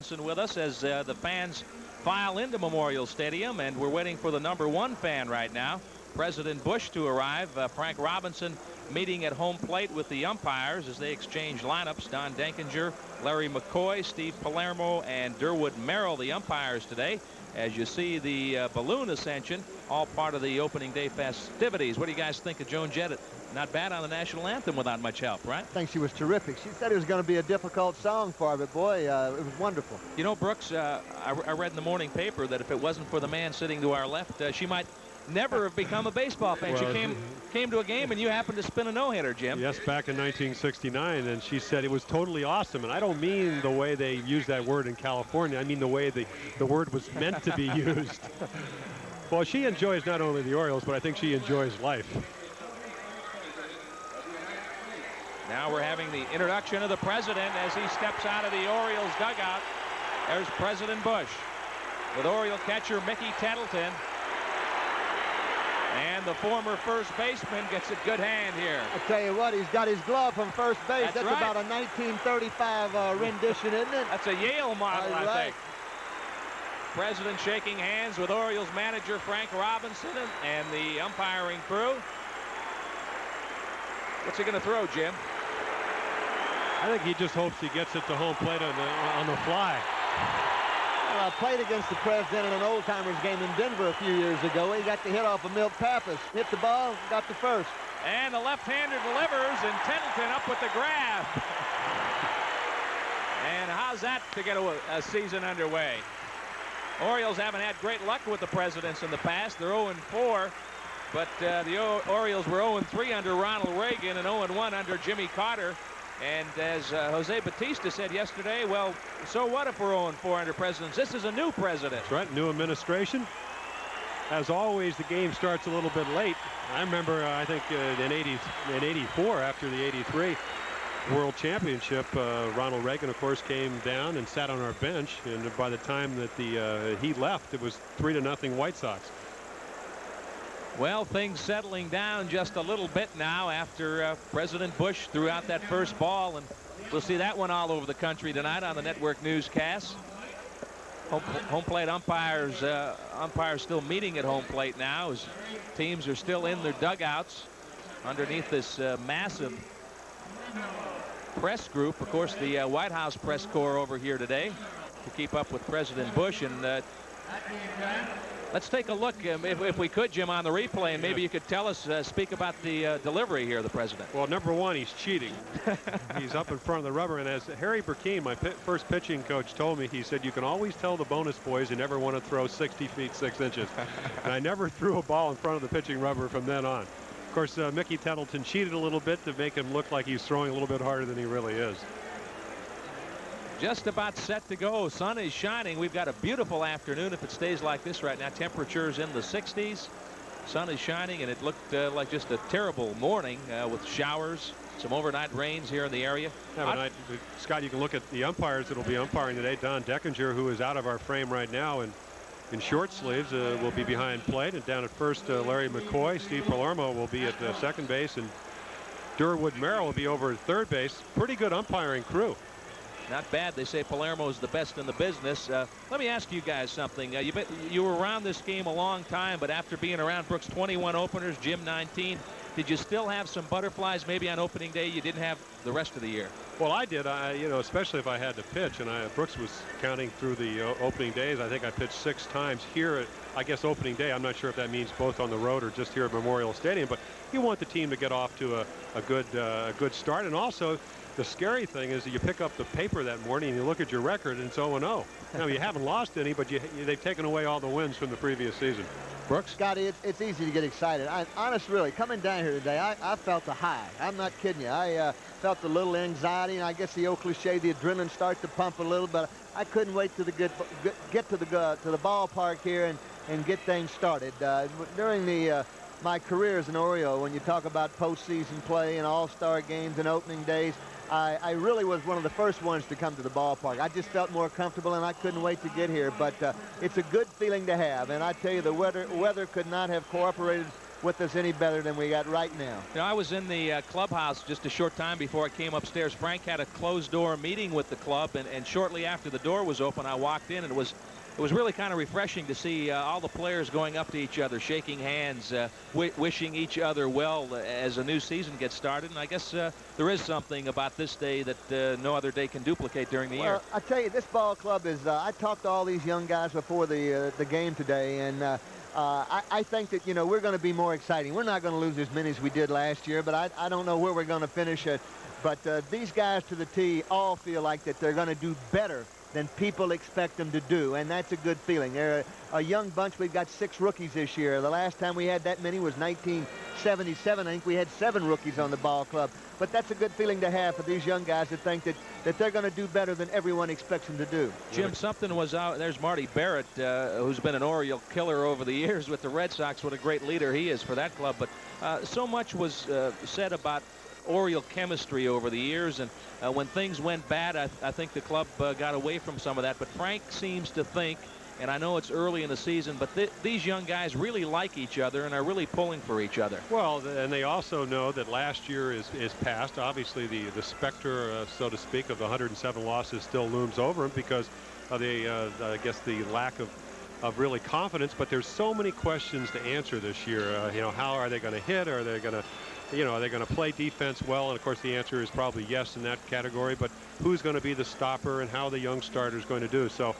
With us as the fans file into Memorial Stadium, and we're waiting for the #1 fan right now, President Bush, to arrive. Frank Robinson meeting at home plate with the umpires as they exchange lineups. Don Denkinger, Larry McCoy, Steve Palermo, and Durwood Merrill, the umpires today. As you see the balloon ascension, all part of the opening day festivities. What do you guys think of Joan Jett? Not bad on the national anthem without much help, right? I think she was terrific. She said it was going to be a difficult song for her, but boy, it was wonderful. You know, Brooks, I read in the morning paper that if it wasn't for the man sitting to our left, she might never have become a baseball fan. Well, she came to a game, and you happened to spin a no-hitter, Jim. Yes, back in 1969, and she said it was totally awesome. And I don't mean the way they use that word in California. I mean the way the word was meant to be used. Well, she enjoys not only the Orioles, but I think she enjoys life. Now we're having the introduction of the president as he steps out of the Orioles dugout. There's President Bush with Oriole catcher Mickey Tettleton. And the former first baseman gets a good hand here. I tell you what, he's got his glove from first base. That's right. About a 1935 rendition, isn't it? That's a Yale model, I right. think. President shaking hands with Orioles manager Frank Robinson and the umpiring crew. What's he going to throw, Jim? I think he just hopes he gets it to home plate on the fly. Well, I played against the president in an old-timers game in Denver a few years ago. He got the hit off of Milt Pappas. Hit the ball, got the first. And the left-hander delivers, and Tettleton up with the grab. And how's that to get a season underway? Orioles haven't had great luck with the presidents in the past. They're 0-4, but the Orioles were 0-3 under Ronald Reagan and 0-1 under Jimmy Carter. And as Jose Batista said yesterday, well, so what if we're 0-4 under presidents? This is a new president. That's right, new administration. As always, the game starts a little bit late. I remember, I think, in '84, after the '83 World Championship, Ronald Reagan, of course, came down and sat on our bench. And by the time that he left, it was 3-0 White Sox. Well, things settling down just a little bit now after President Bush threw out that first ball, and we'll see that one all over the country tonight on the network newscasts. Home plate umpires still meeting at home plate now as teams are still in their dugouts underneath this massive press group. Of course, the White House press corps over here today to keep up with President Bush. And let's take a look, if we could, Jim, on the replay, and maybe you could tell us, speak about the delivery here of the president. Well, #1, he's cheating. He's up in front of the rubber, and as Harry Burkeen, my first pitching coach, told me, he said, you can always tell the bonus boys you never want to throw 60 feet 6 inches. And I never threw a ball in front of the pitching rubber from then on. Of course, Mickey Tettleton cheated a little bit to make him look like he's throwing a little bit harder than he really is. Just about set to go. Sun is shining. We've got a beautiful afternoon if it stays like this right now. Temperatures in the 60s. Sun is shining, and it looked like just a terrible morning with showers, some overnight rains here in the area. Yeah, Scott, you can look at the umpires that will be umpiring today. Don Denkinger, who is out of our frame right now, and in short sleeves, will be behind plate. And down at first, Larry McCoy. Steve Palermo will be at second base, and Durwood Merrill will be over at third base. Pretty good umpiring crew. Not bad. They say Palermo is the best in the business. Let me ask you guys something. You were around this game a long time, but after being around Brooks 21 openers, Jim 19, did you still have some butterflies maybe on opening day you didn't have the rest of the year? Well, I did. Especially if I had to pitch, and Brooks was counting through the opening days. I think I pitched 6 times here at, I guess, opening day. I'm not sure if that means both on the road or just here at Memorial Stadium, but you want the team to get off to a good start. And also, the scary thing is that you pick up the paper that morning and you look at your record and it's 0-0. Now, you haven't lost any, but they've taken away all the wins from the previous season. Brooks? Scotty, it's easy to get excited. Honest, really, coming down here today, I felt a high. I'm not kidding you. I felt a little anxiety, and I guess the old cliche, the adrenaline starts to pump a little, but I couldn't wait to get to the ballpark here and get things started. During my career as an Oriole, when you talk about postseason play and all-star games and opening days, I really was one of the first ones to come to the ballpark. I just felt more comfortable, and I couldn't wait to get here. But it's a good feeling to have. And I tell you, the weather could not have cooperated with us any better than we got right now. You know, I was in the clubhouse just a short time before I came upstairs. Frank had a closed-door meeting with the club, and shortly after the door was open, I walked in, and it was really kind of refreshing to see all the players going up to each other, shaking hands, wishing each other well as a new season gets started. And I guess there is something about this day that no other day can duplicate during the year. Well, I tell you, this ball club is, I talked to all these young guys before the game today, and I think that, you know, we're going to be more exciting. We're not going to lose as many as we did last year, but I don't know where we're going to finish it. But these guys to the tee all feel like that they're going to do better than people expect them to do, and that's a good feeling. They're a young bunch. We've got 6 rookies this year. The last time we had that many was 1977. I think we had 7 rookies on the ball club. But that's a good feeling to have for these young guys that think that they're going to do better than everyone expects them to do. Jim, something was out. There's Marty Barrett, who's been an Oriole killer over the years with the Red Sox. What a great leader he is for that club. But so much was said about Oriole chemistry over the years, and when things went bad, I think the club got away from some of that. But Frank seems to think, and I know it's early in the season, but these young guys really like each other and are really pulling for each other. Well, and they also know that last year is past. Obviously, the specter, so to speak, of the 107 losses still looms over them because of I guess the lack of really confidence. But there's so many questions to answer this year. You know, how are they going to hit? Are they going to are they going to play defense well? And of course the answer is probably yes in that category, but who's going to be the stopper and how the young starter is going to do? So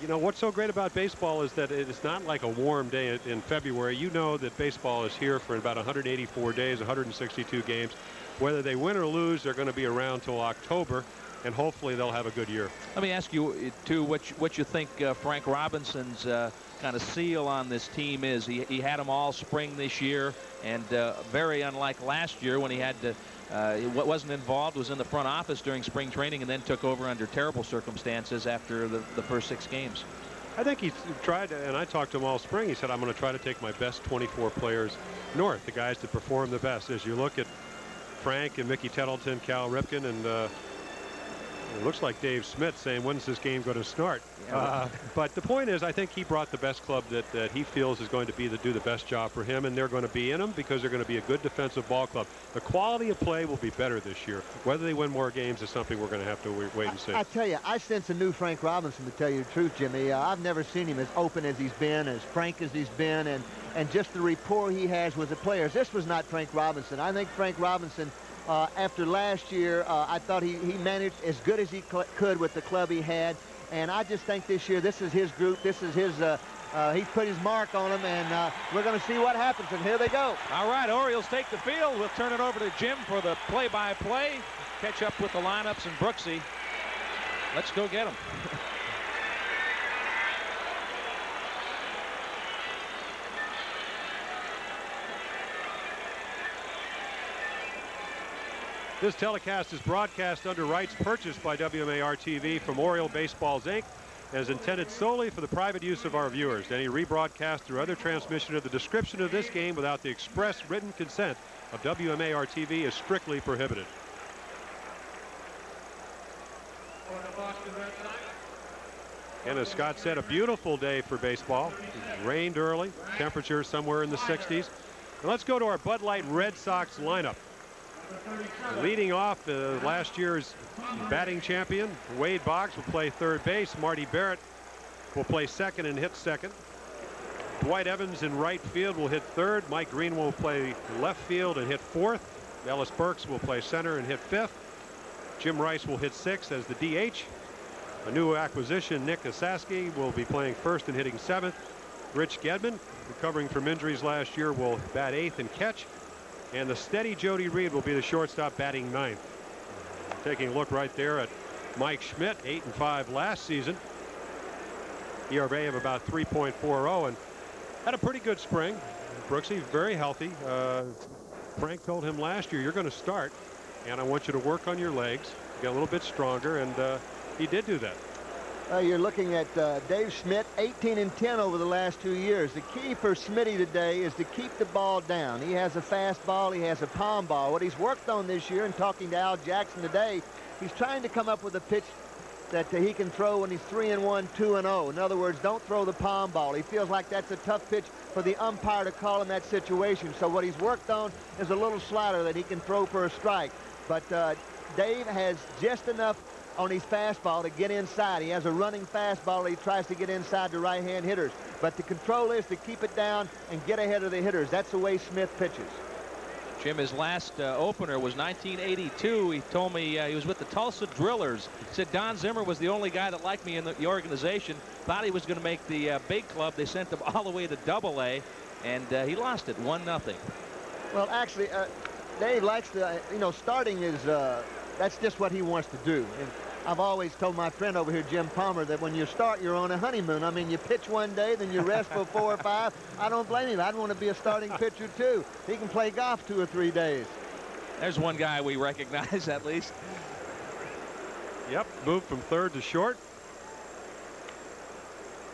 you know, what's so great about baseball is that it's not like a warm day in February. You know that baseball is here for about 184 days, 162 games. Whether they win or lose, they're going to be around till October, and hopefully they'll have a good year. Let me ask you too what you think Frank Robinson's kind of seal on this team is. He had them all spring this year, and very unlike last year when he had to wasn't involved, was in the front office during spring training, and then took over under terrible circumstances after the first 6 games. I think he's tried to, and I talked to him all spring. He said, I'm going to try to take my best 24 players north, the guys that perform the best. As you look at Frank and Mickey Tettleton, Cal Ripken, and it looks like Dave Smith saying, when's this game going to start? Yeah. But the point is, I think he brought the best club that he feels is going to do the best job for him, and they're going to be in him because they're going to be a good defensive ball club. The quality of play will be better this year. Whether they win more games is something we're going to have to wait and see. I tell you, I sense a new Frank Robinson, to tell you the truth, Jimmy. I've never seen him as open as he's been, as frank as he's been, and just the rapport he has with the players. This was not Frank Robinson. I think Frank Robinson, after last year, I thought he managed as good as he could with the club he had. And I just think this year, this is his group. This is his, he's put his mark on them, and we're going to see what happens. And here they go. All right, Orioles take the field. We'll turn it over to Jim for the play-by-play. Catch up with the lineups and Brooksy. Let's go get them. This telecast is broadcast under rights purchased by WMAR-TV from Oriole Baseballs, Inc. and is intended solely for the private use of our viewers. Any rebroadcast or other transmission of the description of this game without the express written consent of WMAR-TV is strictly prohibited. And as Scott said, a beautiful day for baseball. It rained early, temperature somewhere in the 60s. And let's go to our Bud Light Red Sox lineup. Leading off, last year's batting champion, Wade Boggs, will play third base. Marty Barrett will play second and hit second. Dwight Evans in right field will hit third. Mike Green will play left field and hit fourth. Ellis Burks will play center and hit fifth. Jim Rice will hit sixth as the DH. A new acquisition, Nick Asaski, will be playing first and hitting seventh. Rich Gedman, recovering from injuries last year, will bat eighth and catch. And the steady Jody Reed will be the shortstop, batting ninth. Taking a look right there at Mike Schmidt, 8-5 last season. ERA of about 3.40 and had a pretty good spring. Brooksy very healthy. Frank told him last year, you're going to start, and I want you to work on your legs, get a little bit stronger, and he did do that. You're looking at Dave Schmidt, 18-10 over the last 2 years. The key for Schmitty today is to keep the ball down. He has a fast ball. He has a palm ball. What he's worked on this year, and talking to Al Jackson today, he's trying to come up with a pitch that he can throw when he's 3-1, 2-0. In other words, don't throw the palm ball. He feels like that's a tough pitch for the umpire to call in that situation. So what he's worked on is a little slider that he can throw for a strike. But Dave has just enough on his fastball to get inside. He has a running fastball. He tries to get inside the right-hand hitters. But the control is to keep it down and get ahead of the hitters. That's the way Smith pitches. Jim, his last opener was 1982. He told me he was with the Tulsa Drillers. He said Don Zimmer was the only guy that liked me in the organization. Thought he was going to make the big club. They sent him all the way to Double-A, and he lost it 1-0. Well, actually, Dave likes to, starting is, that's just what he wants to do. And I've always told my friend over here, Jim Palmer, that when you start, you're on a honeymoon. I mean, you pitch one day, then you rest for 4 or 5. I don't blame him. I'd want to be a starting pitcher, too. He can play golf 2 or 3 days. There's one guy we recognize, at least. Yep, moved from third to short.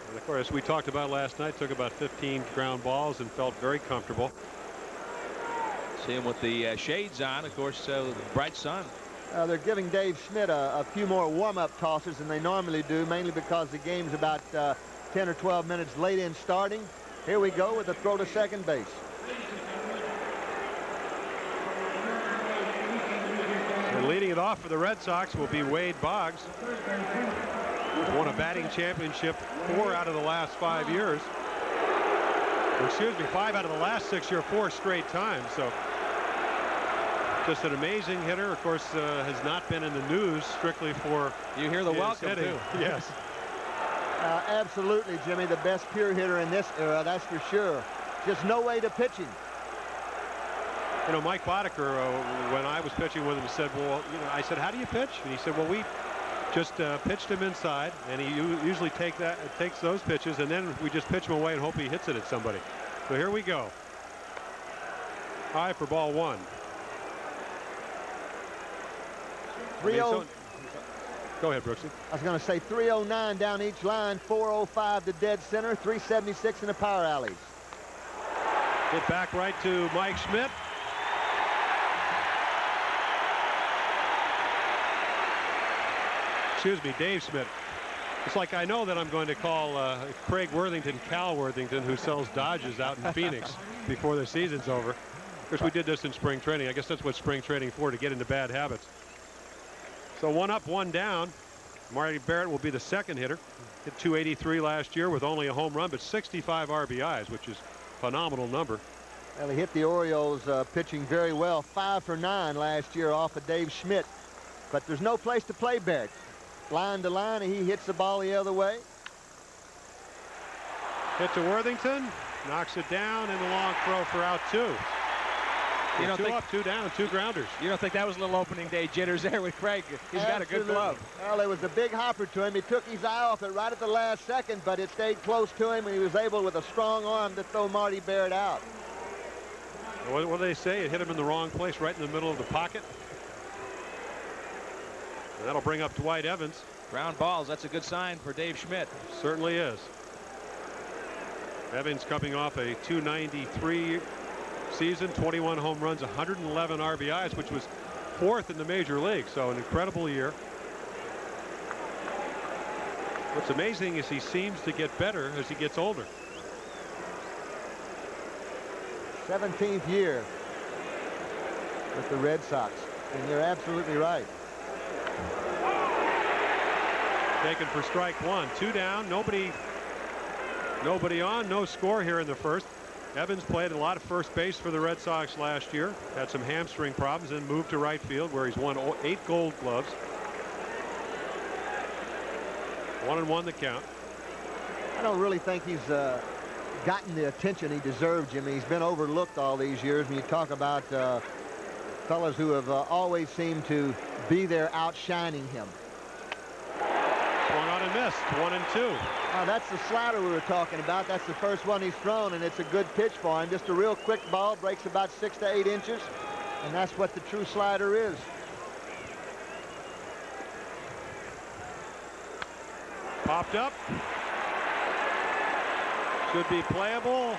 And of course, we talked about last night, took about 15 ground balls and felt very comfortable. See him with the shades on, of course, the bright sun. They're giving Dave Schmidt a few more warm-up tosses than they normally do, mainly because the game's about 10 or 12 minutes late in starting. Here we go with a throw to second base. And leading it off for the Red Sox will be Wade Boggs. He's won a batting championship 4 out of the last 5 years. Excuse me, 5 out of the last 6 years, 4 straight times. So just an amazing hitter. Of course, has not been in the news strictly for. You hear the welcome hitting. too. Yes. Absolutely, Jimmy, the best pure hitter in this era, that's for sure. Just no way to pitching. You know, Mike Boddicker, when I was pitching with him, said, well, I said, how do you pitch? And he said, well, we just pitched him inside, and he usually takes those pitches, and then we just pitch him away and hope he hits it at somebody. So here we go. High for ball 1. 3-0. Go ahead, Brooksy. I was going to say 309 down each line, 405 to dead center, 376 in the power alleys. Hit back right to Mike Schmidt. Excuse me, Dave Schmidt. It's like I know that I'm going to call Craig Worthington Cal Worthington, who sells Dodges out in Phoenix before the season's over. Of course, we did this in spring training. I guess that's what spring training for, to get into bad habits. So 1 up, 1 down. Marty Barrett will be the second hitter. Hit 283 last year with only a home run, but 65 RBIs, which is a phenomenal number. Well, he hit the Orioles pitching very well. 5 for 9 last year off of Dave Schmidt. But there's no place to play Barrett. Line to line, and he hits the ball the other way. Hit to Worthington. Knocks it down, and the long throw for out 2. You don't 2 think, up, 2 down, 2 grounders. You don't think that was a little opening day jitters there with Craig? He's got a good glove. Well, it was a big hopper to him. He took his eye off it right at the last second, but it stayed close to him, and he was able with a strong arm to throw Marty Barrett out. What do they say? It hit him in the wrong place, right in the middle of the pocket. And that'll bring up Dwight Evans. Ground balls, that's a good sign for Dave Schmidt. Certainly is. Evans coming off a 293 season, 21 home runs, 111 RBIs, which was 4th in the major league. So an incredible year. What's amazing is he seems to get better as he gets older. 17th year with the Red Sox, and you're absolutely right. Taken for strike 1. 2 down. Nobody on. No score here in the first. Evans played a lot of first base for the Red Sox last year. Had some hamstring problems and moved to right field, where he's won 8 Gold Gloves. 1-1 the count. I don't really think he's gotten the attention he deserved, Jimmy. He's been overlooked all these years. When you talk about fellas who have always seemed to be there outshining him. Swung on and missed. 1-2. That's the slider we were talking about. That's the first one he's thrown, and it's a good pitch for him. Just a real quick ball, breaks about 6 to 8 inches, and that's what the true slider is. Popped up. Should be playable.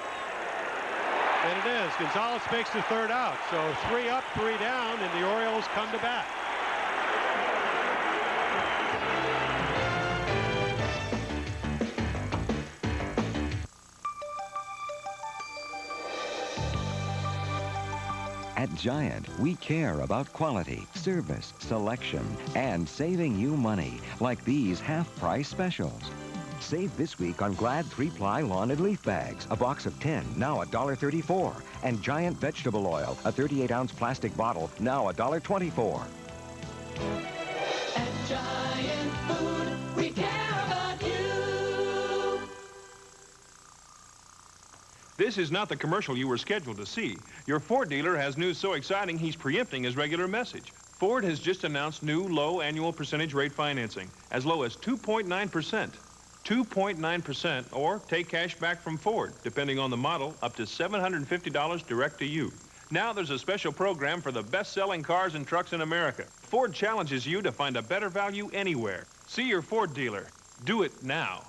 And it is. Gonzalez makes the 3rd out. So 3 up, 3 down, and the Orioles come to bat. Giant, we care about quality, service, selection, and saving you money, like these half-price specials. Save this week on Glad 3-ply lawn and leaf bags. A box of 10, now $1.34. And Giant vegetable oil, a 38-ounce plastic bottle, now $1.24. At Giant Food, we care about you. This is not the commercial you were scheduled to see. Your Ford dealer has news so exciting he's preempting his regular message. Ford has just announced new low annual percentage rate financing, as low as 2.9%. 2.9%, or take cash back from Ford, depending on the model, up to $750 direct to you. Now there's a special program for the best-selling cars and trucks in America. Ford challenges you to find a better value anywhere. See your Ford dealer. Do it now.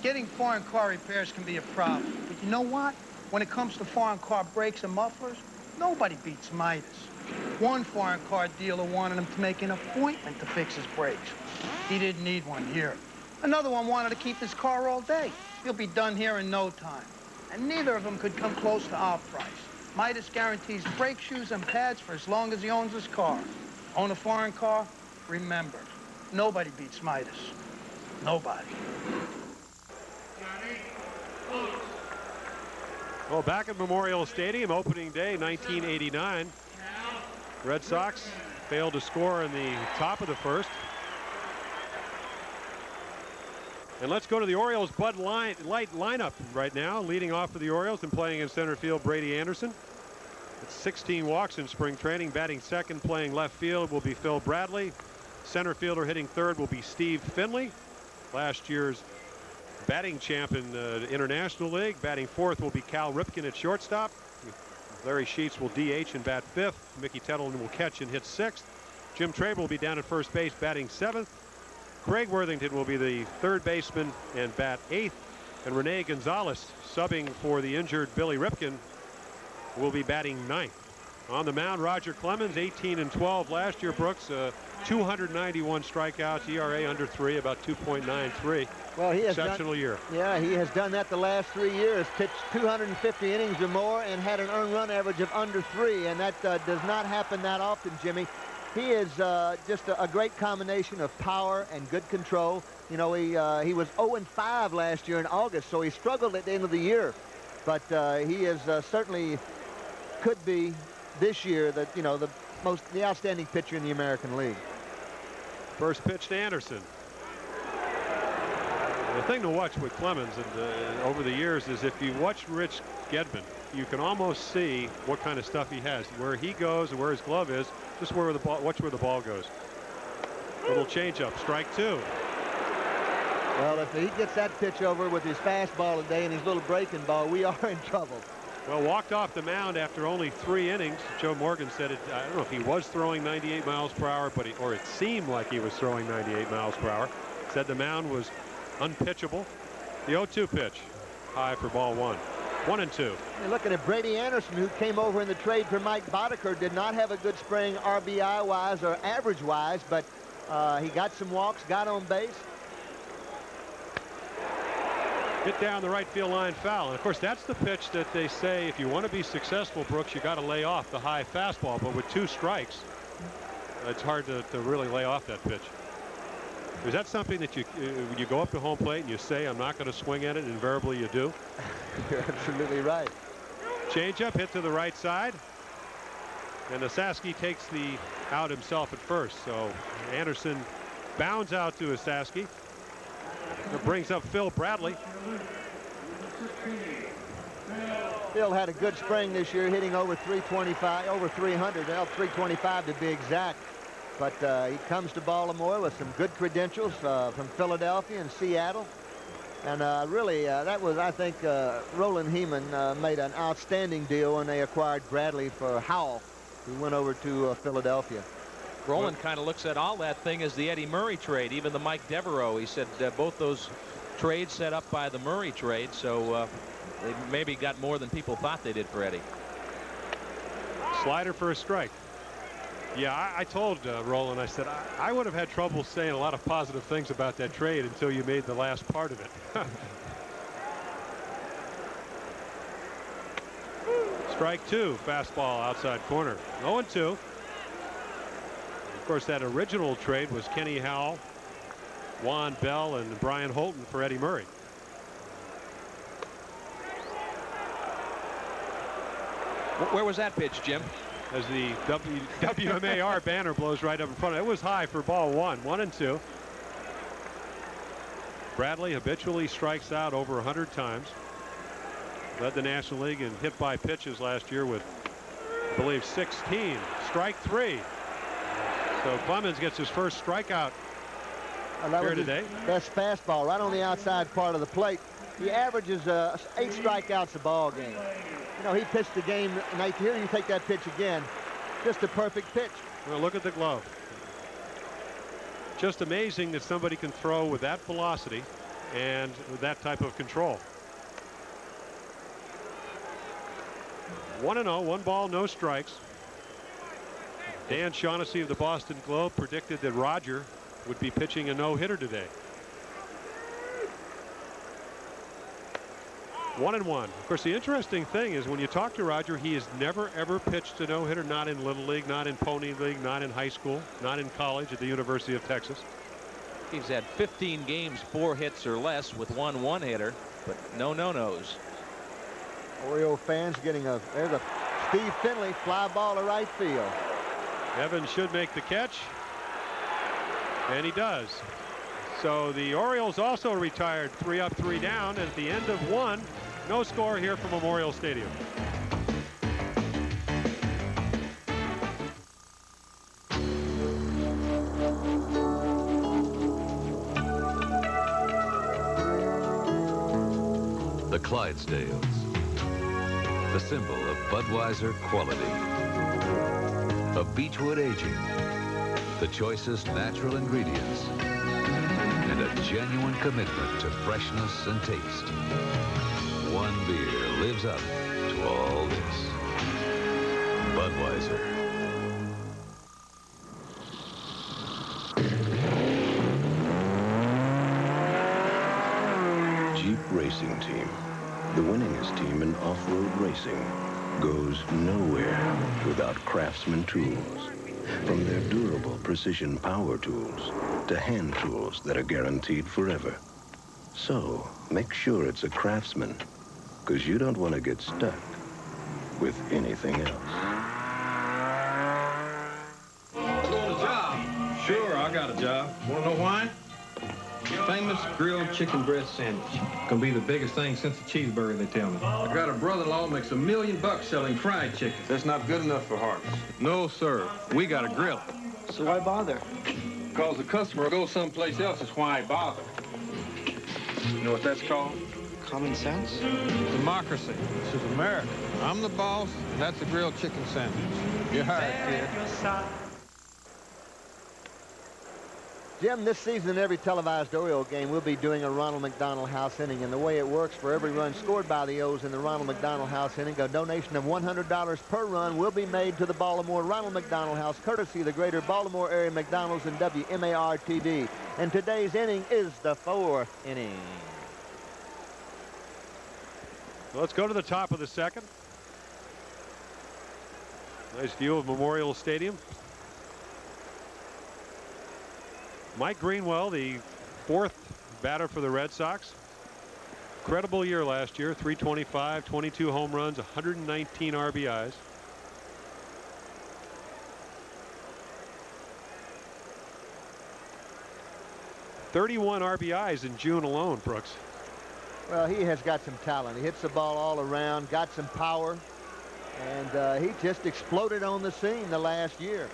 Getting foreign car repairs can be a problem. But you know what? When it comes to foreign car brakes and mufflers, nobody beats Midas. One foreign car dealer wanted him to make an appointment to fix his brakes. He didn't need one here. Another one wanted to keep his car all day. He'll be done here in no time. And neither of them could come close to our price. Midas guarantees brake shoes and pads for as long as he owns his car. Own a foreign car? Remember, nobody beats Midas. Nobody. Well, back at Memorial Stadium, opening day, 1989. Red Sox failed to score in the top of the first. And let's go to the Orioles Bud Light lineup right now. Leading off for the Orioles and playing in center field, Brady Anderson. It's 16 walks in spring training. Batting second, playing left field, will be Phil Bradley. Center fielder hitting third will be Steve Finley, last year's batting champ in the International League. Batting fourth will be Cal Ripken at shortstop. Larry Sheets will DH and bat fifth. Mickey Tettleman will catch and hit sixth. Jim Traber will be down at first base, batting seventh. Craig Worthington will be the third baseman and bat eighth. And Rene Gonzalez, subbing for the injured Billy Ripken, will be batting ninth. On the mound, Roger Clemens, 18-12 last year, Brooks. 291 strikeouts, ERA under 3, about 2.93. Well, he has exceptional year. Yeah, he has done that the last 3 years. Pitched 250 innings or more and had an earned run average of under 3, and that does not happen that often, Jimmy. He is just a great combination of power and good control. You know, he was 0-5 last year in August, so he struggled at the end of the year. But he is certainly could be this year the outstanding pitcher in the American League. First pitch to Anderson. The thing to watch with Clemens and over the years is if you watch Rich Gedman, you can almost see what kind of stuff he has, where he goes and where his glove is. Just where the ball, watch where the ball goes. Little changeup, strike two. Well, if he gets that pitch over with his fastball today and his little breaking ball, we are in trouble. Well, walked off the mound after only 3 innings. Joe Morgan said it. I don't know if he was throwing 98 miles per hour, but or it seemed like he was throwing 98 miles per hour. Said the mound was unpitchable. The 0-2 pitch, high for ball 1. 1-2. You're looking at Brady Anderson, who came over in the trade for Mike Boddicker. Did not have a good spring RBI-wise or average-wise, but he got some walks, got on base. Hit down the right field line, foul. And of course, that's the pitch that they say if you want to be successful, Brooks, you got to lay off the high fastball. But with 2 strikes, it's hard to really lay off that pitch. Is that something that you go up to home plate and you say, I'm not going to swing at it, and invariably you do? You're absolutely right. Changeup hit to the right side. And Osaski takes the out himself at first. So Anderson bounds out to Osaski. It brings up Phil Bradley. Phil had a good spring this year, hitting over 325, over 300, well, 325 to be exact. But he comes to Baltimore with some good credentials from Philadelphia and Seattle. And really, that was, I think, Roland Heeman made an outstanding deal when they acquired Bradley for Howell, who went over to Philadelphia. Roland kind of looks at all that thing as the Eddie Murray trade, even the Mike Devereaux. He said both those trades set up by the Murray trade, so they maybe got more than people thought they did for Eddie. Slider for a strike. Yeah, I told Roland, I said, I would have had trouble saying a lot of positive things about that trade until you made the last part of it. Strike two, fastball outside corner. 0-2. Of course, that original trade was Kenny Howell, Juan Bell, and Brian Holton for Eddie Murray. Where was that pitch, Jim? As the WMAR banner blows right up in front. It was high for ball one. 1-2. Bradley habitually strikes out over 100 times. Led the National League in hit by pitches last year with, I believe, 16. Strike three. So Clemens gets his first strikeout here today. Best fastball right on the outside part of the plate. He averages 8 strikeouts a ball game. You know, he pitched the game, and here you take that pitch again. Just a perfect pitch. Well, look at the glove. Just amazing that somebody can throw with that velocity and with that type of control. 1-0, 1 ball, no strikes. Dan Shaughnessy of the Boston Globe predicted that Roger would be pitching a no-hitter today. 1-1. Of course, the interesting thing is when you talk to Roger, he has never ever pitched a no-hitter, not in Little League, not in Pony League, not in high school, not in college at the University of Texas. He's had 15 games, 4 hits or less with 1 one-hitter, but no no-nos. Oriole fans getting there's a Steve Finley fly ball to right field. Evans should make the catch, and he does. So the Orioles also retired 3 up, 3 down, and at the end of 1, no score here from Memorial Stadium. The Clydesdales, the symbol of Budweiser quality, of Beechwood aging, the choicest natural ingredients, and a genuine commitment to freshness and taste. One beer lives up to all this. Budweiser. Jeep Racing Team, the winningest team in off-road racing, goes nowhere without Craftsman tools. From their durable precision power tools to hand tools that are guaranteed forever. So, make sure it's a Craftsman, because you don't want to get stuck with anything else. Want a job? Sure, I got a job. Want to know why? Famous grilled chicken breast sandwich. Gonna be the biggest thing since the cheeseburger, they tell me. I got a brother-in-law makes $1 million selling fried chicken. That's not good enough for Hardee's. No, sir. We got a grill. So why bother? Because the customer will go someplace else. That's why I bother. You know what that's called? Common sense? Democracy. This is America. I'm the boss, and that's a grilled chicken sandwich. You're hired, kid. Jim, this season in every televised Oriole game, we'll be doing a Ronald McDonald House inning. And the way it works, for every run scored by the O's in the Ronald McDonald House inning, a donation of $100 per run will be made to the Baltimore Ronald McDonald House, courtesy of the Greater Baltimore Area McDonald's and WMAR TV. And today's inning is the 4th inning. Well, let's go to the top of the second. Nice view of Memorial Stadium. Mike Greenwell, the 4th batter for the Red Sox. Incredible year last year, 325, 22 home runs, 119 RBIs. .31 RBIs in June alone, Brooks. Well, he has got some talent. He hits the ball all around, got some power, and he just exploded on the scene the last year.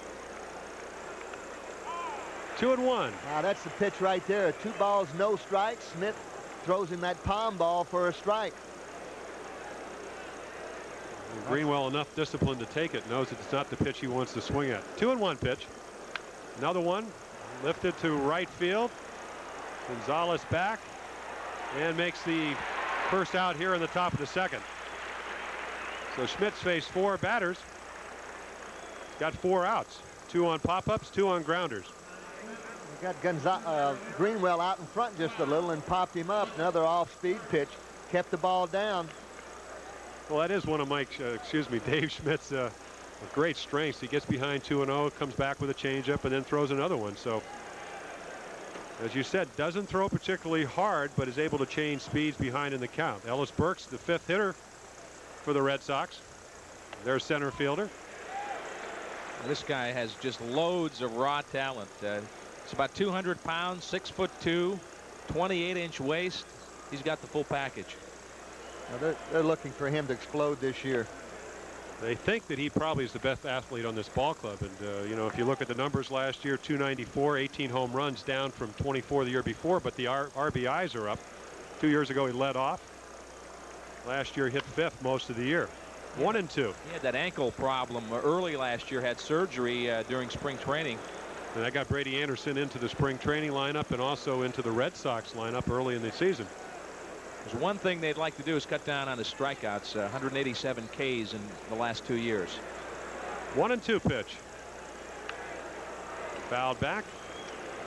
2-1. Now that's the pitch right there. 2 balls, no strikes. Smith throws him that palm ball for a strike. And Greenwell, enough discipline to take it, knows that it's not the pitch he wants to swing at. 2-1 pitch. Another one lifted to right field. Gonzalez back and makes the first out here in the top of the second. So Schmidt's faced 4 batters. He's got 4 outs. 2 on pop-ups, 2 on grounders. Got Greenwell out in front just a little and popped him up. Another off-speed pitch. Kept the ball down. Well, that is one of Dave Schmidt's great strengths. He gets behind 2-0, comes back with a changeup, and then throws another one. So, as you said, doesn't throw particularly hard, but is able to change speeds behind in the count. Ellis Burks, the 5th hitter for the Red Sox. Their center fielder. This guy has just loads of raw talent. It's about 200 pounds, 6'2", 28-inch waist. He's got the full package. Now they're looking for him to explode this year. They think that he probably is the best athlete on this ball club. And, you know, if you look at the numbers last year, 294, 18 home runs, down from 24 the year before, but the RBIs are up. 2 years ago, he led off. Last year, hit 5th most of the year. 1 and 2. He had that ankle problem early last year, had surgery during spring training. And that got Brady Anderson into the spring training lineup and also into the Red Sox lineup early in the season. There's one thing they'd like to do is cut down on his strikeouts. 187 Ks in the last 2 years. 1 and 2 pitch. Fouled back.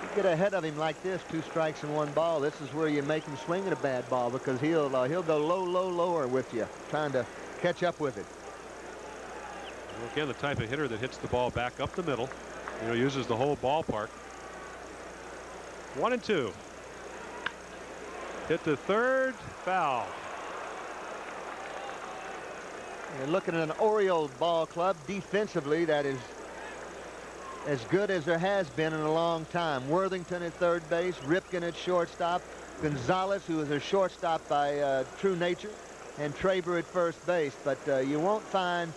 You get ahead of him like this, 2 strikes and 1 ball. This is where you make him swing at a bad ball, because he'll go lower with you, trying to catch up with it. Well, again, the type of hitter that hits the ball back up the middle. You know, uses the whole ballpark. 1 and 2. Hit the 3rd, foul. You're looking at an Orioles ball club defensively that is as good as there has been in a long time. Worthington at third base, Ripken at shortstop, Gonzalez, who is a shortstop by true nature, and Traber at first base. But you won't find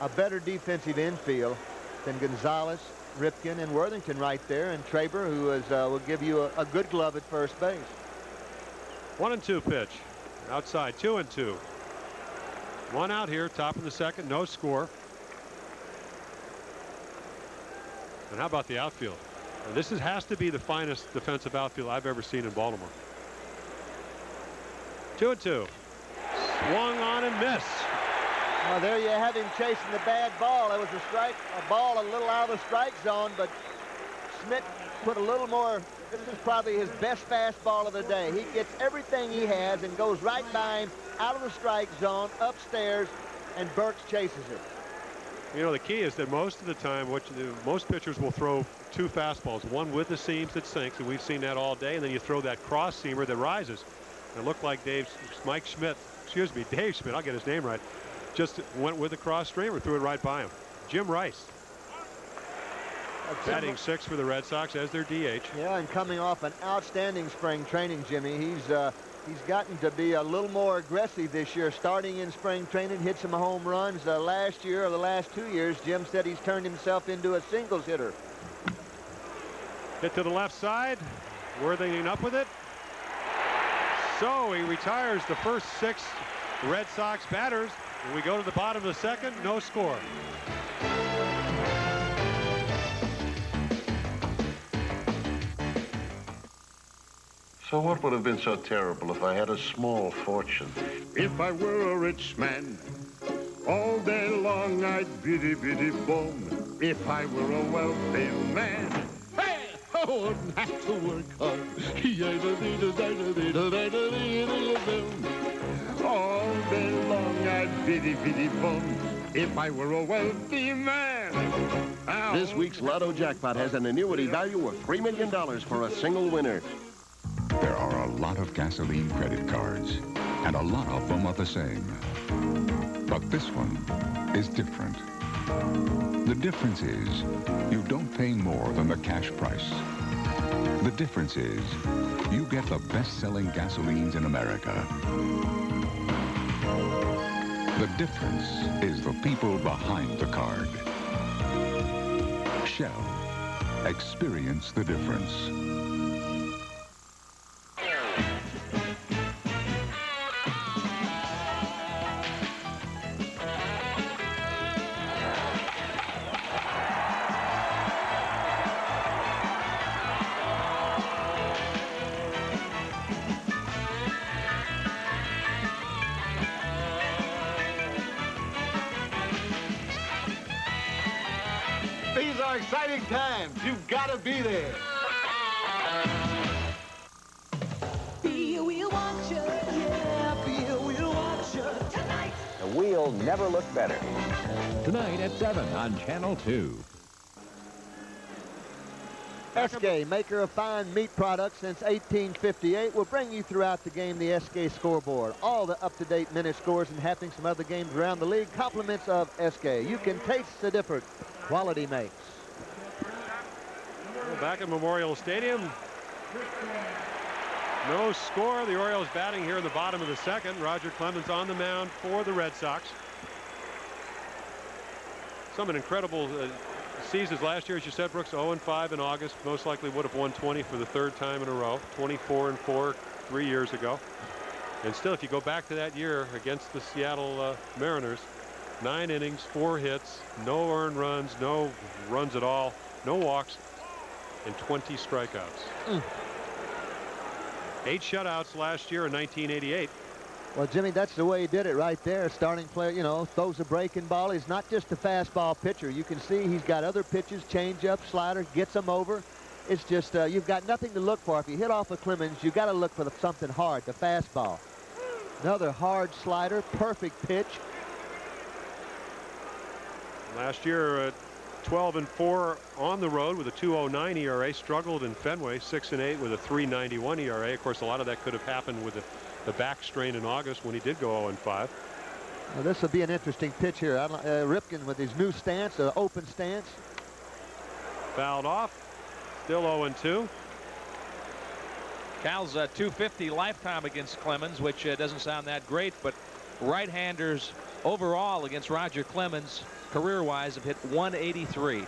a better defensive infield than Gonzalez, Ripken, and Worthington right there, and Traber, who is will give you a good glove at first base. 1 and 2 pitch. Outside, 2 and 2. 1 out here, top of the 2nd, no score. And how about the outfield? Now, this has to be the finest defensive outfield I've ever seen in Baltimore. 2 and 2. Swung on and missed. Well, there you have him chasing the bad ball. It was a ball a little out of the strike zone, but Schmidt put a little more. This is probably his best fastball of the day. He gets everything he has and goes right by him, out of the strike zone, upstairs, and Burks chases it. You know, the key is that most of the time, most pitchers will throw 2 fastballs, one with the seams that sinks, and we've seen that all day, and then you throw that cross seamer that rises. And it looked like Dave Schmidt, I'll get his name right, just went with the cross streamer, threw it right by him. Jim Rice. Batting 6th for the Red Sox as their DH. Yeah, and coming off an outstanding spring training, Jimmy, he's gotten to be a little more aggressive this year. Starting in spring training, hit some home runs. Last year, or the last 2 years, Jim said he's turned himself into a singles hitter. Hit to the left side. Worthington up with it. So he retires the first 6 Red Sox batters. And we go to the bottom of the 2nd, no score. So what would have been so terrible if I had a small fortune? If I were a rich man, all day long I'd biddy-biddy-boom. If I were a wealthy man, hey, I wouldn't have to work hard. All day long I'd biddy-biddy-boom. If I were a wealthy man. This week's Lotto jackpot has an annuity value of $3 million for a single winner. There are a lot of gasoline credit cards, and a lot of them are the same. But this one is different. The difference is you don't pay more than the cash price. The difference is you get the best-selling gasolines in America. The difference is the people behind the card. Shell. Experience the difference. These are exciting times. You've got to be there. Bill will watch you, yeah, Bill will watch you. Tonight never looked better. Tonight at 7 on Channel 2. SK, maker of fine meat products since 1858, will bring you throughout the game the SK scoreboard. All the up-to-date minute scores and happenings from other games around the league. Compliments of SK. You can taste the difference quality makes. Well, back at Memorial Stadium. No score. The Orioles batting here in the bottom of the second. Roger Clemens on the mound for the Red Sox. Some incredible seasons last year, as you said, Brooks. 0-5 in August. Most likely would have won 20 for the third time in a row. 24-4 3 years ago. And still, if you go back to that year against the Seattle Mariners, 9 innings, 4 hits, no earned runs, no runs at all, no walks, and 20 strikeouts. 8 shutouts last year in 1988. Well, Jimmy, that's the way he did it right there. Starting player, you know, throws a breaking ball. He's not just a fastball pitcher. You can see he's got other pitches, changeup, slider, gets them over. It's just you've got nothing to look for. If you hit off of Clemens, you've got to look for something hard, the fastball. Another hard slider, perfect pitch. Last year, 12-4 on the road with a 2.09 ERA. Struggled in Fenway, 6-8 with a 3.91 ERA. Of course, a lot of that could have happened with the back strain in August when he did go 0-5. Well, this will be an interesting pitch here. Ripken with his new stance, open stance. Fouled off. Still 0-2. Cal's 250 lifetime against Clemens, which doesn't sound that great, but right-handers overall against Roger Clemens, career-wise, have hit 183.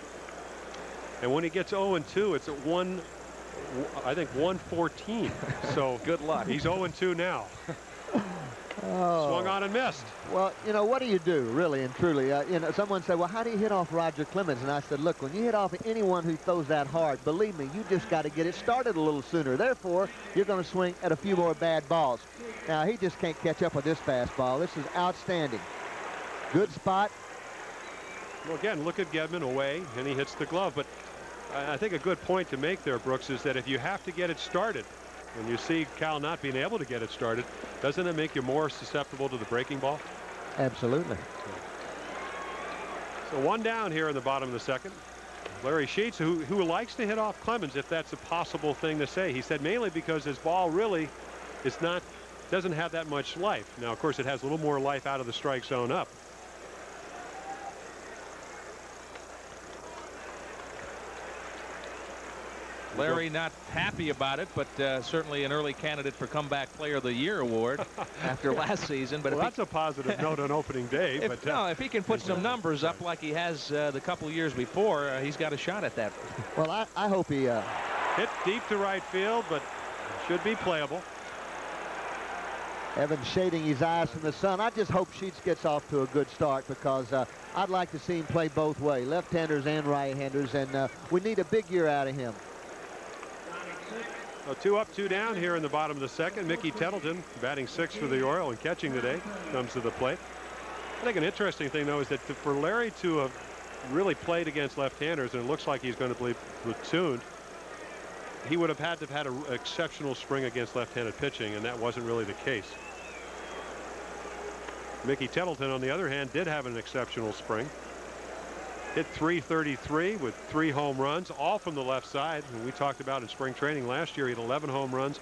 And when he gets 0-2, it's at I think 114. So good luck. He's 0-2 now. Oh. Swung on and missed. Well, you know, what do you do, really and truly? You know, someone said, well, how do you hit off Roger Clemens? And I said, look, when you hit off anyone who throws that hard, believe me, you just got to get it started a little sooner. Therefore, you're going to swing at a few more bad balls. Now, he just can't catch up with this fastball. This is outstanding. Good spot. Well, again, look at Gedman away, and he hits the glove. But I think a good point to make there, Brooks, is that if you have to get it started, when you see Cal not being able to get it started, doesn't it make you more susceptible to the breaking ball? Absolutely. So one down here in the bottom of the second. Larry Sheets, who likes to hit off Clemens, if that's a possible thing to say. He said mainly because his ball really doesn't have that much life. Now, of course, it has a little more life out of the strike zone up. Larry not happy about it, but certainly an early candidate for Comeback Player of the Year award after last season. But well, that's a positive note on opening day. If he can put some numbers up like he has the couple years before, he's got a shot at that. Well, I hope he hit deep to right field, but should be playable. Evans shading his eyes from the sun. I just hope Sheets gets off to a good start because I'd like to see him play both ways, left-handers and right-handers, and we need a big year out of him. So 2 up, 2 down here in the bottom of the second. Mickey Tettleton, batting 6th for the Orioles and catching today, comes to the plate. I think an interesting thing, though, is that for Larry to have really played against left-handers, and it looks like he's going to be platooned, he would have had to have had an exceptional spring against left-handed pitching, and that wasn't really the case. Mickey Tettleton, on the other hand, did have an exceptional spring. Hit .333 with 3 home runs, all from the left side. And we talked about in spring training last year, he had 11 home runs,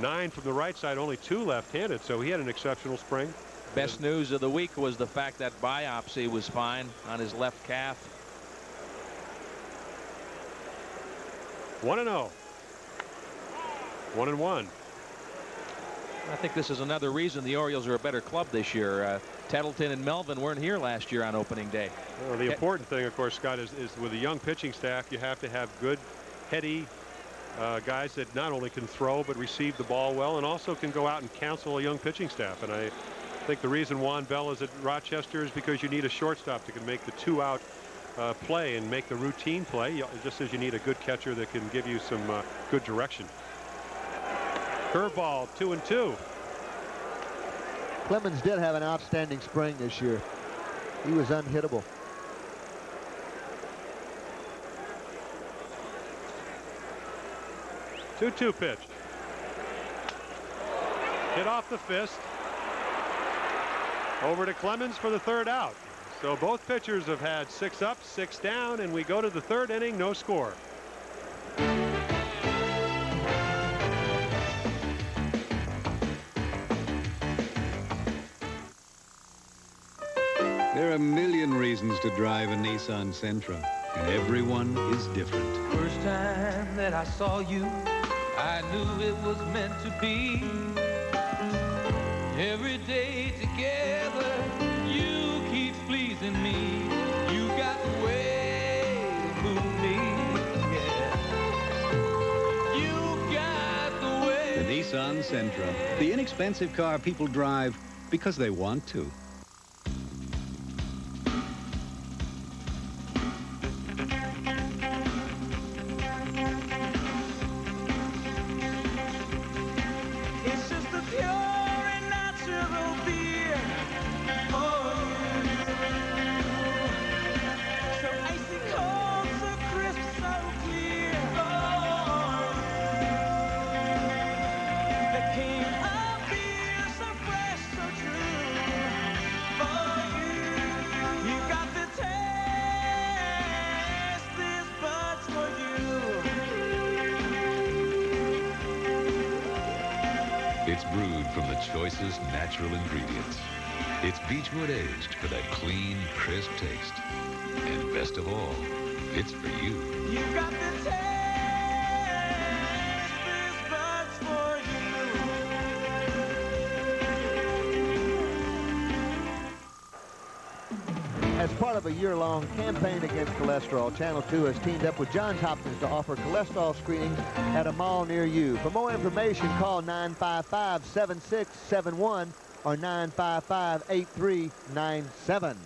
9 from the right side, only 2 left-handed. So he had an exceptional spring. Best news of the week was the fact that biopsy was fine on his left calf. 1-0. 1-1. I think this is another reason the Orioles are a better club this year. Tettleton and Melvin weren't here last year on opening day. Well, the important thing, of course, Scott, is with a young pitching staff, you have to have good, heady guys that not only can throw but receive the ball well and also can go out and counsel a young pitching staff. And I think the reason Juan Bell is at Rochester is because you need a shortstop that can make the 2-out play and make the routine play, just as you need a good catcher that can give you some good direction. Curveball, 2-2. Clemens did have an outstanding spring this year. He was unhittable. Two pitch. Hit off the fist. Over to Clemens for the third out. So both pitchers have had 6 up, 6 down, and we go to the third inning, no score. There are a million reasons to drive a Nissan Sentra, and everyone is different. First time that I saw you, I knew it was meant to be. Every day together, you keep pleasing me. You got the way to move me, yeah. You got the way. The Nissan Sentra, the inexpensive car people drive because they want to. It's just a pure and natural beer for you. So icy cold, so crisp, so clear for you. The king of beer, so fresh, so true for you. You got to taste this bud's for you. It's brewed from the choicest natural ingredients. It's Beechwood aged for that clean, crisp taste. And best of all, it's for you. You got to taste this bud's for you. As part of a year-long campaign against cholesterol, Channel 2 has teamed up with Johns Hopkins to offer cholesterol screenings at a mall near you. For more information, call 955-7671 or 955-8397.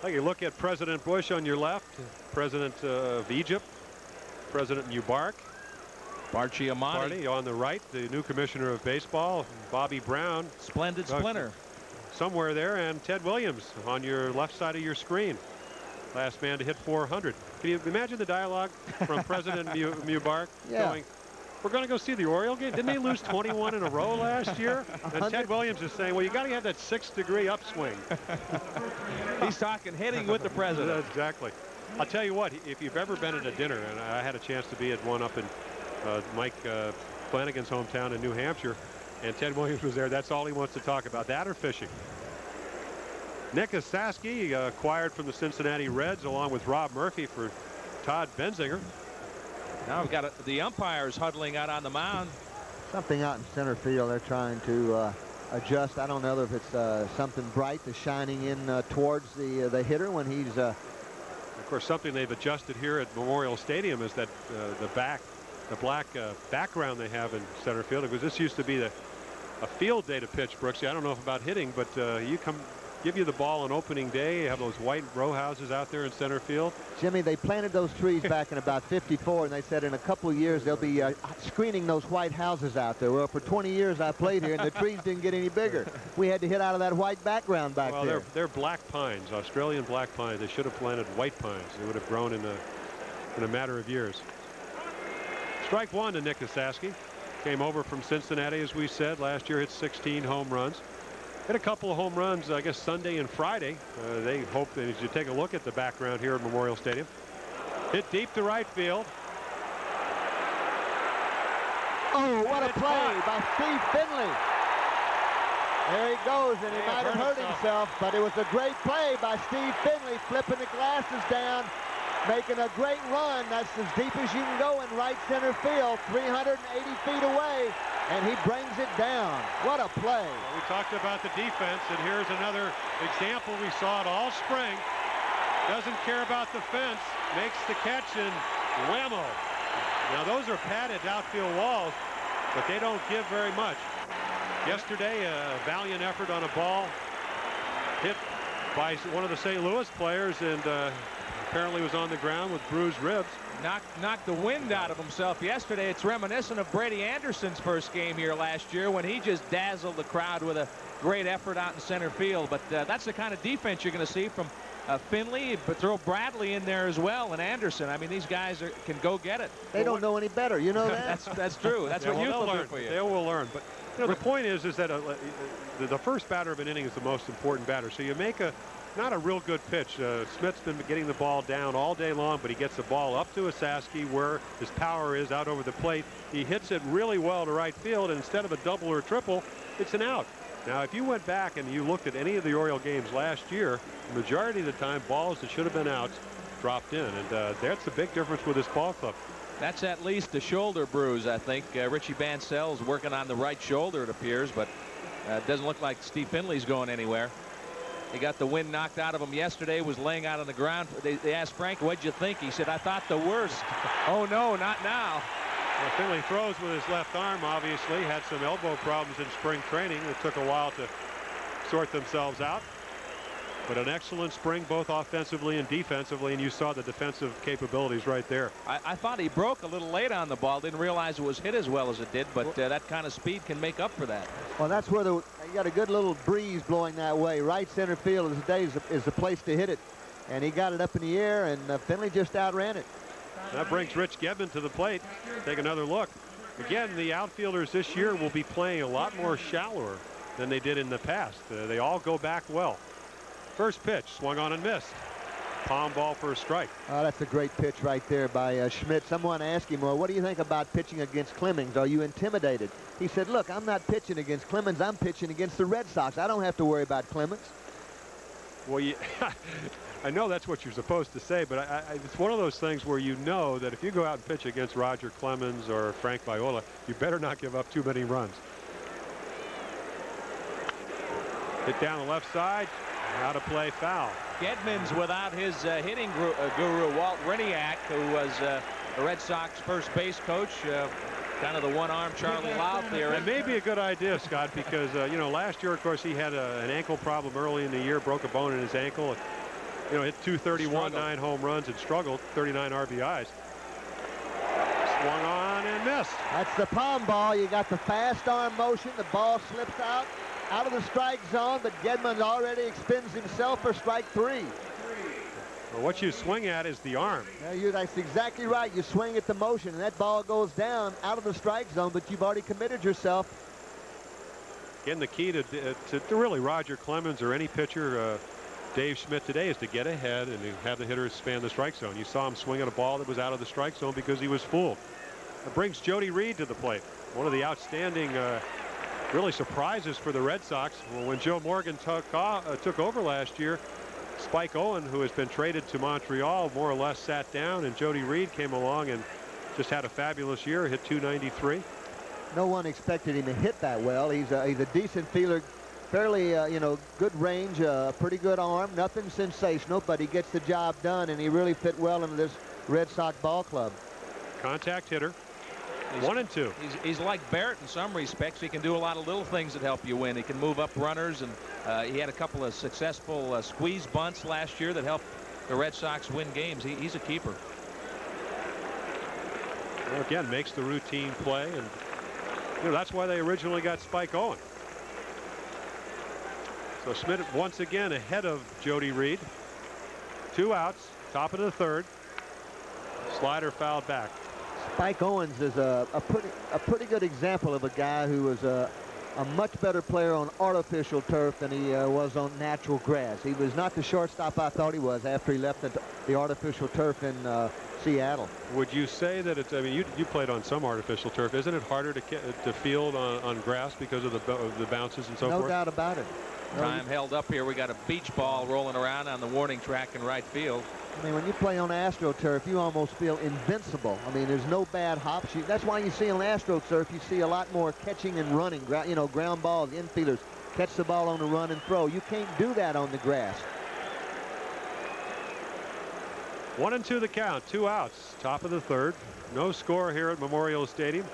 Well, you look at President Bush on your left, President of Egypt, President Mubarak. Barchi Amati. On the right, the new commissioner of baseball, Bobby Brown. Splendid splinter. Somewhere there, and Ted Williams on your left side of your screen. Last man to hit 400. Can you imagine the dialogue from President Mubarak going, we're going to go see the Oriole game? Didn't they lose 21 in a row last year? And Ted Williams is saying, well, you got to have that 6-degree upswing. He's talking hitting with the president. Exactly. I'll tell you what, if you've ever been at a dinner, and I had a chance to be at one up in Mike Flanagan's hometown in New Hampshire, and Ted Williams was there, that's all he wants to talk about, that or fishing. Nick Osaski, acquired from the Cincinnati Reds along with Rob Murphy for Todd Benzinger. Now we've got the umpires huddling out on the mound. Something out in center field. They're trying to adjust. I don't know if it's something bright that's shining in towards the hitter when he's. Of course, something they've adjusted here at Memorial Stadium is that the black background they have in center field. Because this used to be a field day to pitch, Brooksy. I don't know about hitting, but give you the ball on opening day. You have those white row houses out there in center field. Jimmy, they planted those trees back in about '54, and they said in a couple of years they'll be screening those white houses out there. Well, for 20 years I played here, and the trees didn't get any bigger. We had to hit out of that white background back there. Well, they're black pines, Australian black pines. They should have planted white pines. They would have grown in a matter of years. Strike one to Nick Osaski. Came over from Cincinnati, as we said. Last year hit 16 home runs. Hit a couple of home runs, I guess, Sunday and Friday. They hope that as you take a look at the background here at Memorial Stadium. Hit deep to right field. Oh, what a play by Steve Finley. There he goes, and he might have hurt himself, but it was a great play by Steve Finley, flipping the glasses down, making a great run. That's as deep as you can go in right center field, 380 feet away, and he brings it down. What a play. Well, we talked about the defense, and here's another example. We saw it all spring. Doesn't care about the fence, makes the catch, and whammo. Now, those are padded outfield walls, but they don't give very much. Yesterday, a valiant effort on a ball hit by one of the St. Louis players, and apparently was on the ground with bruised ribs. Knocked the wind out of himself yesterday. It's reminiscent of Brady Anderson's first game here last year when he just dazzled the crowd with a great effort out in center field. But that's the kind of defense you're going to see from Finley, but throw Bradley in there as well, and Anderson. I mean, these guys can go get it. They don't know any better. You know that? That's true. That's what youth will do for you. They will learn. But You know, the point is that the first batter of an inning is the most important batter. So you make not a real good pitch. Smith's been getting the ball down all day long, but he gets the ball up to Asaski where his power is out over the plate. He hits it really well to right field, and instead of a double or a triple, it's an out. Now, if you went back and you looked at any of the Oriole games last year, the majority of the time, balls that should have been outs dropped in, and that's the big difference with this ball club. That's at least a shoulder bruise, I think. Richie Bancell's working on the right shoulder, it appears, but it doesn't look like Steve Finley's going anywhere. He got the wind knocked out of him yesterday, was laying out on the ground. They asked Frank, what'd you think? He said, I thought the worst. Oh, no, not now. Well, Finley throws with his left arm, obviously. Had some elbow problems in spring training. It took a while to sort themselves out. But an excellent spring, both offensively and defensively, and you saw the defensive capabilities right there. I thought he broke a little late on the ball. Didn't realize it was hit as well as it did, but that kind of speed can make up for that. Well, that's where you got a good little breeze blowing that way. Right center field is the place to hit it. And he got it up in the air, and Finley just outran it. That brings Rich Gedman to the plate. Take another look. Again, the outfielders this year will be playing a lot more shallower than they did in the past. They all go back well. First pitch, swung on and missed. Palm ball for a strike. Oh, that's a great pitch right there by Schmidt. Someone asked him, well, what do you think about pitching against Clemens? Are you intimidated? He said, look, I'm not pitching against Clemens. I'm pitching against the Red Sox. I don't have to worry about Clemens. Well, I know that's what you're supposed to say, but it's one of those things where you know that if you go out and pitch against Roger Clemens or Frank Viola, you better not give up too many runs. Hit down the left side. Out of play, foul. Gedman's without his hitting guru, Walt Riniak, who was the Red Sox first base coach, kind of the one-arm Charlie Louth there. It may be a good idea, Scott, because, you know, last year, of course, he had an ankle problem early in the year, broke a bone in his ankle. You know, hit 231, 9 home runs, and struggled, 39 RBIs. Swung on and missed. That's the palm ball. You got the fast arm motion. The ball slips out of the strike zone, but Gedman already expends himself for strike 3. Well, what you swing at is the arm. Yeah, that's exactly right. You swing at the motion, and that ball goes down out of the strike zone, but you've already committed yourself. Again, the key to really Roger Clemens or any pitcher, Dave Schmidt today, is to get ahead and to have the hitters span the strike zone. You saw him swing at a ball that was out of the strike zone because he was fooled. It brings Jody Reed to the plate. One of the outstanding really surprises for the Red Sox. Well, when Joe Morgan took over last year, Spike Owen, who has been traded to Montreal, more or less sat down, and Jody Reed came along and just had a fabulous year, hit 293. No one expected him to hit that well. He's a decent fielder, fairly, you know, good range, pretty good arm, nothing sensational, but he gets the job done, and he really fit well into this Red Sox ball club. Contact hitter. 1 and 2. He's like Barrett in some respects. He can do a lot of little things that help you win. He can move up runners, and he had a couple of successful squeeze bunts last year that helped the Red Sox win games. He's a keeper. Well, again, makes the routine play, and you know that's why they originally got Spike Owen. So Schmidt once again ahead of Jody Reed. 2 outs, top of the 3rd. Slider fouled back. Spike Owens is a pretty good example of a guy who was a much better player on artificial turf than he was on natural grass. He was not the shortstop I thought he was after he left the artificial turf in Seattle. Would you say that it's, I mean, you played on some artificial turf. Isn't it harder to field on grass because of the bounces and so forth? No doubt about it. Time held up here. We got a beach ball rolling around on the warning track in right field. I mean, when you play on AstroTurf, you almost feel invincible. I mean, there's no bad hops. That's why you see on AstroTurf, you see a lot more catching and running. You know, ground balls, infielders catch the ball on the run and throw. You can't do that on the grass. 1 and 2 the count. 2 outs. Top of the 3rd. No score here at Memorial Stadium.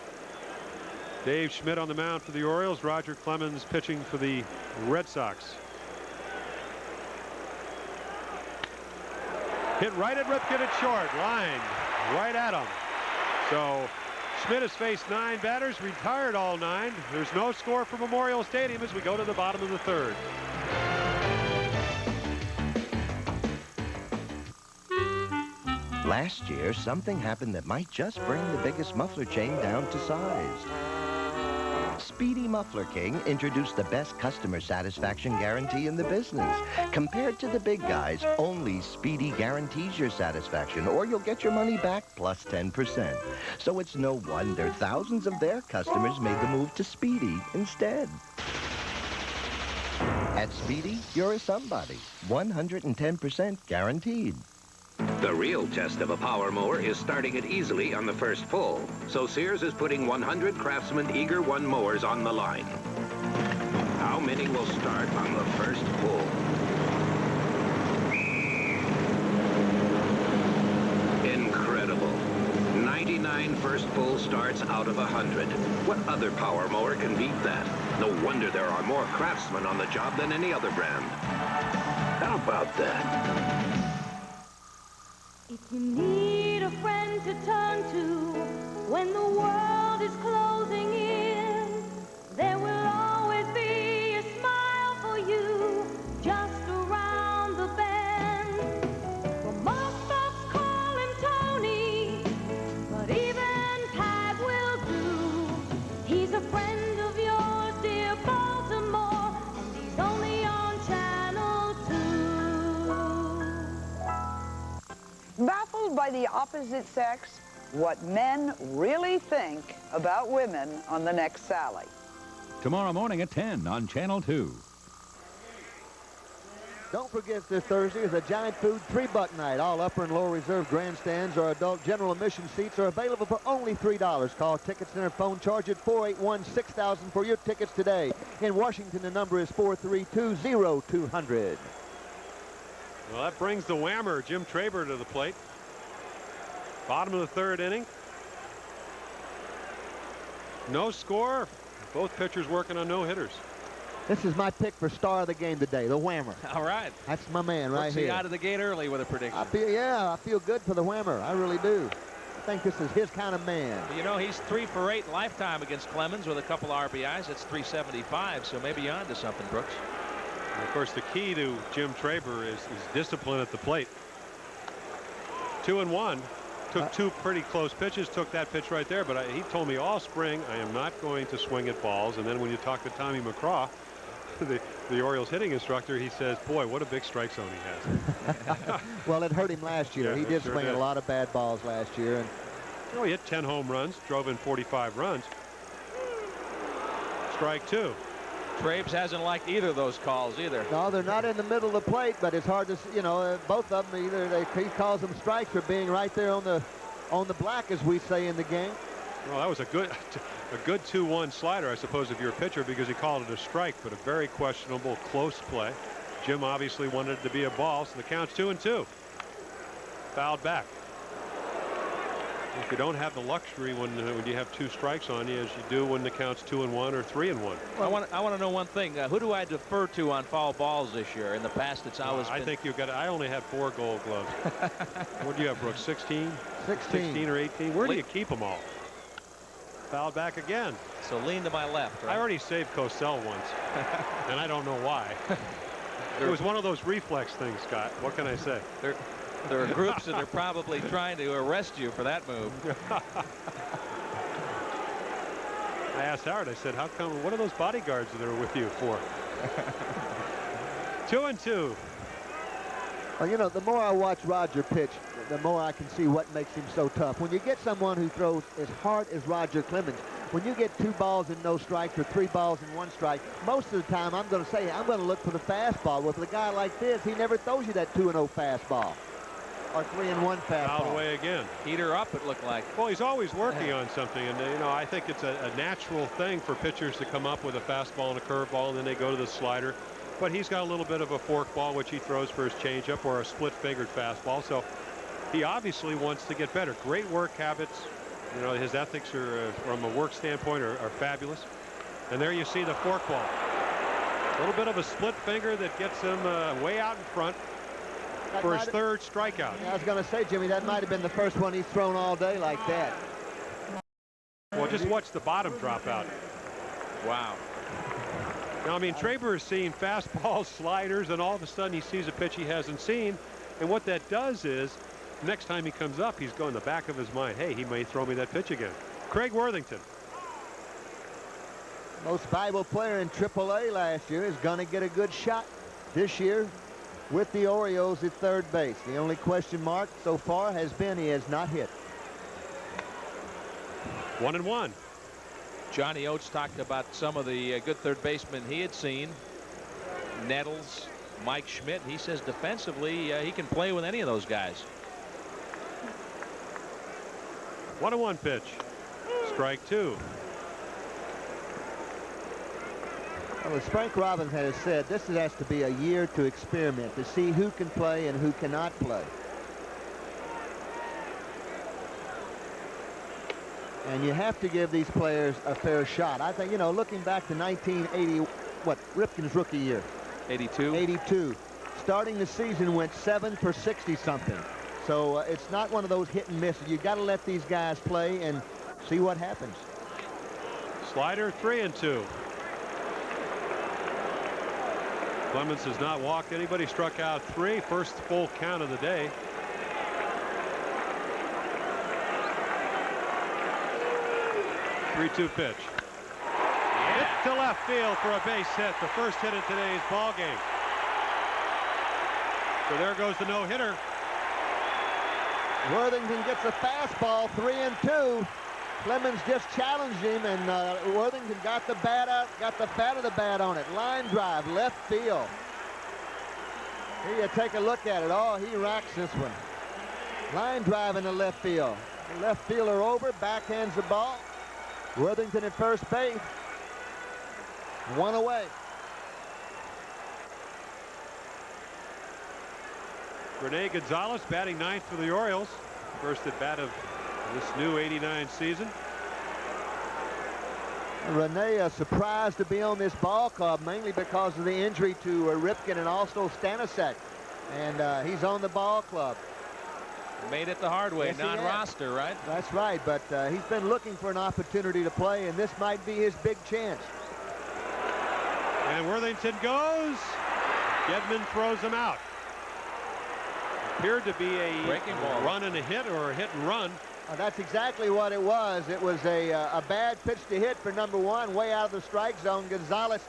Dave Schmidt on the mound for the Orioles. Roger Clemens pitching for the Red Sox. Hit right at Ripken at short. Line right at him. So Schmidt has faced 9 batters, retired all 9. There's no score for Memorial Stadium as we go to the bottom of the 3rd. Last year, something happened that might just bring the biggest muffler chain down to size. Speedy Muffler King introduced the best customer satisfaction guarantee in the business. Compared to the big guys, only Speedy guarantees your satisfaction, or you'll get your money back plus 10%. So it's no wonder thousands of their customers made the move to Speedy instead. At Speedy, you're a somebody. 110% guaranteed. The real test of a power mower is starting it easily on the first pull. So Sears is putting 100 Craftsman Eager 1 mowers on the line. How many will start on the first pull? Incredible. 99 first pull starts out of 100. What other power mower can beat that? No wonder there are more Craftsmen on the job than any other brand. How about that? If you need a friend to turn to when the world is closing in, there will always be a smile for you just around the bend. Well, most folks call him Tony, but even Pat will do. He's a friend of yours, dear Baltimore, and he's only on Channel 2. Baffled by the opposite sex, what men really think about women on the next Sally. Tomorrow morning at 10 on Channel 2. Don't forget this Thursday is a Giant Food $3 night. All upper and lower reserve grandstands or adult general admission seats are available for only $3. Call Ticket Center phone charge at 481-6000 for your tickets today. In Washington, the number is 432-0200. Well, that brings the whammer, Jim Traber, to the plate. Bottom of the third inning. No score. Both pitchers working on no hitters. This is my pick for star of the game today, the whammer. All right. That's my man right here. Out of the gate early with a prediction. I feel good for the whammer. I really do. I think this is his kind of man. You know, he's 3 for 8 lifetime against Clemens with a couple RBIs. That's 375, so maybe you're onto something, Brooks. And of course, the key to Jim Traber is discipline at the plate. 2-1. Took 2 pretty close pitches, took that pitch right there, but he told me all spring, I am not going to swing at balls. And then when you talk to Tommy McCraw, the Orioles hitting instructor, he says, boy, what a big strike zone he has. Well, it hurt him last year. Yeah, he did sure swing at a lot of bad balls last year. And you know, he hit 10 home runs, drove in 45 runs. Strike 2. Trabes hasn't liked either of those calls either. No, they're not in the middle of the plate, but it's hard to, you know, both of them either he calls them strikes or being right there on the black, as we say in the game. Well, that was a good 2-1 slider, I suppose, if you're a pitcher, because he called it a strike, but a very questionable close play. Jim obviously wanted it to be a ball, so the count's 2-2. Fouled back. If you don't have the luxury when you have 2 strikes on you, as you do when the count's 2-1 or 3-1. Well, I want to know one thing. Who do I defer to on foul balls this year? In the past, it's always I been... think you've got. I only had 4 Gold Gloves. What do you have, Brooks? 16? 16 or 18? Where do you keep them all? Fouled back again. So lean to my left, right? I already saved Cosell once, and I don't know why. It was one of those reflex things, Scott. What can I say? There are groups that are probably trying to arrest you for that move. I asked Howard, I said, how come, what are those bodyguards that are with you for? 2-2. Well, you know, the more I watch Roger pitch, the more I can see what makes him so tough. When you get someone who throws as hard as Roger Clemens, when you get 2 balls and no strikes or 3 balls and 1 strike, most of the time I'm going to say I'm going to look for the fastball. With a guy like this, he never throws you that 2-0 fastball or 3-1 fastball. Fouled away again. Heater up, it looked like. Well, he's always working on something, and you know, I think it's a natural thing for pitchers to come up with a fastball and a curveball, and then they go to the slider. But he's got a little bit of a forkball, which he throws for his changeup, or a split-fingered fastball. So he obviously wants to get better. Great work habits. You know, his ethics are, from a work standpoint, are fabulous. And there you see the forkball. A little bit of a split finger that gets him way out in front for his 3rd strikeout. Yeah, I was going to say, Jimmy, that might have been the first one he's thrown all day like that. Well, just watch the bottom drop out. Wow. Now, I mean, Traber is seeing fastballs, sliders, and all of a sudden he sees a pitch he hasn't seen. And what that does is, next time he comes up, he's going in the back of his mind, hey, he may throw me that pitch again. Craig Worthington. most valuable player in AAA last year, is going to get a good shot this year with the Orioles at third base. The only question mark so far has been he has not hit. 1-1. Johnny Oates talked about some of the good third basemen he had seen. Nettles, Mike Schmidt. He says defensively he can play with any of those guys. 1-1 pitch. Strike 2. Well, as Frank Robinson has said, this has to be a year to experiment, to see who can play and who cannot play. And you have to give these players a fair shot. I think, you know, looking back to 1980, Ripken's rookie year. 82. 82. Starting the season went 7 for 60-something. So it's not one of those hit and misses. You got to let these guys play and see what happens. Slider 3-2. Clemens has not walked anybody, struck out 3. First full count of the day. Three-two pitch. Hit to left field for a base hit. The first hit in today's ball game. So there goes the no-hitter. Worthington gets a fastball, 3-2. Clemens just challenged him, and Worthington got the bat out, got the fat of the bat on it. Line drive, left field. Here you take a look at it. Oh, he racks this one. Line drive in the left field. The left fielder over, backhands the ball. Worthington at first base. 1 away. Rene Gonzalez batting 9th for the Orioles. First at bat of this new 89 season. Rene surprised to be on this ball club, mainly because of the injury to Ripken and also Stanisic. And he's on the ball club. Made it the hard way, Yes, non-roster, right? That's right, but he's been looking for an opportunity to play, and this might be his big chance. And Worthington goes. Gedman throws him out. Appeared to be a breaking ball, run and a hit, or a hit and run. That's exactly what it was. It was a bad pitch to hit for number 1, way out of the strike zone. Gonzalez,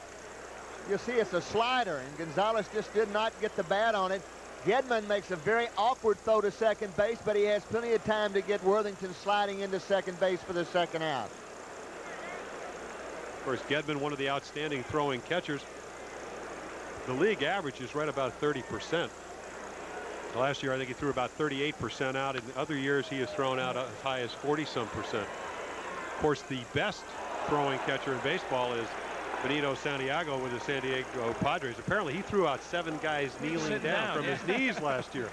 you'll see it's a slider, and Gonzalez just did not get the bat on it. Gedman makes a very awkward throw to second base, but he has plenty of time to get Worthington sliding into second base for the second out. Of course, Gedman, one of the outstanding throwing catchers. The league average is right about 30%. Last year, I think he threw about 38% out. In other years, he has thrown out as high as 40-some%. Of course, the best throwing catcher in baseball is Benito Santiago with the San Diego Padres. Apparently, he threw out 7 guys kneeling down from his knees last year.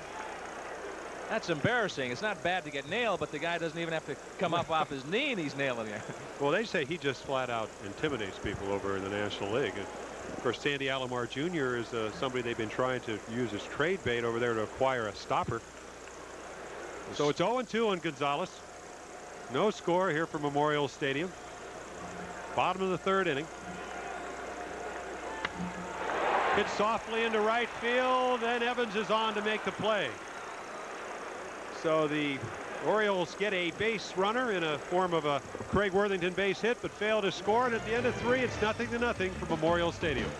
That's embarrassing. It's not bad to get nailed, but the guy doesn't even have to come up off his knee, and he's nailing you. Well, they say he just flat out intimidates people over in the National League. And of course, Sandy Alomar Jr. is somebody they've been trying to use as trade bait over there to acquire a stopper. So it's 0-2 on Gonzalez. No score here for Memorial Stadium. Bottom of the 3rd inning. Hit softly into right field, and Evans is on to make the play. So the Orioles get a base runner in a form of a Craig Worthington base hit, but fail to score. And at the end of 3, it's 0-0 for Memorial Stadium.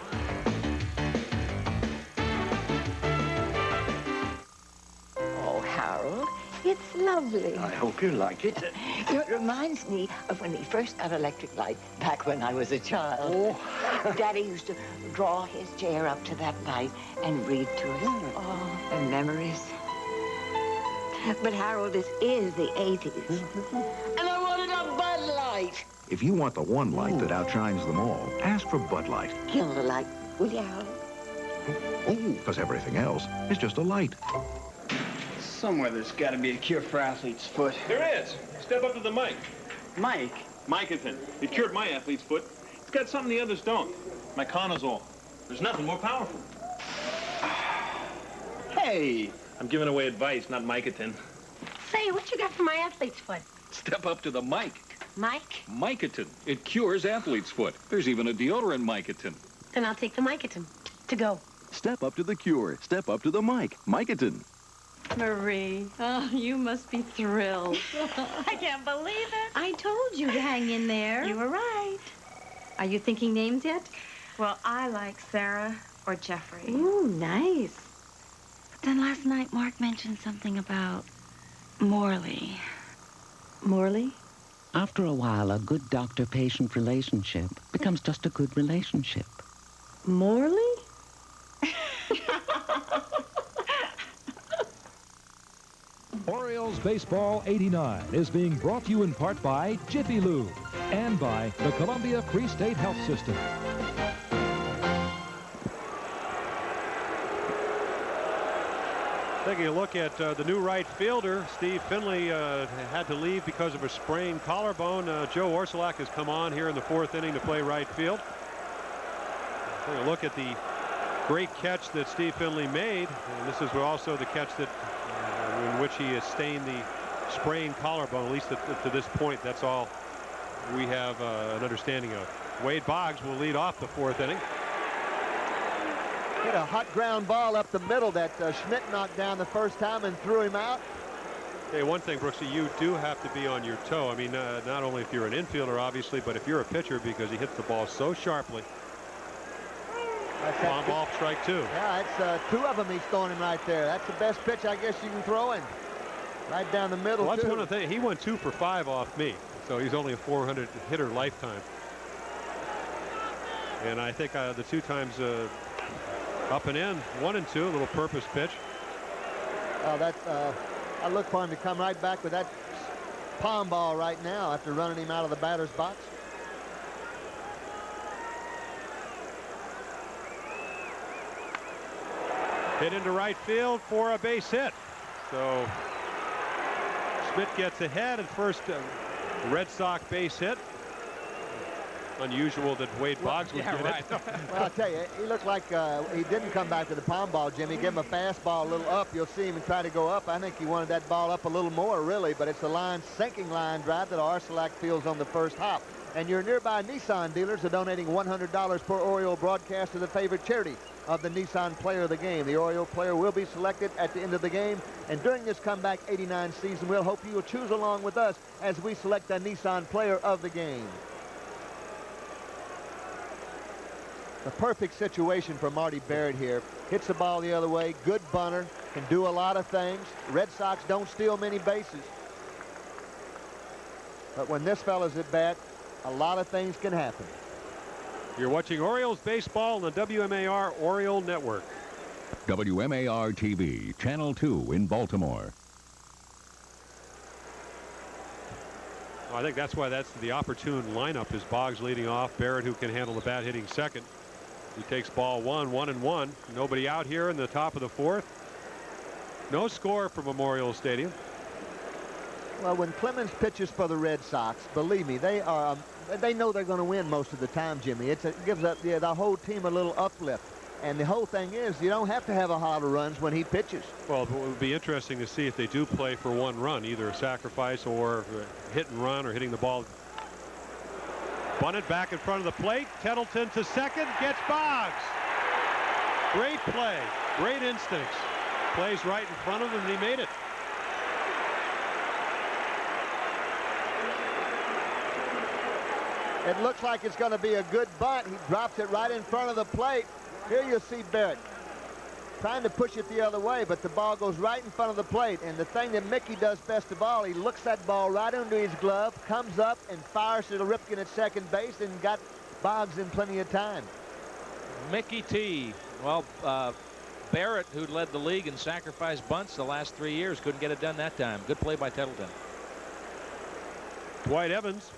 Oh, Harold, it's lovely. I hope you like it. You know, it reminds me of when we first got electric light back when I was a child. Oh. Daddy used to draw his chair up to that light and read to us. Oh, and memories. But Harold, this is the 80s. And I wanted a Bud Light. If you want the one light that outshines them all, ask for Bud Light. Kill the light, will you, Harold? Because everything else is just a light. Somewhere there's got to be a cure for athlete's foot. There is. Step up to the mic. Mike? Mycotin. It cured my athlete's foot. It's got something the others don't. Myconazole. There's nothing more powerful. Hey! I'm giving away advice, not Mycotin. Say, what you got for my athlete's foot? Step up to the mic. Mike? Mycotin. It cures athlete's foot. There's even a deodorant Mycotin. Then I'll take the Mycotin. To go. Step up to the cure. Step up to the mic. Mycotin. Marie, oh, you must be thrilled. I can't believe it. I told you to hang in there. You were right. Are you thinking names yet? Well, I like Sarah or Jeffrey. Ooh, nice. But then last night, Mark mentioned something about Morley. Morley? After a while, a good doctor-patient relationship becomes just a good relationship. Morley? Orioles Baseball 89 is being brought to you in part by Jiffy Lube and by the Columbia Free State Health System. Taking a look at the new right fielder, Steve Finley had to leave because of a sprained collarbone. Joe Orsulak has come on here in the 4th inning to play right field. Taking a look at the great catch that Steve Finley made. And this is also the catch that in which he has sustained the sprained collarbone, at least to this point. That's all we have an understanding of. Wade Boggs will lead off the 4th inning. Hit a hot ground ball up the middle that Schmidt knocked down the first time and threw him out. Hey, one thing, Brooksy, you do have to be on your toe. I mean, not only if you're an infielder, obviously, but if you're a pitcher, because he hits the ball so sharply. Long ball, strike 2. Yeah, it's 2 of them he's throwing him right there. That's the best pitch I guess you can throw him. Right down the middle, well, that's too. one of the things. He went 2 for 5 off me, so he's only a 400 hitter lifetime. And I think the 2 times up and in, 1 and 2, a little purpose pitch. I look for him to come right back with that palm ball right now after running him out of the batter's box. Hit into right field for a base hit. So Schmidt gets ahead at first. Red Sox base hit. Unusual that Wade Boggs would get it. Well, I'll tell you, he looked like he didn't come back with a palm ball, Jimmy. Give him a fastball a little up. You'll see him try to go up. I think he wanted that ball up a little more, really, but it's a sinking line drive that Orsulak fields on the first hop. And your nearby Nissan dealers are donating $100 per Oriole broadcast to the favorite charity of the Nissan Player of the Game. The Oriole player will be selected at the end of the game. And during this Comeback 89 season, we'll hope you will choose along with us as we select the Nissan Player of the Game. The perfect situation for Marty Barrett here. Hits the ball the other way. Good bunter. Can do a lot of things. Red Sox don't steal many bases. But when this fella's at bat, a lot of things can happen. You're watching Orioles baseball on the WMAR Oriole Network. WMAR TV, Channel 2 in Baltimore. Well, I think that's why that's the opportune lineup is Boggs leading off. Barrett, who can handle the bat, hitting second. He takes ball 1, 1-1. Nobody out here in the top of the 4th. No score for Memorial Stadium. Well, when Clemens pitches for the Red Sox, believe me, they know they're going to win most of the time, Jimmy. It gives the whole team a little uplift. And the whole thing is, you don't have to have a lot of runs when he pitches. Well, it would be interesting to see if they do play for 1 run, either a sacrifice or hit and run or hitting the ball. Bunted back in front of the plate. Tettleton to second, gets Boggs. Great play, great instincts. Plays right in front of him, and he made it. It looks like it's going to be a good bunt. He drops it right in front of the plate. Here you see Barrett trying to push it the other way, but the ball goes right in front of the plate. And the thing that Mickey does best of all, he looks that ball right under his glove, comes up and fires to the Ripken at second base, and got Boggs in plenty of time. Mickey T. Well, Barrett, who led the league in sacrifice bunts the last 3 years, couldn't get it done that time. Good play by Tettleton. Dwight Evans,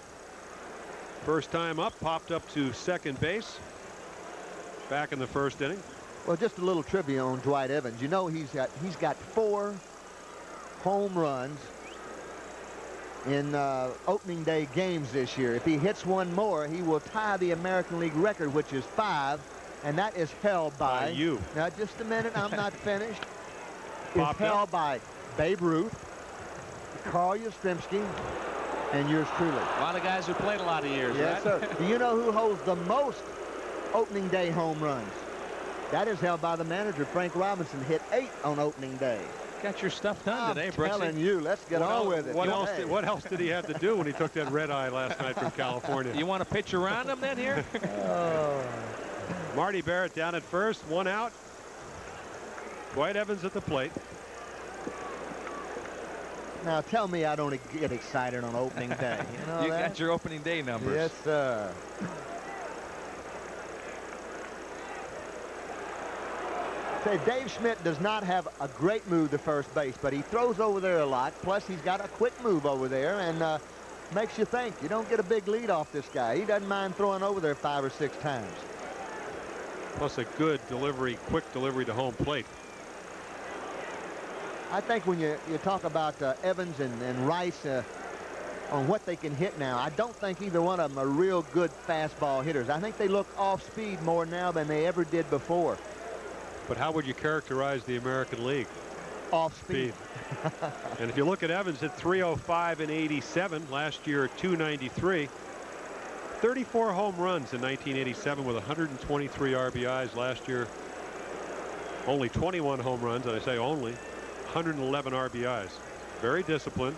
first time up, popped up to second base. Back in the 1st inning. Well, just a little trivia on Dwight Evans. You know, he's got 4 home runs in opening day games this year. If he hits 1 more, he will tie the American League record, which is 5, and that is held by you. Now, just a minute, I'm not finished. It's held by Babe Ruth, Carl Yastrzemski, and yours truly. A lot of guys who played a lot of years, yes, right? Sir. Do you know who holds the most opening day home runs? That is held by the manager, Frank Robinson. Hit 8 on opening day. got your stuff done today, Brooksy. I'm telling you, let's get on with it. What else did he have to do when he took that red eye last night from California? You want to pitch around him then here? Marty Barrett down at first, 1 out. Dwight Evans at the plate. Now tell me I don't get excited on opening day. You know You that? got your opening day numbers. Yes, sir. Say, Dave Schmidt does not have a great move to first base, but he throws over there a lot. Plus, he's got a quick move over there, and makes you think. You don't get a big lead off this guy. He doesn't mind throwing over there 5 or 6 times. Plus a good delivery, quick delivery to home plate. I think when you talk about Evans and Rice on what they can hit now, I don't think either one of them are real good fastball hitters. I think they look off speed more now than they ever did before. But how would you characterize the American League? Off speed. And if you look at Evans at 305 and 87, last year at 293, 34 home runs in 1987 with 123 RBIs. Last year, only 21 home runs, and I say only, 111 RBIs. Very disciplined.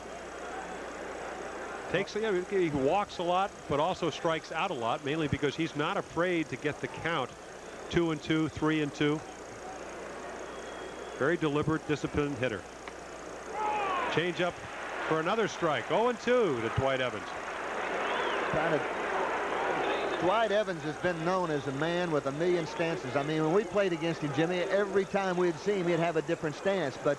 He walks a lot, but also strikes out a lot, mainly because he's not afraid to get the count. 2-2, 3-2. Very deliberate, disciplined hitter. Change up for another strike. 0-2 to Dwight Evans. Dwight Evans has been known as a man with a million stances. I mean, when we played against him, Jimmy, every time we'd see him, he'd have a different stance. But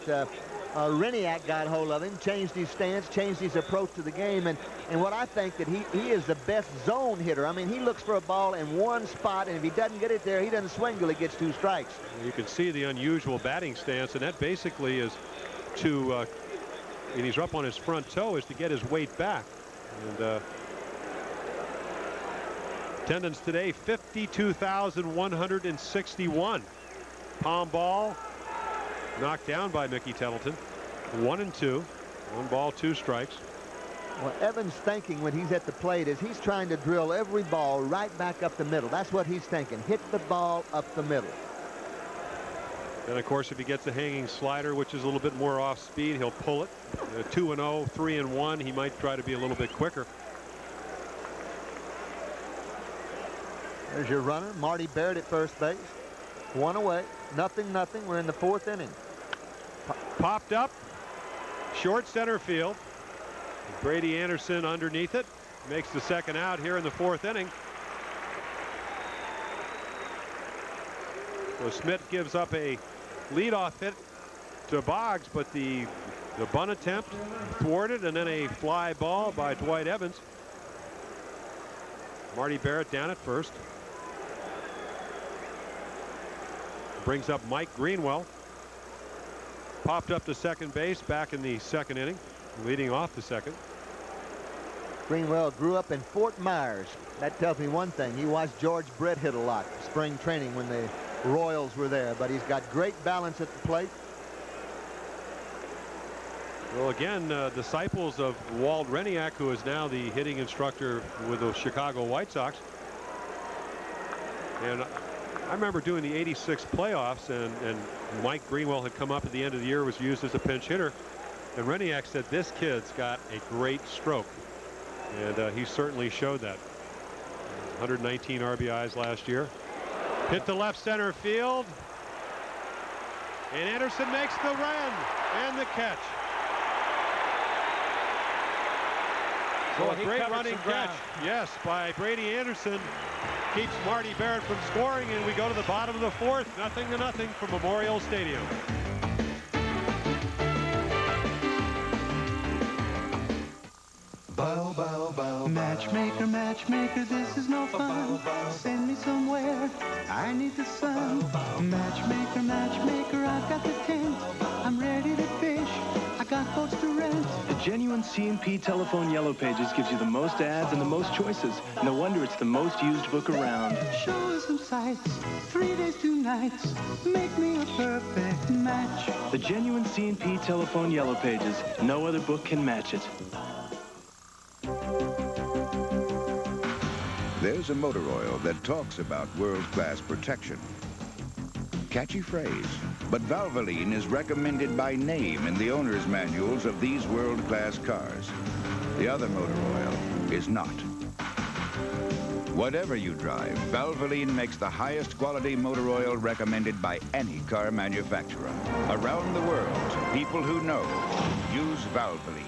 Reniak got hold of him, changed his stance, changed his approach to the game. And what I think that he is the best zone hitter. I mean, he looks for a ball in one spot, and if he doesn't get it there, he doesn't swing till he gets 2 strikes. You can see the unusual batting stance, and that basically is to, and he's up on his front toe, is to get his weight back. And attendance today, 52,161. Palm ball knocked down by Mickey Tettleton. 1-2. 1 ball, 2 strikes. What Evans' thinking when he's at the plate is he's trying to drill every ball right back up the middle. That's what he's thinking. Hit the ball up the middle. And of course, if he gets a hanging slider, which is a little bit more off speed, he'll pull it. 2-0, 3-1. He might try to be a little bit quicker. There's your runner, Marty Barrett at first base. 1 away. 0-0. We're in the 4th inning. Popped up. Short center field. Brady Anderson underneath it. Makes the 2nd out here in the 4th inning. So Smith gives up a leadoff hit to Boggs, but the bunt attempt thwarted, and then a fly ball by Dwight Evans. Marty Barrett down at first. Brings up Mike Greenwell. Popped up to second base back in the 2nd inning, leading off the 2nd. Greenwell grew up in Fort Myers. That tells me one thing. He watched George Brett hit a lot spring training when the Royals were there, but he's got great balance at the plate. Well, again, disciples of Walt Reniak, who is now the hitting instructor with the Chicago White Sox. And I remember doing the '86 playoffs, and Mike Greenwell had come up at the end of the year, was used as a pinch hitter. And Reniak said, this kid's got a great stroke. And he certainly showed that. 119 RBIs last year. Hit the left center field. And Anderson makes the run and the catch. So a great running catch, yes, by Brady Anderson. Keeps Marty Barrett from scoring, and we go to the bottom of the 4th, 0-0 from Memorial Stadium. Bow, bow, bow. Matchmaker, matchmaker, this is no fun. Send me somewhere, I need the sun. Matchmaker, matchmaker, I've got the tent. I'm ready to fish, I got boats to rent. The genuine C&P Telephone Yellow Pages gives you the most ads and the most choices. No wonder it's the most used book around. Show us some sights, 3 days, 2 nights. Make me a perfect match. The genuine C&P Telephone Yellow Pages. No other book can match it. There's a motor oil that talks about world-class protection. Catchy phrase, But Valvoline is recommended by name in the owner's manuals of these world-class cars. The other motor oil is not. Whatever you drive, Valvoline makes the highest quality motor oil recommended by any car manufacturer. Around the world, people who know use Valvoline.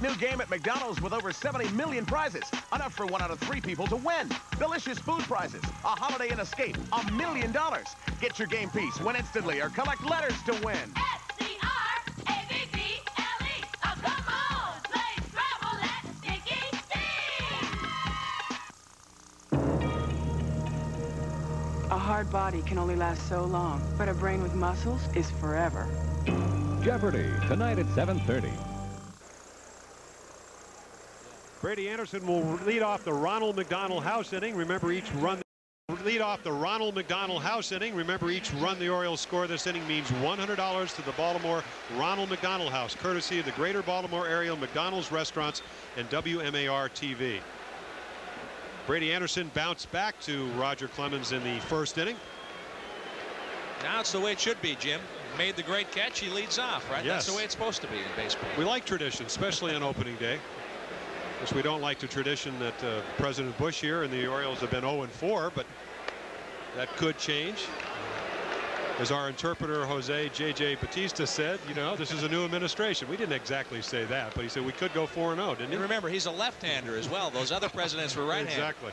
New game at McDonald's with over 70 million prizes. Enough for 1 out of 3 people to win. Delicious food prizes, a holiday and escape, $1 million. Get your game piece, win instantly, or collect letters to win. S-C-R-A-B-B-L-E. Oh, come on, play Scrabble at Mickey D's. A hard body can only last so long, but a brain with muscles is forever. Jeopardy! Tonight at 7:30. Brady Anderson will lead off the Ronald McDonald House inning. Remember, each run the Orioles score this inning means $100 to the Baltimore Ronald McDonald House, courtesy of the Greater Baltimore area McDonald's restaurants and WMAR TV. Brady Anderson bounced back to Roger Clemens in the first inning. Now it's the way it should be, Jim. Made the great catch, he leads off, right? Yes. That's the way it's supposed to be in baseball. We like tradition, especially on opening day. Of course, we don't like the tradition that President Bush here and the Orioles have been 0-4, but that could change. As our interpreter, Jose J.J. Batista, said, you know, this is a new administration. We didn't exactly say that, but he said we could go 4-0, didn't he? And remember, he's a left-hander as well. Those other presidents were right-handed. Exactly.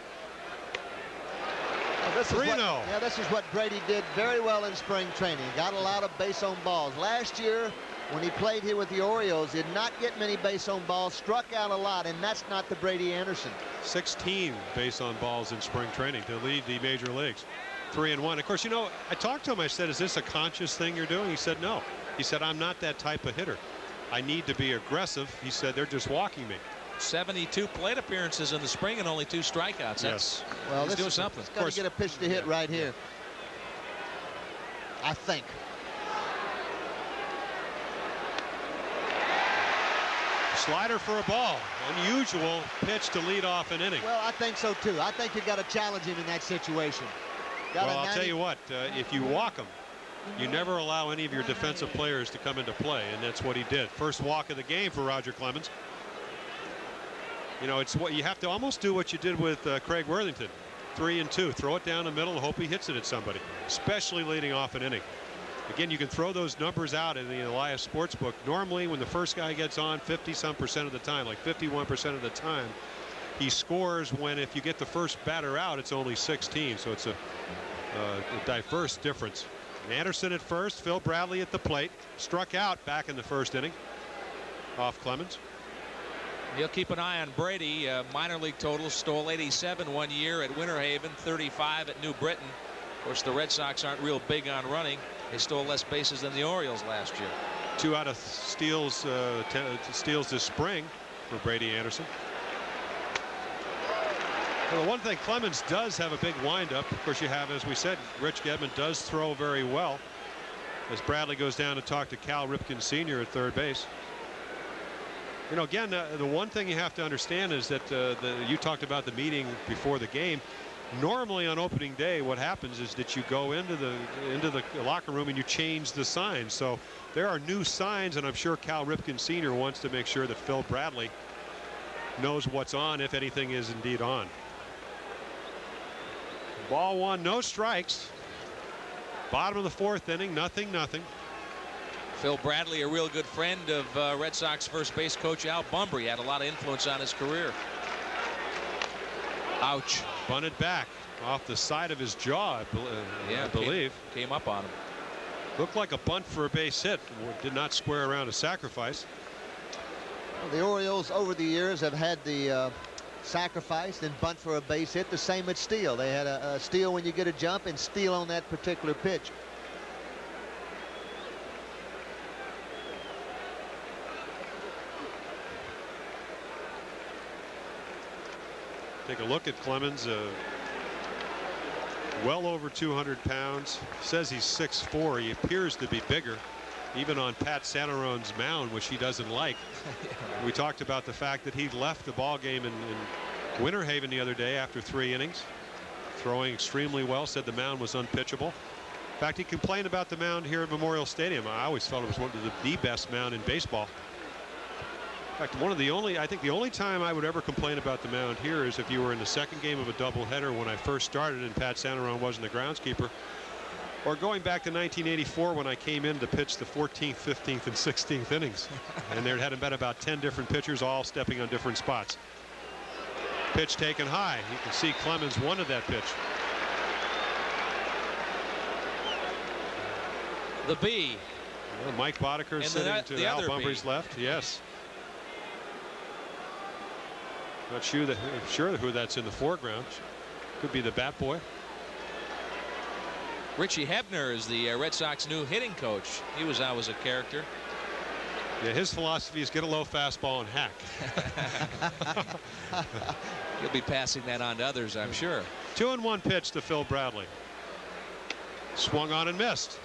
Well, this is what Brady did very well in spring training. Got a lot of base on balls. Last year, when he played here with the Orioles, did not get many base on balls, struck out a lot, and that's not the Brady Anderson. 16 base on balls in spring training to lead the major leagues. 3-1. Of course, you know, I talked to him. I said, is this a conscious thing you're doing? He said, no. He said, I'm not that type of hitter. I need to be aggressive. He said, they're just walking me. 72 plate appearances in the spring and only 2 strikeouts. Yes. Well, he's doing something. He's got to get a pitch to hit right here. I think. Slider for a ball. Unusual pitch to lead off an inning. Well, I think so too. I think you got to challenge him in that situation. Well, I'll tell you what, if you walk him, you never allow any of your defensive players to come into play, and that's what he did. First walk of the game for Roger Clemens. You know, it's what you have to almost do what you did with Craig Worthington. 3-2. Throw it down the middle and hope he hits it at somebody, especially leading off an inning. Again, you can throw those numbers out in the Elias Sportsbook. Normally, when the first guy gets on 50-some% of the time, like 51% of the time, he scores when if you get the first batter out, it's only 16. So it's a diverse difference. And Anderson at first, Phil Bradley at the plate, struck out back in the first inning off Clemens. He'll keep an eye on Brady. Minor league totals, stole 87 one year at Winter Haven, 35 at New Britain. Of course, the Red Sox aren't real big on running. They stole less bases than the Orioles last year. 2 out of steals this spring for Brady Anderson. Well, the one thing, Clemens does have a big windup. Of course, you have, as we said, Rich Gedman does throw very well. As Bradley goes down to talk to Cal Ripken Sr. at third base. You know, again, the one thing you have to understand is that you talked about the meeting before the game. Normally on opening day, what happens is that you go into the locker room and you change the signs. So there are new signs, and I'm sure Cal Ripken Sr. wants to make sure that Phil Bradley knows what's on, if anything is indeed on. Ball 1, no strikes. Bottom of the 4th inning, nothing. Phil Bradley, a real good friend of Red Sox first base coach Al Bumbry, had a lot of influence on his career. Ouch. Bunted back off the side of his jaw, I believe. Came up on him. Looked like a bunt for a base hit. Did not square around a sacrifice. Well, the Orioles over the years have had the sacrifice and bunt for a base hit. The same at steal. They had a steal when you get a jump and steal on that particular pitch. Take a look at Clemens. Well over 200 pounds. Says he's 6'4". He appears to be bigger. even on Pat Santarone's mound, which he doesn't like. We talked about the fact that he left the ball game in Winter Haven the other day after 3 innings, throwing extremely well, said the mound was unpitchable. In fact, he complained about the mound here at Memorial Stadium. I always felt it was one of the best mound in baseball. In fact, I think the only time I would ever complain about the mound here is if you were in the second game of a doubleheader when I first started and Pat Santarone wasn't the groundskeeper, or going back to 1984 when I came in to pitch the 14th, 15th, and 16th innings. And there had been about 10 different pitchers all stepping on different spots. Pitch taken high. You can see Clemens wanted that pitch. The B. Well, Mike Boddicker sitting to Al Bumbrey's left. Yes. Not sure who that's in the foreground. Could be the bat boy. Richie Hebner is the Red Sox new hitting coach. He was always a character. Yeah, his philosophy is get a low fastball and hack. He'll be passing that on to others, I'm sure. 2-1 pitch to Phil Bradley. Swung on and missed.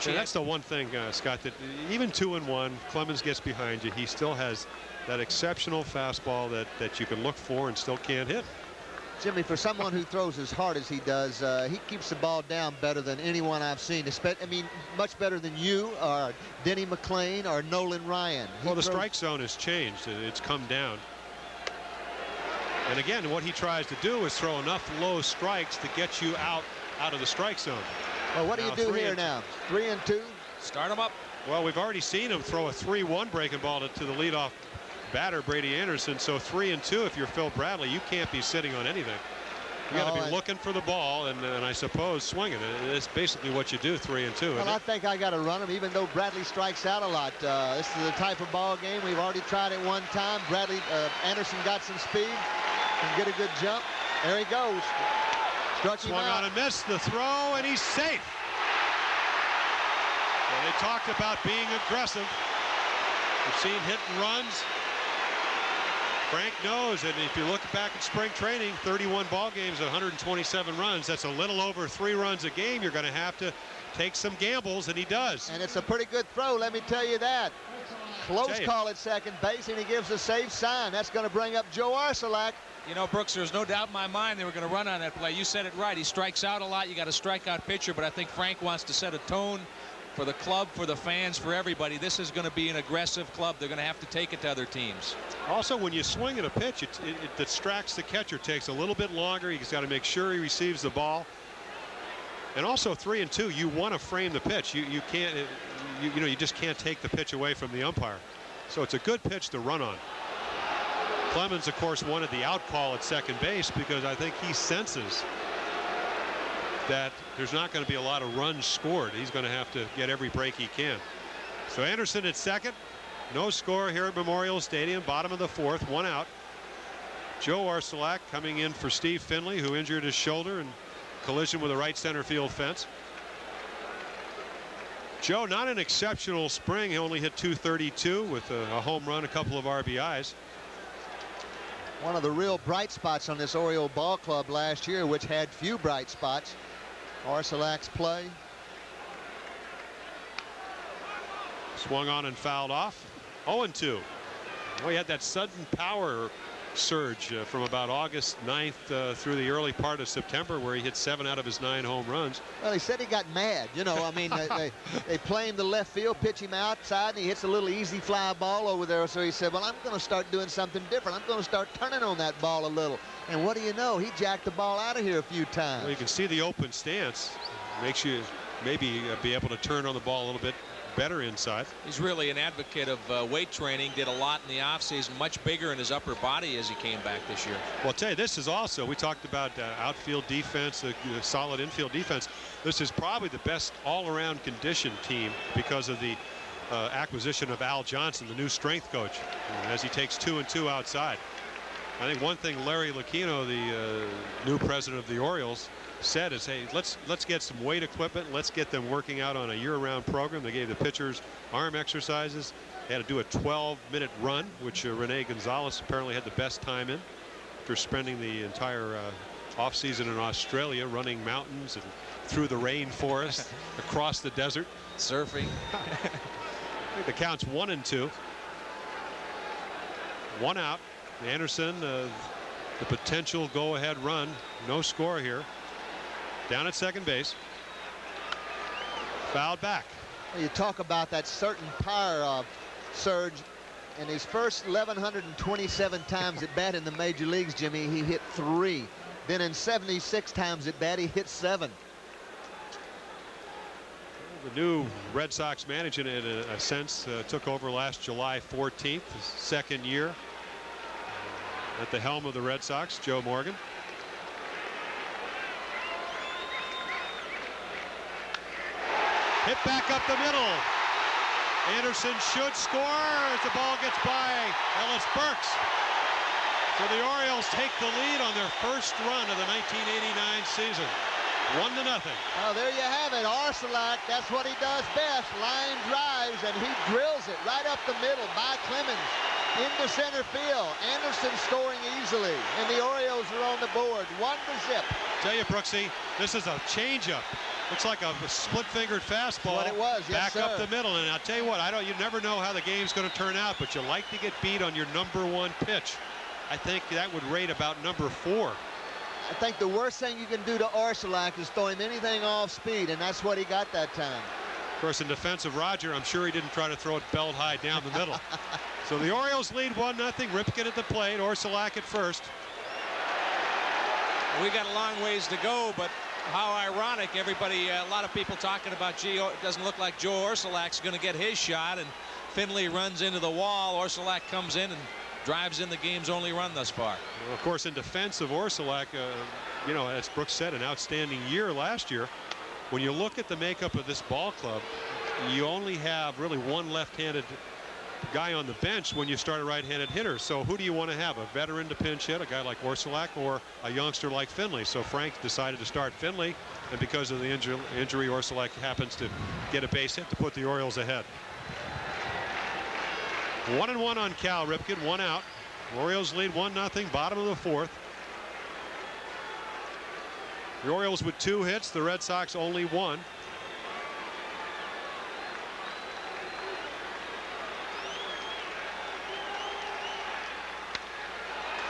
That's the one thing, Scott, that even 2-1, Clemens gets behind you. He still has that exceptional fastball that you can look for and still can't hit. Jimmy, for someone who throws as hard as he does, he keeps the ball down better than anyone I've seen. I mean, much better than you or Denny McLain or Nolan Ryan. Well, the strike zone has changed. It's come down. And again, what he tries to do is throw enough low strikes to get you out of the strike zone. Well, what do you do here now? 3-2? Start him up. Well, we've already seen him throw a 3-1 breaking ball to the leadoff batter, Brady Anderson. So 3-2 if you're Phil Bradley. You can't be sitting on anything. You got to be looking for the ball and I suppose swinging it. It's basically what you do, 3-2. Well, I think I got to run him, even though Bradley strikes out a lot. This is the type of ball game. We've already tried it one time. Anderson got some speed and get a good jump. There he goes. Swung on and missed the throw, and he's safe. Well, they talked about being aggressive. We've seen hit and runs. Frank knows, and if you look back at spring training, 31 ball games, 127 runs. That's a little over 3 runs a game. You're going to have to take some gambles, and he does. And it's a pretty good throw, let me tell you that. Close call at second base, and he gives a safe sign. That's going to bring up Joe Arcelak. You know, Brooks, there's no doubt in my mind they were going to run on that play. You said it right. He strikes out a lot. You got a strikeout pitcher, but I think Frank wants to set a tone for the club, for the fans, for everybody. This is going to be an aggressive club. They're going to have to take it to other teams. Also, when you swing at a pitch, it distracts the catcher. Takes a little bit longer. He's got to make sure he receives the ball. And also 3-2, you want to frame the pitch. You can't, you just can't take the pitch away from the umpire. So it's a good pitch to run on. Clemens, of course, wanted the out call at second base because I think he senses that there's not going to be a lot of runs scored. He's going to have to get every break he can. So Anderson at second. No score here at Memorial Stadium. Bottom of the 4th, 1 out. Joe Arcelak coming in for Steve Finley, who injured his shoulder in collision with a right center field fence. Joe, not an exceptional spring. He only hit .232 with a home run, a couple of RBIs. One of the real bright spots on this Oriole ball club last year, which had few bright spots. Arcelak's play. Swung on and fouled off. 0-2. Well, he had that sudden power surge from about August 9th through the early part of September, where he hit 7 out of his 9 home runs. Well, he said he got mad. You know, I mean, they play him to left field, pitch him outside, and he hits a little easy fly ball over there. So he said, well, I'm going to start doing something different. I'm going to start turning on that ball a little. And what do you know? He jacked the ball out of here a few times. Well, you can see the open stance. Makes you maybe be able to turn on the ball a little bit better inside. He's really an advocate of weight training. Did a lot in the offseason, much bigger in his upper body as he came back this year. Well, I'll tell you, this is also, we talked about outfield defense, solid infield defense. This is probably the best all-around conditioned team because of the acquisition of Al Johnson, the new strength coach, as he takes 2-2 outside. I think one thing Larry Lucchino, the new president of the Orioles, said is, hey, let's get some weight equipment. Let's get them working out on a year-round program. They gave the pitchers arm exercises. They had to do a 12-minute run, which Rene Gonzalez apparently had the best time in after spending the entire off-season in Australia, running mountains and through the rainforest, across the desert. Surfing. I think the count's 1-2. 1 out. Anderson, the potential go-ahead run. No score here. Down at second base. Fouled back. Well, you talk about that certain power surge. In his first 1,127 times at bat in the major leagues, Jimmy, he hit 3. Then in 76 times at bat, he hit 7. The new Red Sox manager, in a sense, took over last July 14th, his second year at the helm of the Red Sox, Joe Morgan. Hit back up the middle. Anderson should score as the ball gets by Ellis Burks. So the Orioles take the lead on their first run of the 1989 season. 1-0. Oh, there you have it. Arcelak, that's what he does best. Line drives, and he drills it right up the middle by Clemens into center field. Anderson scoring easily, and the Orioles are on the board, 1-0. Tell you, Brooksy, this is a changeup. Looks like a split-fingered fastball. What it was, yes, back up sir. the middle. And I'll tell you what, you never know how the game's going to turn out, but you like to get beat on your #1 pitch. I think that would rate about #4. I think the worst thing you can do to Arcelak is throw him anything off speed, and that's what he got that time. Of course, in defense of Roger, I'm sure he didn't try to throw it belt high down the middle. So the Orioles lead 1-0. Ripken at the plate, Arcelak at first. We got a long ways to go, but how ironic. Everybody, a lot of people talking about, gee, it doesn't look like Joe Orsulak's going to get his shot, and Finley runs into the wall. Orsulak comes in and drives in the game's only run thus far. Well, of course, in defense of Orsulak, you know, as Brooks said, an outstanding year last year. When you look at the makeup of this ball club, you only have really one left-handed guy on the bench when you start a right-handed hitter. So who do you want to have? A veteran to pinch hit, a guy like Orsulak, or a youngster like Finley? So Frank decided to start Finley, and because of the injury, Orsulak happens to get a base hit to put the Orioles ahead. 1-1 on Cal Ripken, 1 out. Orioles lead 1-0, bottom of the 4th. The Orioles with 2 hits, the Red Sox only 1.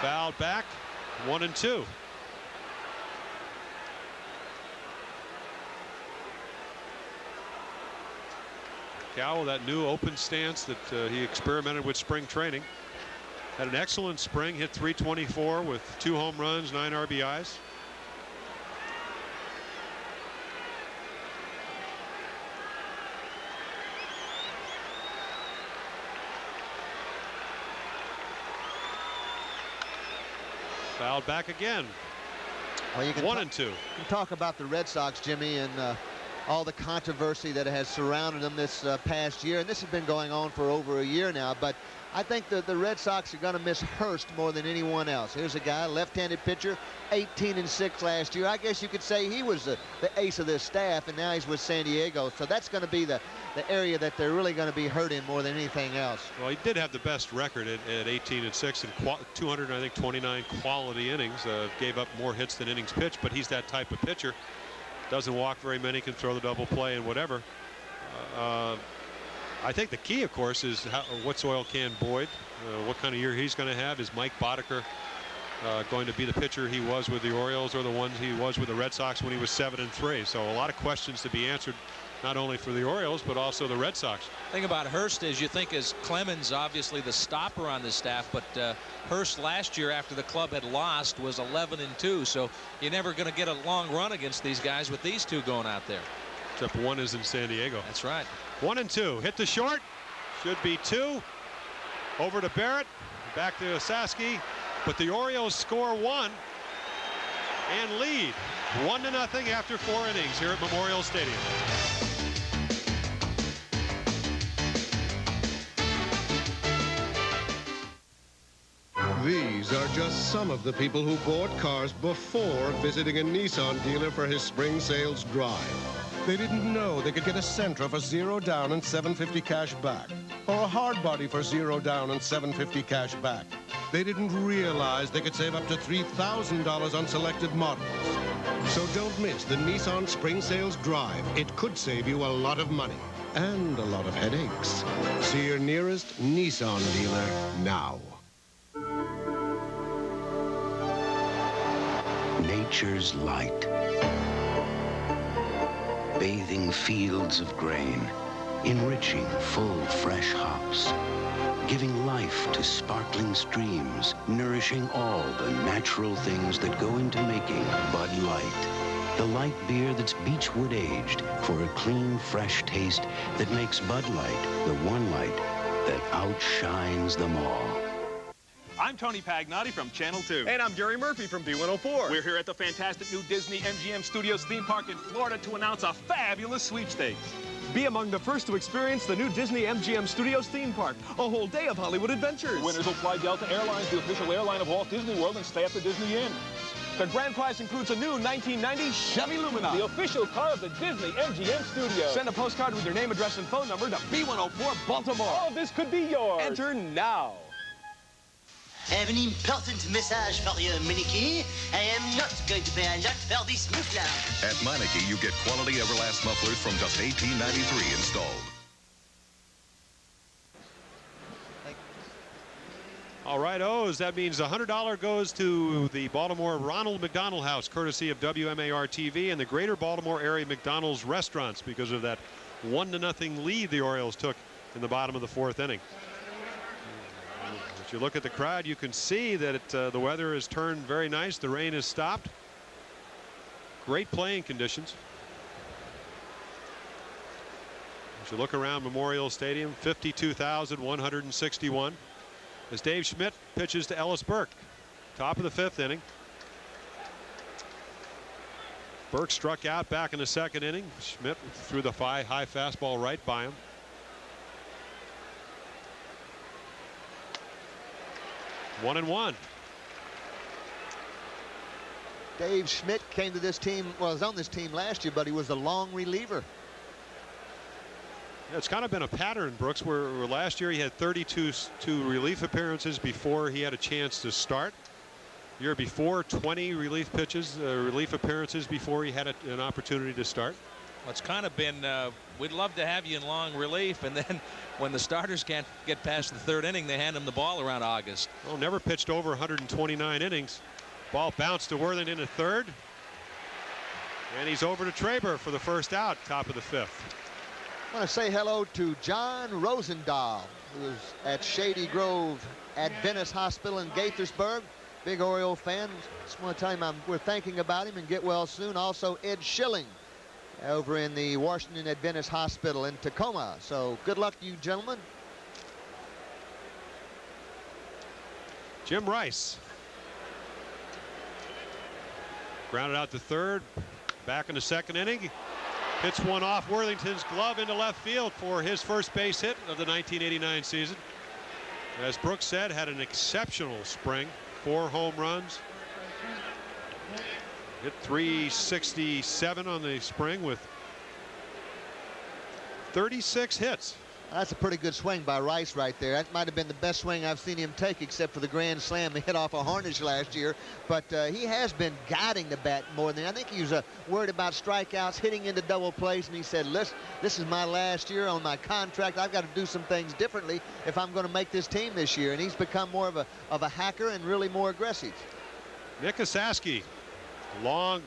Fouled back, 1-2. Cowell, that new open stance that he experimented with spring training. Had an excellent spring, hit .324 with 2 home runs, 9 RBIs. Fouled back again. Well, you can 1-2. You can talk about the Red Sox, Jimmy, and all the controversy that has surrounded them this past year, and this has been going on for over a year now. But I think that the Red Sox are going to miss Hurst more than anyone else. Here's a guy, left-handed pitcher, 18-6 last year. I guess you could say he was the ace of this staff, and now he's with San Diego. So that's going to be the area that they're really going to be hurting more than anything else. Well, he did have the best record at 18-6 and 229 quality innings. Gave up more hits than innings pitched, but he's that type of pitcher. Doesn't walk very many, can throw the double play and whatever. I think the key, of course, is what soil can Boyd, what kind of year he's going to have. Is Mike Boddicker going to be the pitcher he was with the Orioles, or the ones he was with the Red Sox when he was 7-3? So a lot of questions to be answered, not only for the Orioles but also the Red Sox. Thing about Hurst is, you think is Clemens obviously the stopper on this staff, but Hurst last year, after the club had lost, was 11-2. So you're never going to get a long run against these guys with these two going out there. Except one is in San Diego. That's right. 1-2. Hit to short. Should be 2. Over to Barrett. Back to Osaski. But the Orioles score 1 and lead 1-0 after 4 innings here at Memorial Stadium. These are just some of the people who bought cars before visiting a Nissan dealer for his spring sales drive. They didn't know they could get a Sentra for $0 down and $750 cash back, or a hard body for $0 down and $750 cash back. They didn't realize they could save up to $3,000 on selected models. So don't miss the Nissan Spring Sales Drive. It could save you a lot of money and a lot of headaches. See your nearest Nissan dealer now. Nature's light. Bathing fields of grain, enriching full, fresh hops, giving life to sparkling streams, nourishing all the natural things that go into making Bud Light. The light beer that's Beechwood aged for a clean, fresh taste that makes Bud Light the one light that outshines them all. I'm Tony Pagnotti from Channel 2. And I'm Gary Murphy from B104. We're here at the fantastic new Disney MGM Studios theme park in Florida to announce a fabulous sweepstakes. Be among the first to experience the new Disney MGM Studios theme park. A whole day of Hollywood adventures. Winners will fly Delta Airlines, the official airline of Walt Disney World, and stay at the Disney Inn. The grand prize includes a new 1990 Chevy Lumina, the official car of the Disney MGM Studios. Send a postcard with your name, address, and phone number to B104 Baltimore. All of this could be yours. Enter now. Have an important message for you, Meineke. I am not going to pay a lot for this muffler. At Meineke, you get quality Everlast mufflers from just $18.93 installed. All right, O's. That means $100 goes to the Baltimore Ronald McDonald House, courtesy of WMAR TV and the greater Baltimore area McDonald's restaurants, because of that 1-0 lead the Orioles took in the bottom of the 4th inning. As you look at the crowd, you can see that the weather has turned very nice. The rain has stopped. Great playing conditions. As you look around Memorial Stadium, 52,161. As Dave Schmidt pitches to Ellis Burke, top of the 5th inning. Burke struck out back in the 2nd inning. Schmidt threw the high fastball right by him. 1-1. Dave Schmidt came to this team, well, he was on this team last year, but he was a long reliever. Yeah, it's kind of been a pattern, Brooks, where last year he had 32 relief appearances before he had a chance to start. The year before, 20 relief appearances before he had an opportunity to start. Well, it's kind of been, we'd love to have you in long relief, and then when the starters can't get past the 3rd inning, they hand them the ball around August. Well, never pitched over 129 innings. Ball bounced to Worthington in 3rd. And he's over to Traber for the first out, top of the 5th. I want to say hello to John Rosendahl, who's at Shady Grove Adventist Hospital in Gaithersburg. Big Oriole fan. Just want to tell him we're thinking about him and get well soon. Also, Ed Schilling over in the Washington Adventist Hospital in Tacoma. So good luck to you gentlemen. Jim Rice grounded out to 3rd, back in the 2nd inning. Hits one off Worthington's glove into left field for his first base hit of the 1989 season. As Brooks said, had an exceptional spring, 4 home runs. Hit 367 on the spring with 36 hits. That's a pretty good swing by Rice right there. That might have been the best swing I've seen him take, except for the grand slam he hit off a Harnish last year. But he has been guiding the bat more than I think he was worried about strikeouts, hitting into double plays, and he said, "Listen, this is my last year on my contract. I've got to do some things differently if I'm going to make this team this year." And he's become more of a hacker and really more aggressive. Nick Osaski, long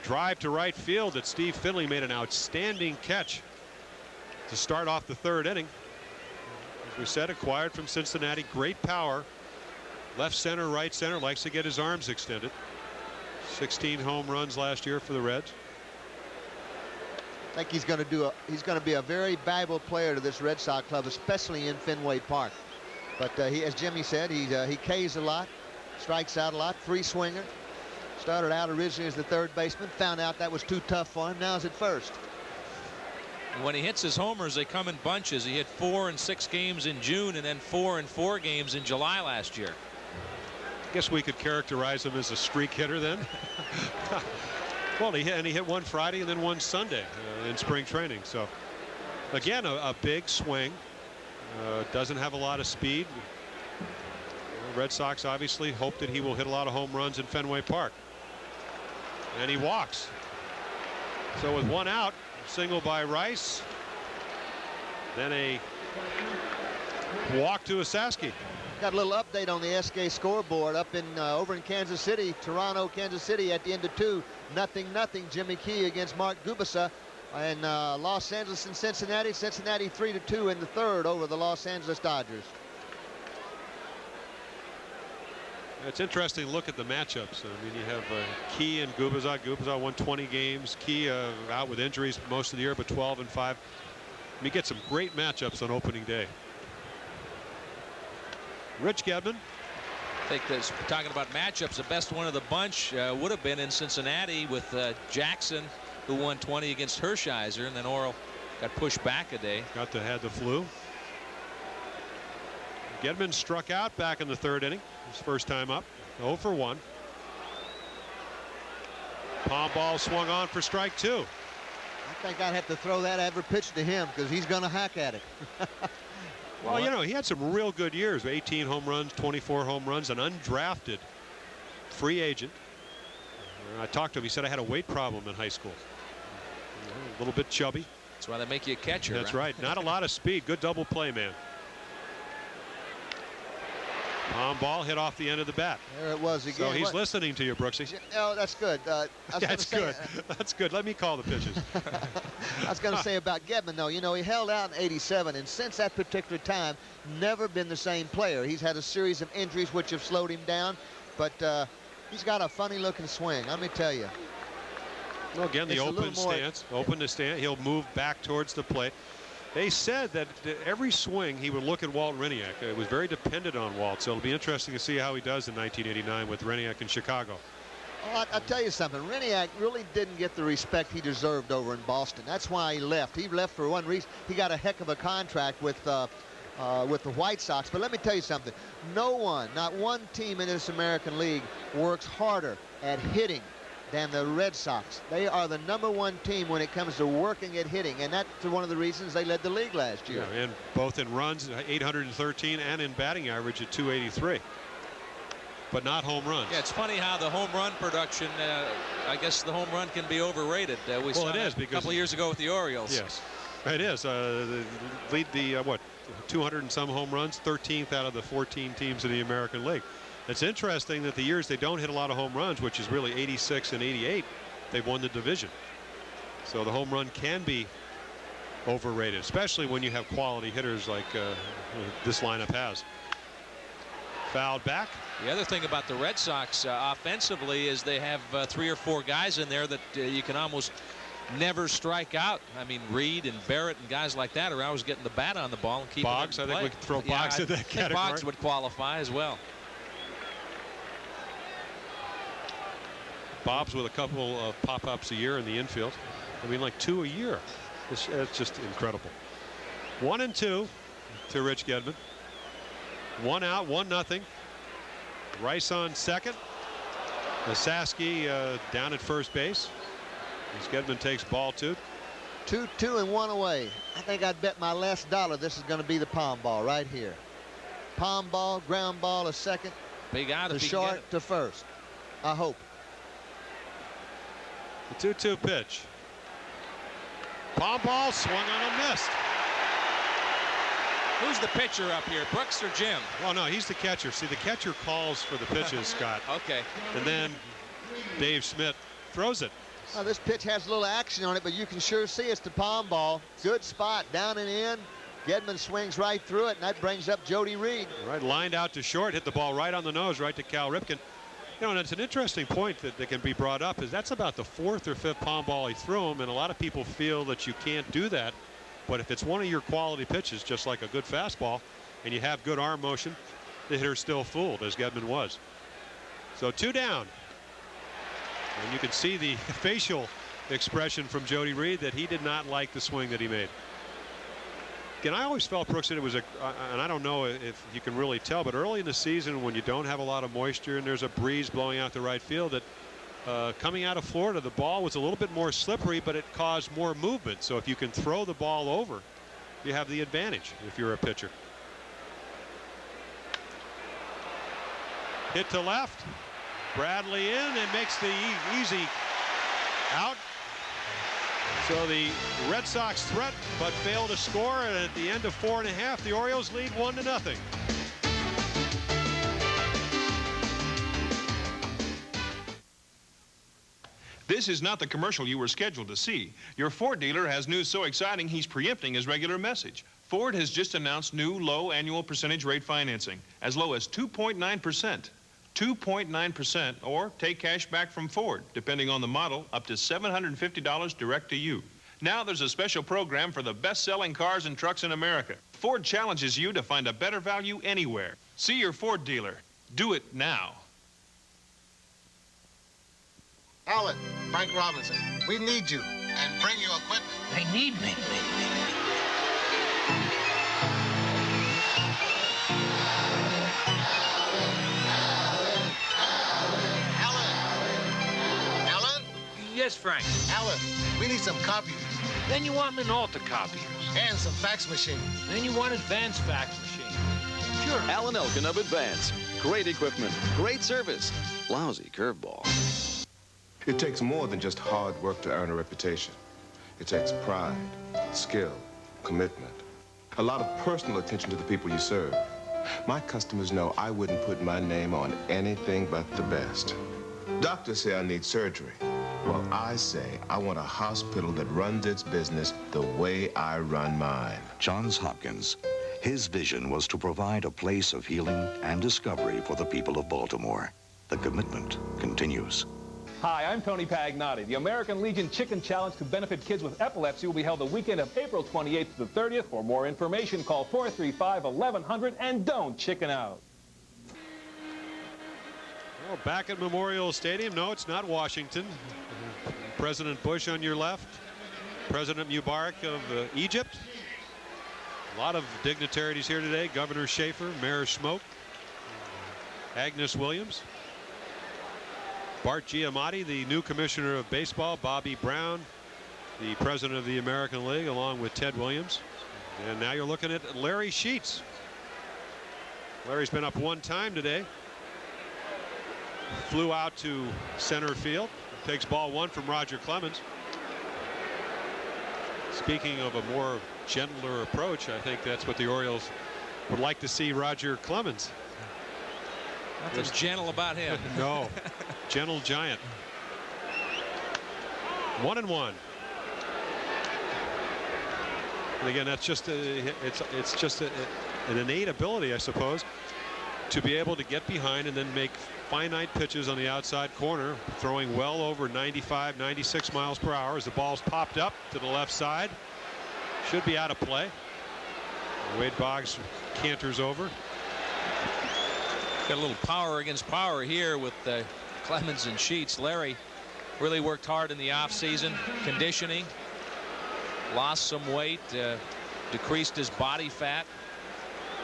drive to right field that Steve Finley made an outstanding catch to start off the 3rd inning. As we said, acquired from Cincinnati, great power, left center, right center, likes to get his arms extended. 16 home runs last year for the Reds. I think he's going to be a very valuable player to this Red Sox club, especially in Fenway Park. But he, as Jimmy said, he Ks a lot, strikes out a lot, free swinger. Started out originally as the 3rd baseman, found out that was too tough for him. Now he's at 1st. When he hits his homers, they come in bunches. He hit 4 in 6 games in June and then 4 in 4 games in July last year. I guess we could characterize him as a streak hitter then. Well, he hit one Friday and then one Sunday in spring training. So again, a big swing. Doesn't have a lot of speed. The Red Sox obviously hope that he will hit a lot of home runs in Fenway Park. And he walks. So with one out, single by Rice. Then a walk to Asaski. Got a little update on the SK scoreboard up in over in Kansas City, Toronto, Kansas City at the end of 2, 0-0. Jimmy Key against Mark Gubicza. And Los Angeles and Cincinnati. Cincinnati 3-2 in the 3rd over the Los Angeles Dodgers. It's interesting to look at the matchups. I mean, you have Key and Gubicza. Gubicza won 20 games. Key out with injuries most of the year, but 12-5. You get some great matchups on opening day. Rich Gedman. I think that's talking about matchups. The best one of the bunch would have been in Cincinnati with Jackson, who won 20 against Hershiser, and then Orel got pushed back a day. Had the flu. Gedman struck out back in the 3rd inning. His first time up. 0 for 1. Palm ball swung on for strike 2. I think I'd have to throw that every pitch to him because he's going to hack at it. Well, you know, he had some real good years. 18 home runs, 24 home runs, an undrafted free agent. I talked to him. He said I had a weight problem in high school. A little bit chubby. That's why they make you a catcher. That's right. Not a lot of speed. Good double play, man. Palm ball hit off the end of the bat. There it was again. So he's listening to you, Brooksy. Oh, that's good. That's good. That's good. Let me call the pitches. I was going to say about Gedman, though, you know, he held out in '87, and since that particular time, never been the same player. He's had a series of injuries which have slowed him down, but he's got a funny-looking swing, let me tell you. Well, again, the open stance, open to stance. He'll move back towards the plate. They said that every swing he would look at Walt Hriniak. It was very dependent on Walt, so it'll be interesting to see how he does in 1989 with Hriniak in Chicago. Well, I'll tell you something. Hriniak really didn't get the respect he deserved over in Boston. That's why he left. He left for one reason. He got a heck of a contract with the White Sox. But let me tell you something. No one, not one team in this American League works harder at hitting than the Red Sox. They are the #1 team when it comes to working at hitting, and that's one of the reasons they led the league last year. Yeah, and both in runs, 813, and in batting average at 283. But not home runs. Yeah, it's funny how the home run production, I guess the home run can be overrated. We saw it is a couple of years ago with the Orioles. Yes, it is. Lead the, what, 200 and some home runs, 13th out of the 14 teams in the American League. It's interesting that the years they don't hit a lot of home runs, which is really 86 and 88, they've won the division. So the home run can be overrated, especially when you have quality hitters like this lineup has. Fouled back. The other thing about the Red Sox offensively is they have 3 or 4 guys in there that you can almost never strike out. I mean, Reed and Barrett and guys like that are always getting the bat on the ball and keeping Boggs. I think we could throw Boggs in that category. Boggs would qualify as well. Bob's with a couple of pop-ups a year in the infield. I mean, like 2 a year. It's just incredible. 1-2 to Rich Gedman. 1 out, 1-0. Rice on second. Asaski down at first base. As Gedman takes ball 2. 2-2 and 1 away. I think I'd bet my last dollar this is going to be the palm ball right here. Palm ball, ground ball, a second. Big out to if he short can get it. to first. I hope. The 2-2 pitch. Palm ball swung on and missed. Who's the pitcher up here, Brooks or Jim? Well, no, he's the catcher. See, the catcher calls for the pitches, Scott. Okay. And then Dave Schmidt throws it. Well, this pitch has a little action on it, but you can sure see it's the palm ball. Good spot, down and in. Gedman swings right through it, and that brings up Jody Reed. Right, lined out to short, hit the ball right on the nose, right to Cal Ripken. You know, and it's an interesting point that can be brought up, is that's about the 4th or 5th palm ball he threw him, and a lot of people feel that you can't do that. But if it's one of your quality pitches, just like a good fastball, and you have good arm motion, the hitter's still fooled, as Gedman was. So 2 down. And you can see the facial expression from Jody Reed that he did not like the swing that he made. Again, I always felt, Brooks, that it was and I don't know if you can really tell, but early in the season when you don't have a lot of moisture and there's a breeze blowing out the right field, that coming out of Florida, the ball was a little bit more slippery, but it caused more movement. So if you can throw the ball over, you have the advantage if you're a pitcher. Hit to left. Bradley in and makes the easy out. So the Red Sox threat, but fail to score. And at the end of 4 1/2, the Orioles lead 1-0. This is not the commercial you were scheduled to see. Your Ford dealer has news so exciting he's preempting his regular message. Ford has just announced new low annual percentage rate financing, as low as 2.9%. 2.9%, or take cash back from Ford, depending on the model, up to $750 direct to you. Now there's a special program for the best-selling cars and trucks in America. Ford challenges you to find a better value anywhere. See your Ford dealer. Do it now. Alan, Frank Robinson, we need you. And bring your equipment. They need me. Alan? Yes, Frank. Alan, we need some copiers. Then you want Minolta copiers. And some fax machines. Then you want advanced fax machines. Sure. Alan Elkin of Advance. Great equipment, great service, lousy curveball. It takes more than just hard work to earn a reputation. It takes pride, skill, commitment, a lot of personal attention to the people you serve. My customers know I wouldn't put my name on anything but the best. Doctors say I need surgery. Well, I say I want a hospital that runs its business the way I run mine. Johns Hopkins. His vision was to provide a place of healing and discovery for the people of Baltimore. The commitment continues. Hi, I'm Tony Pagnotti. The American Legion Chicken Challenge to benefit kids with epilepsy will be held the weekend of April 28th to the 30th. For more information, call 435-1100 and don't chicken out. Well, back at Memorial Stadium. No, it's not Washington. President Bush on your left. President Mubarak of Egypt. A lot of dignitaries here today. Governor Schaefer, Mayor Smoke, Agnes Williams. Bart Giamatti, the new commissioner of baseball, Bobby Brown, the president of the American League, along with Ted Williams. And now you're looking at Larry Sheets. Larry's been up one time today. Flew out to center field. Takes ball one from Roger Clemens. Speaking of a more gentler approach, I think that's what the Orioles would like to see Roger Clemens. Nothing gentle about him. No. Gentle giant. 1-1. And again, that's just it's just an innate ability, I suppose, to be able to get behind and then make finite pitches on the outside corner, throwing well over 95, 96 miles per hour as the ball's popped up to the left side. Should be out of play. Wade Boggs canters over. Got a little power against power here with Clemens and Sheets. Larry really worked hard in the offseason, conditioning, lost some weight, decreased his body fat,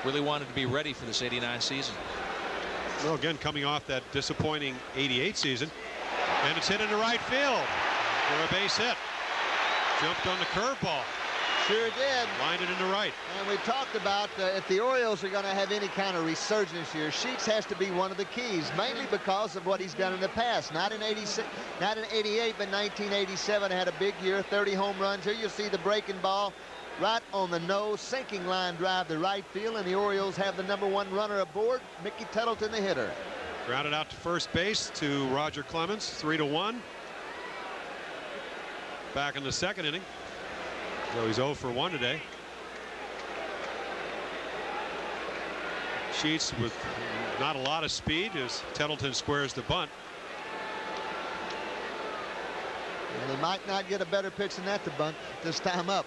really wanted to be ready for this '89 season. Well, again, coming off that disappointing '88 season, and it's hit into right field for a base hit. Jumped on the curveball. Sure did. Lined it into right. And we talked about if the Orioles are going to have any kind of resurgence here, Sheets has to be one of the keys, mainly because of what he's done in the past. Not in '86, not in '88, but 1987 had a big year, 30 home runs. Here you'll see the breaking ball right on the nose, sinking line drive to right field, and the Orioles have the #1 runner aboard, Mickey Tettleton, the hitter. Grounded out to first base to Roger Clemens, 3-1. Back in the second inning. So he's 0 for 1 today. Sheets with not a lot of speed as Tettleton squares the bunt. And he might not get a better pitch than that to bunt this time up.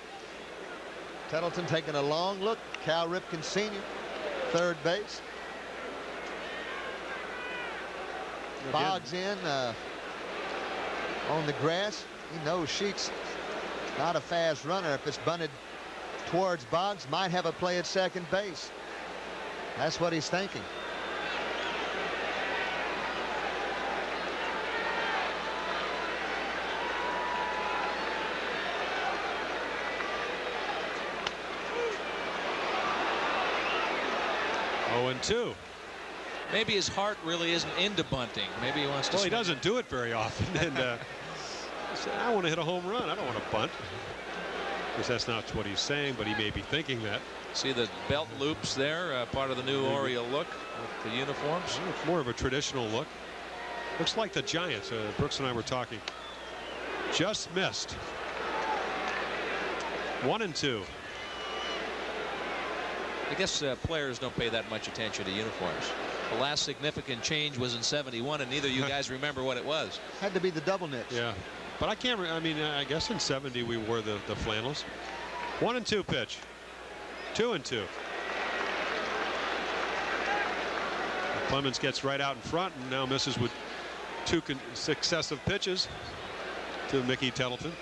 Tettleton taking a long look. Cal Ripken Sr., third base. Boggs in on the grass. He knows Sheets not a fast runner. If it's bunted towards Boggs, might have a play at second base. That's what he's thinking. Oh, 0-2. Maybe his heart really isn't into bunting. Maybe he wants to. Well, he doesn't do it very often. And he said, I want to hit a home run. I don't want to bunt. Of course, that's not what he's saying, but he may be thinking that. See the belt loops there, part of the new Oriole look with the uniforms. It's more of a traditional look. Looks like the Giants. Brooks and I were talking. Just missed. 1-2. I guess players don't pay that much attention to uniforms. The last significant change was in '71, and neither of you guys remember what it was. Had to be the double knits. Yeah, but I can't. I mean, I guess in '70 we wore the flannels. 1-2 pitch. 2-2. Clemens gets right out in front and now misses with 2 successive pitches to Mickey Tettleton.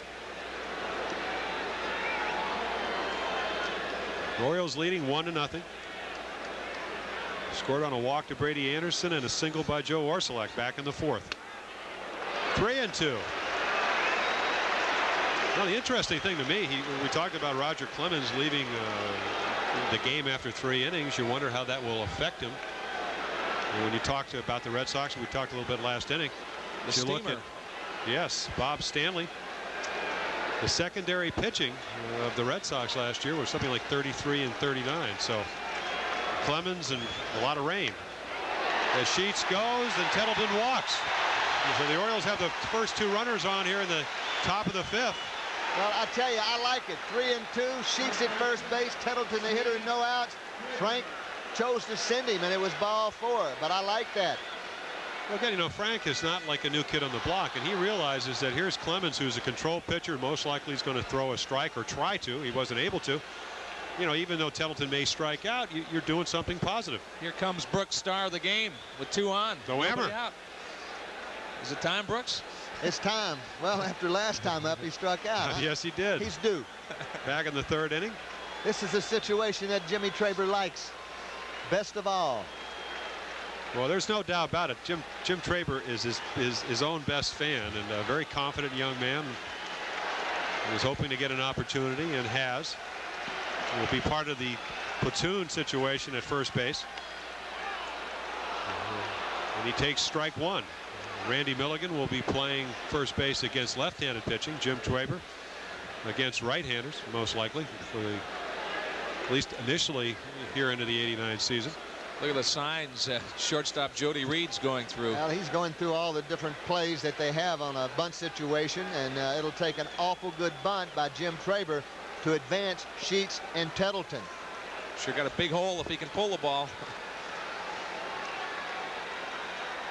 Orioles leading 1-0. Scored on a walk to Brady Anderson and a single by Joe Orsulak back in the 4th. 3-2. Well, the interesting thing to me, we talked about Roger Clemens leaving the game after 3 innings. You wonder how that will affect him. And when you talked about the Red Sox, we talked a little bit last inning. The steamer. Look at, yes, Bob Stanley. The secondary pitching of the Red Sox last year was something like 33 and 39. So Clemens and a lot of rain. As Sheets goes and Tettleton walks. So the Orioles have the first 2 runners on here in the top of the 5th. Well, I tell you, I like it. 3-2. Sheets at first base. Tettleton the hitter and no outs. Frank chose to send him, and it was ball 4. But I like that. Well, again, you know, Frank is not like a new kid on the block, and he realizes that here's Clemens, who's a control pitcher. Most likely he's going to throw a strike or try to. He wasn't able to. You know, even though Tettleton may strike out, you're doing something positive. Here comes Brooks, star of the game, with 2 on. The Whammer. Out. Is it time, Brooks? It's time. Well, after last time up, he struck out. Huh? Yes, he did. He's due. Back in the 3rd inning. This is a situation that Jimmy Traber likes best of all. Well, there's no doubt about it. Jim Traber is his own best fan and a very confident young man. He was hoping to get an opportunity and has. Will be part of the platoon situation at first base. And he takes strike 1. Randy Milligan will be playing first base against left-handed pitching. Jim Traber against right-handers, most likely, for the at least initially here into the '89 season. Look at the signs. Shortstop Jody Reed's going through. Well, he's going through all the different plays that they have on a bunt situation, and it'll take an awful good bunt by Jim Traber to advance Sheets and Tettleton. Sure got a big hole if he can pull the ball.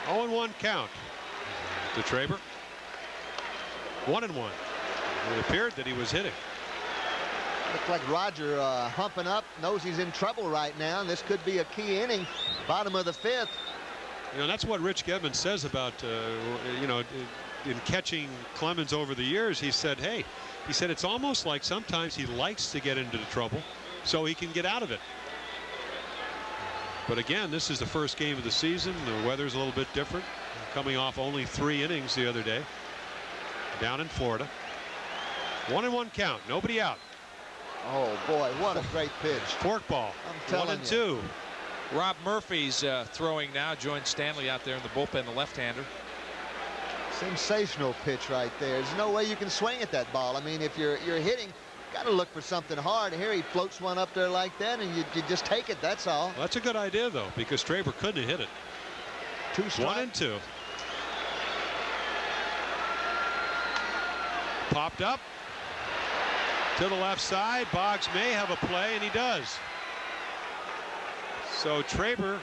0-1 count to Traber. 1-1. It appeared that he was hitting. Looks like Roger humping up, knows he's in trouble right now, and this could be a key inning, bottom of the 5th. You know, that's what Rich Gedman says about, you know, in catching Clemens over the years. He said, hey, he said it's almost like sometimes he likes to get into the trouble so he can get out of it. But again, this is the first game of the season. The weather's a little bit different. Coming off only 3 innings the other day down in Florida. 1-1 count. Nobody out. Oh, boy, what a great pitch. Forkball. I'm telling 1-2. you. Rob Murphy's throwing now. Joins Stanley out there in the bullpen, the left-hander. Sensational pitch right there. There's no way you can swing at that ball. I mean, if you're hitting, got to look for something hard. Here he floats one up there like that, and you just take it. That's all. Well, that's a good idea, though, because Traber couldn't have hit it. 2 strikes. 1-2. Popped up to the left side. Boggs may have a play, and he does. So Traber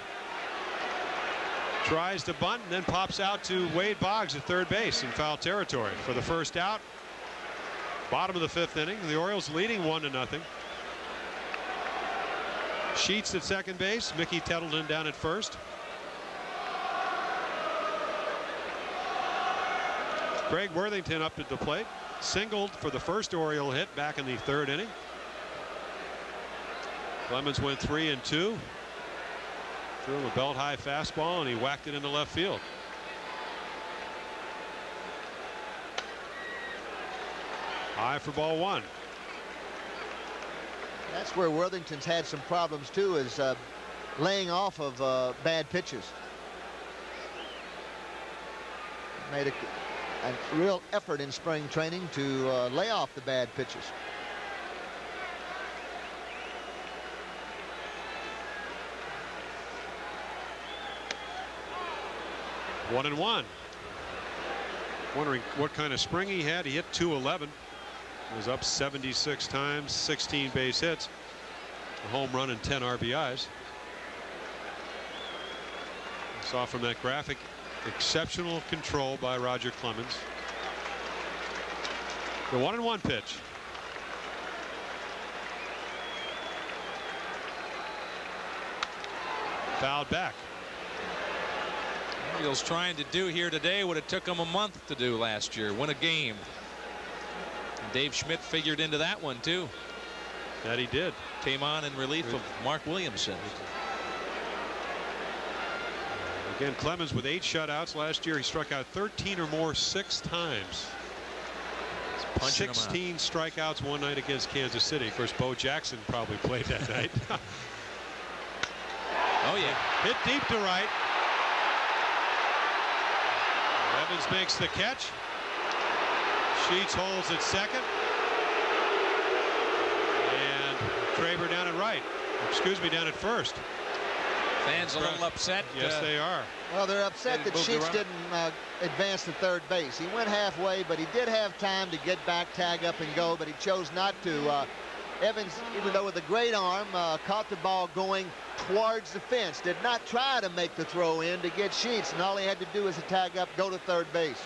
tries to bunt and then pops out to Wade Boggs at third base in foul territory for the first out. Bottom of the 5th inning. The Orioles leading 1-0. Sheets at second base. Mickey Tettleton down at first. Craig Worthington up at the plate. Singled for the first Oriole hit back in the 3rd inning. Clemens went 3-2. Threw him a belt-high fastball, and he whacked it into left field. High for ball 1. That's where Worthington's had some problems, too, is laying off of bad pitches. made a real effort in spring training to lay off the bad pitches. One and one. Wondering what kind of spring he had. He hit .211. Was up 76 times, 16 base hits, a home run and 10 RBIs. Saw from that graphic exceptional control by Roger Clemens. The 1-1 pitch. Fouled back. Orioles trying to do here today what it took them a month to do last year, win a game. And Dave Schmidt figured into that one too. That he did. Came on in relief of Mark Williamson. Again, Clemens with 8 shutouts last year. He struck out 13 or more 6 times. 16 strikeouts one night against Kansas City. Of course, Bo Jackson probably played that night. Oh yeah. Hit deep to right. Evans makes the catch. Sheets holds at second. And Kraber down at right. Excuse me, down at first. Fans a little upset. Yes, they are. Well, they're upset that Sheets didn't advance to third base. He went halfway, but he did have time to get back, tag up, and go, but he chose not to. Evans, even though with a great arm, caught the ball going towards the fence. Did not try to make the throw in to get Sheets, and all he had to do was to tag up, go to third base.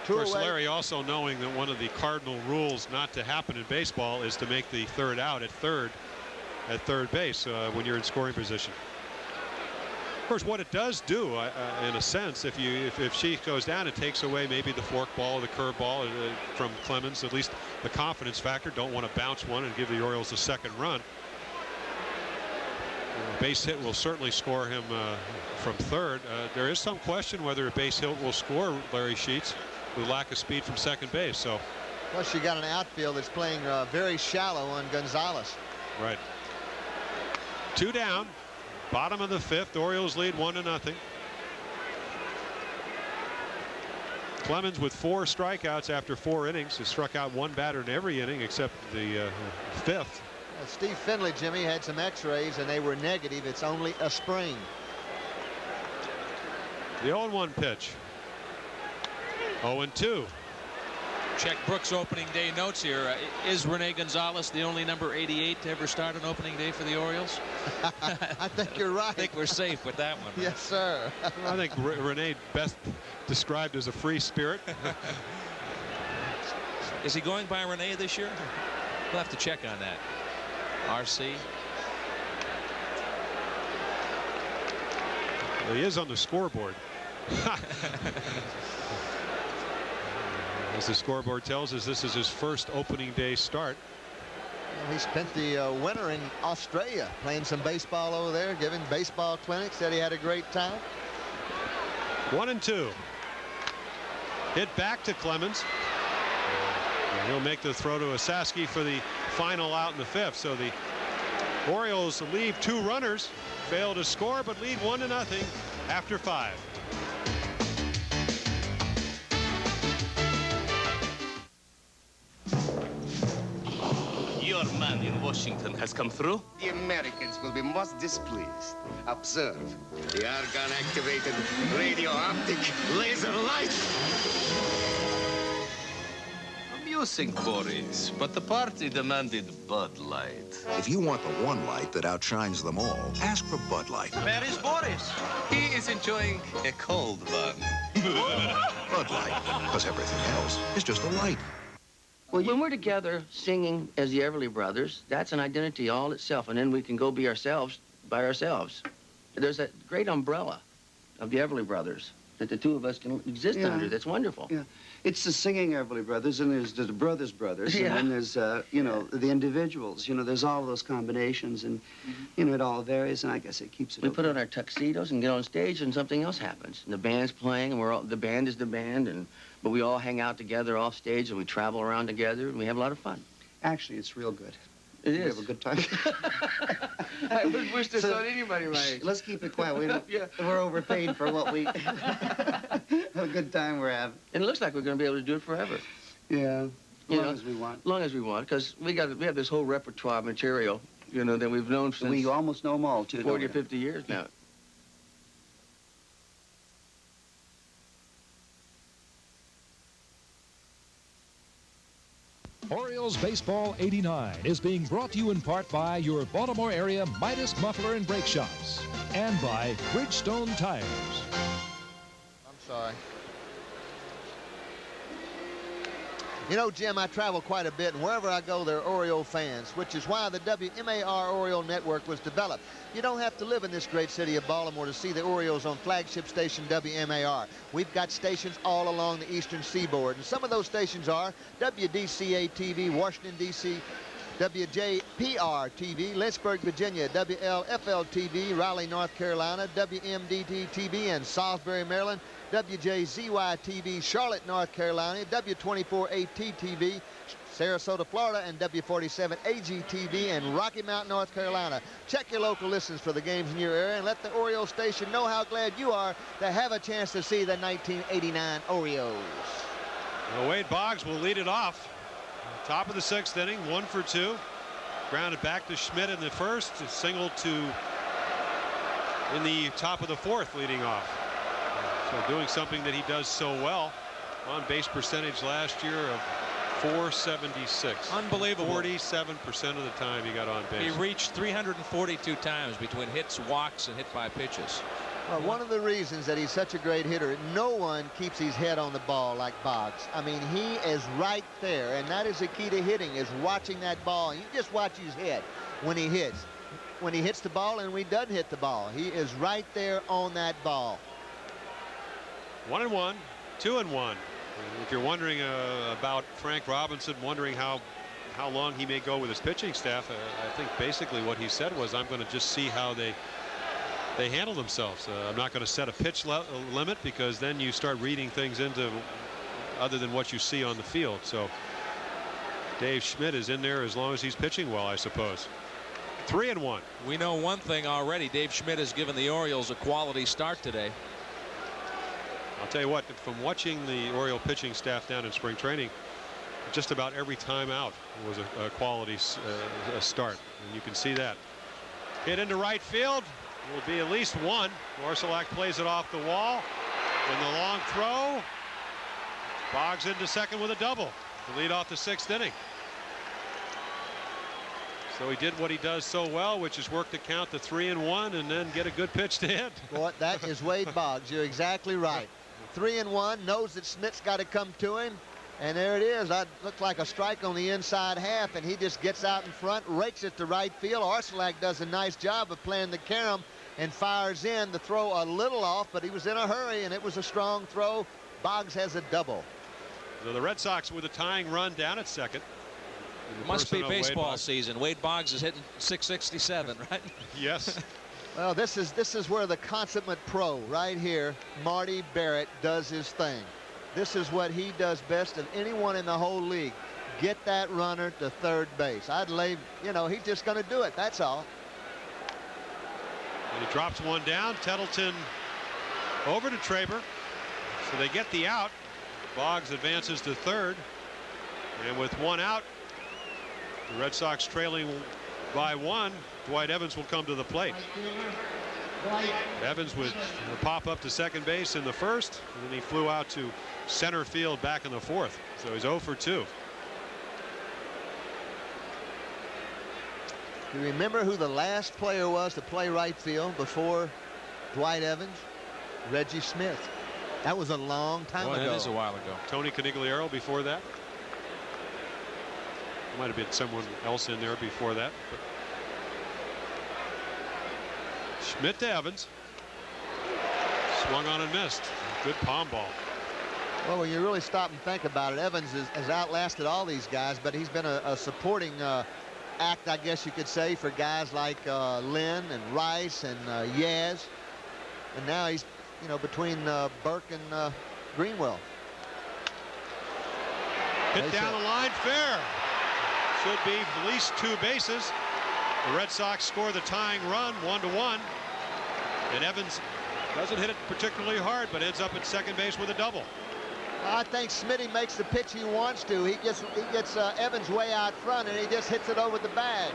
Of course, Larry, also knowing that one of the cardinal rules not to happen in baseball is to make the third out at third base when you're in scoring position. Of course, what it does do, in a sense, if Sheets goes down, it takes away maybe the fork ball or the curve ball from Clemens, at least the confidence factor. Don't want to bounce one and give the Orioles a second run. Base hit will certainly score him from third. There is some question whether a base hit will score Larry Sheets with lack of speed from second base. So, plus you got an outfield that's playing very shallow on Gonzalez. Right. 2 down. Bottom of the 5th. Orioles lead 1-0. Clemens with 4 strikeouts after 4 innings. Has struck out 1 batter in every inning except the 5th. Steve Finley, Jimmy, had some x-rays and they were negative. It's only a sprain. The 0-1 pitch. 0-2. Check Brooks opening day notes here. Is Rene Gonzalez the only number 88 to ever start an opening day for the Orioles? I think you're right. I think we're safe with that one. Right? Yes, sir. I think Rene best described as a free spirit. Is he going by Rene this year? We'll have to check on that. RC. Well, he is on the scoreboard. As the scoreboard tells us, this is his first opening day start. Well, he spent the winter in Australia playing some baseball over there, giving baseball clinics. Said he had a great time. 1-2. Hit back to Clemens. And he'll make the throw to Osaski for the final out in the 5th. So the Orioles leave 2 runners, fail to score, but lead 1-0 after 5. Your man in Washington has come through? The Americans will be most displeased. Observe the argon-activated radio-optic laser light. Amusing, Boris, but the party demanded Bud Light. If you want the one light that outshines them all, ask for Bud Light. Where is Boris? He is enjoying a cold one. Bud Light, because everything else is just a light. Well, when we're together singing as the Everly Brothers, that's an identity all itself, and then we can go be ourselves by ourselves. There's that great umbrella of the Everly Brothers that the 2 of us can exist under. That's wonderful. Yeah, it's the singing Everly Brothers, and there's the Brothers, and then there's, you know, the individuals. You know, there's all those combinations, and, you know, it all varies, and I guess it keeps it We put on our tuxedos and get on stage, and something else happens. And the band's playing, and we're all, the band is the band, but we all hang out together off stage, and we travel around together, and we have a lot of fun. Actually, it's real good. It We is. have a good time. I wouldn't wish this on anybody, right? Let's keep it quiet. We don't, We're overpaid for what we... Have a good time we're having. And it looks like we're going to be able to do it forever. Yeah, as long as we want. As long as we want, because we have this whole repertoire of material, you know, that we've known since... We almost know them all, too, 40 or 50 years now. Orioles Baseball 89 is being brought to you in part by your Baltimore area Midas Muffler and Brake Shops and by Bridgestone Tires. I'm sorry. You know, Jim, I travel quite a bit, and wherever I go, there are Oriole fans, which is why the WMAR Oriole Network was developed. You don't have to live in this great city of Baltimore to see the Orioles on flagship station WMAR. We've got stations all along the eastern seaboard, and some of those stations are WDCA-TV, Washington, D.C., WJPR-TV, Lynchburg, Virginia, WLFL-TV, Raleigh, North Carolina, WMDT-TV in Salisbury, Maryland, WJZY-TV, Charlotte, North Carolina, W24AT-TV, Sarasota, Florida, and W47AG-TV in Rocky Mount, North Carolina. Check your local listings for the games in your area and let the Orioles station know how glad you are to have a chance to see the 1989 Orioles. Well, Wade Boggs will lead it off. Top of the 6th inning, 1 for 2. Grounded back to Schmidt in the first, a single in the top of the 4th leading off. So doing something that he does so well. On base percentage last year of .476. Unbelievable. 47% of the time he got on base. He reached 342 times between hits, walks, and hit by pitches. Well, one of the reasons that he's such a great hitter, no one keeps his head on the ball like Boggs. I mean, he is right there, and that is the key to hitting, is watching that ball. You just watch his head when he hits. When he hits the ball and when he doesn't hit the ball. He is right there on that ball. 1-1, 2-1. If you're wondering about Frank Robinson, wondering how long he may go with his pitching staff, I think basically what he said was, I'm going to just see how they handle themselves. I'm not going to set a pitch limit, because then you start reading things into other than what you see on the field. So Dave Schmidt is in there as long as he's pitching well, I suppose. 3-1. We know one thing already. Dave Schmidt has given the Orioles a quality start today. I'll tell you what, from watching the Oriole pitching staff down in spring training, just about every time out was a quality start, and you can see that. Hit into right field will be at least one. Orsolak plays it off the wall, and the long throw. Boggs into second with a double to lead off the 6th inning. So he did what he does so well, which is work the count to 3-1 and then get a good pitch to hit. Boy, that is Wade Boggs. You're exactly right. 3-1, knows that Schmidt's got to come to him, and there it is. That looked like a strike on the inside half, and he just gets out in front, rakes it to right field. Orsolak does a nice job of playing the carom and fires in. The throw a little off, but he was in a hurry, and it was a strong throw. Boggs has a double. So the Red Sox with a tying run down at second. Must be baseball season. Wade Boggs is hitting .667, right? Yes. Well, this is where the consummate pro right here, Marty Barrett, does his thing. This is what he does best of anyone in the whole league. Get that runner to third base. I'd lay, you know, he's just going to do it. That's all. And he drops one down. Tettleton over to Traber. So they get the out. Boggs advances to third. And with one out, the Red Sox trailing by one. Dwight Evans will come to the plate. Evans would pop up to second base in the first, and then he flew out to center field back in the 4th. So he's 0 for 2. Do you remember who the last player was to play right field before Dwight Evans? Reggie Smith. That was a long time ago. That is a while ago. Tony Conigliaro before that. Might have been someone else in there before that. But Schmidt to Evans. Swung on and missed. Good palm ball. Well, when you really stop and think about it, Evans has outlasted all these guys, but he's been a supporting act, I guess you could say, for guys like Lynn and Rice and Yaz. And now he's, you know, between Burke and Greenwell. Hit down the line, fair. Should be at least 2 bases. The Red Sox score the tying run, 1-1. And Evans doesn't hit it particularly hard, but ends up at second base with a double. I think Smitty makes the pitch he wants to. He gets Evans way out front, and he just hits it over the bag.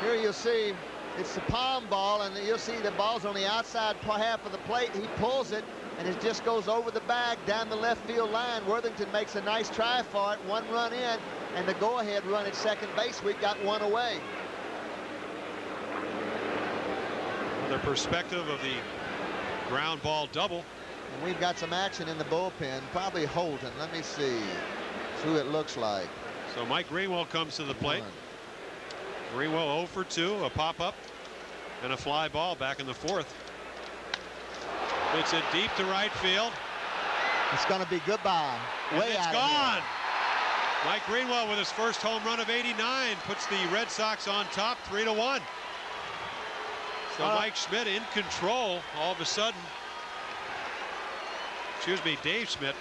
Here you'll see it's the palm ball, and you'll see the ball's on the outside half of the plate. He pulls it, and it just goes over the bag down the left field line. Worthington makes a nice try for it. 1 run in, and the go-ahead run at second base. We got 1 away. Another perspective of the ground ball double. And we've got some action in the bullpen. Probably Holton. Let me see. That's who it looks like. So Mike Greenwell comes to the plate. Greenwell 0 for 2, a pop-up and a fly ball back in the 4th. It's it deep to right field. It's going to be goodbye. Way it's out gone. of here. Mike Greenwell with his first home run of 89 puts the Red Sox on top 3-1. So Mike Schmidt in control all of a sudden. Excuse me, Dave Schmidt.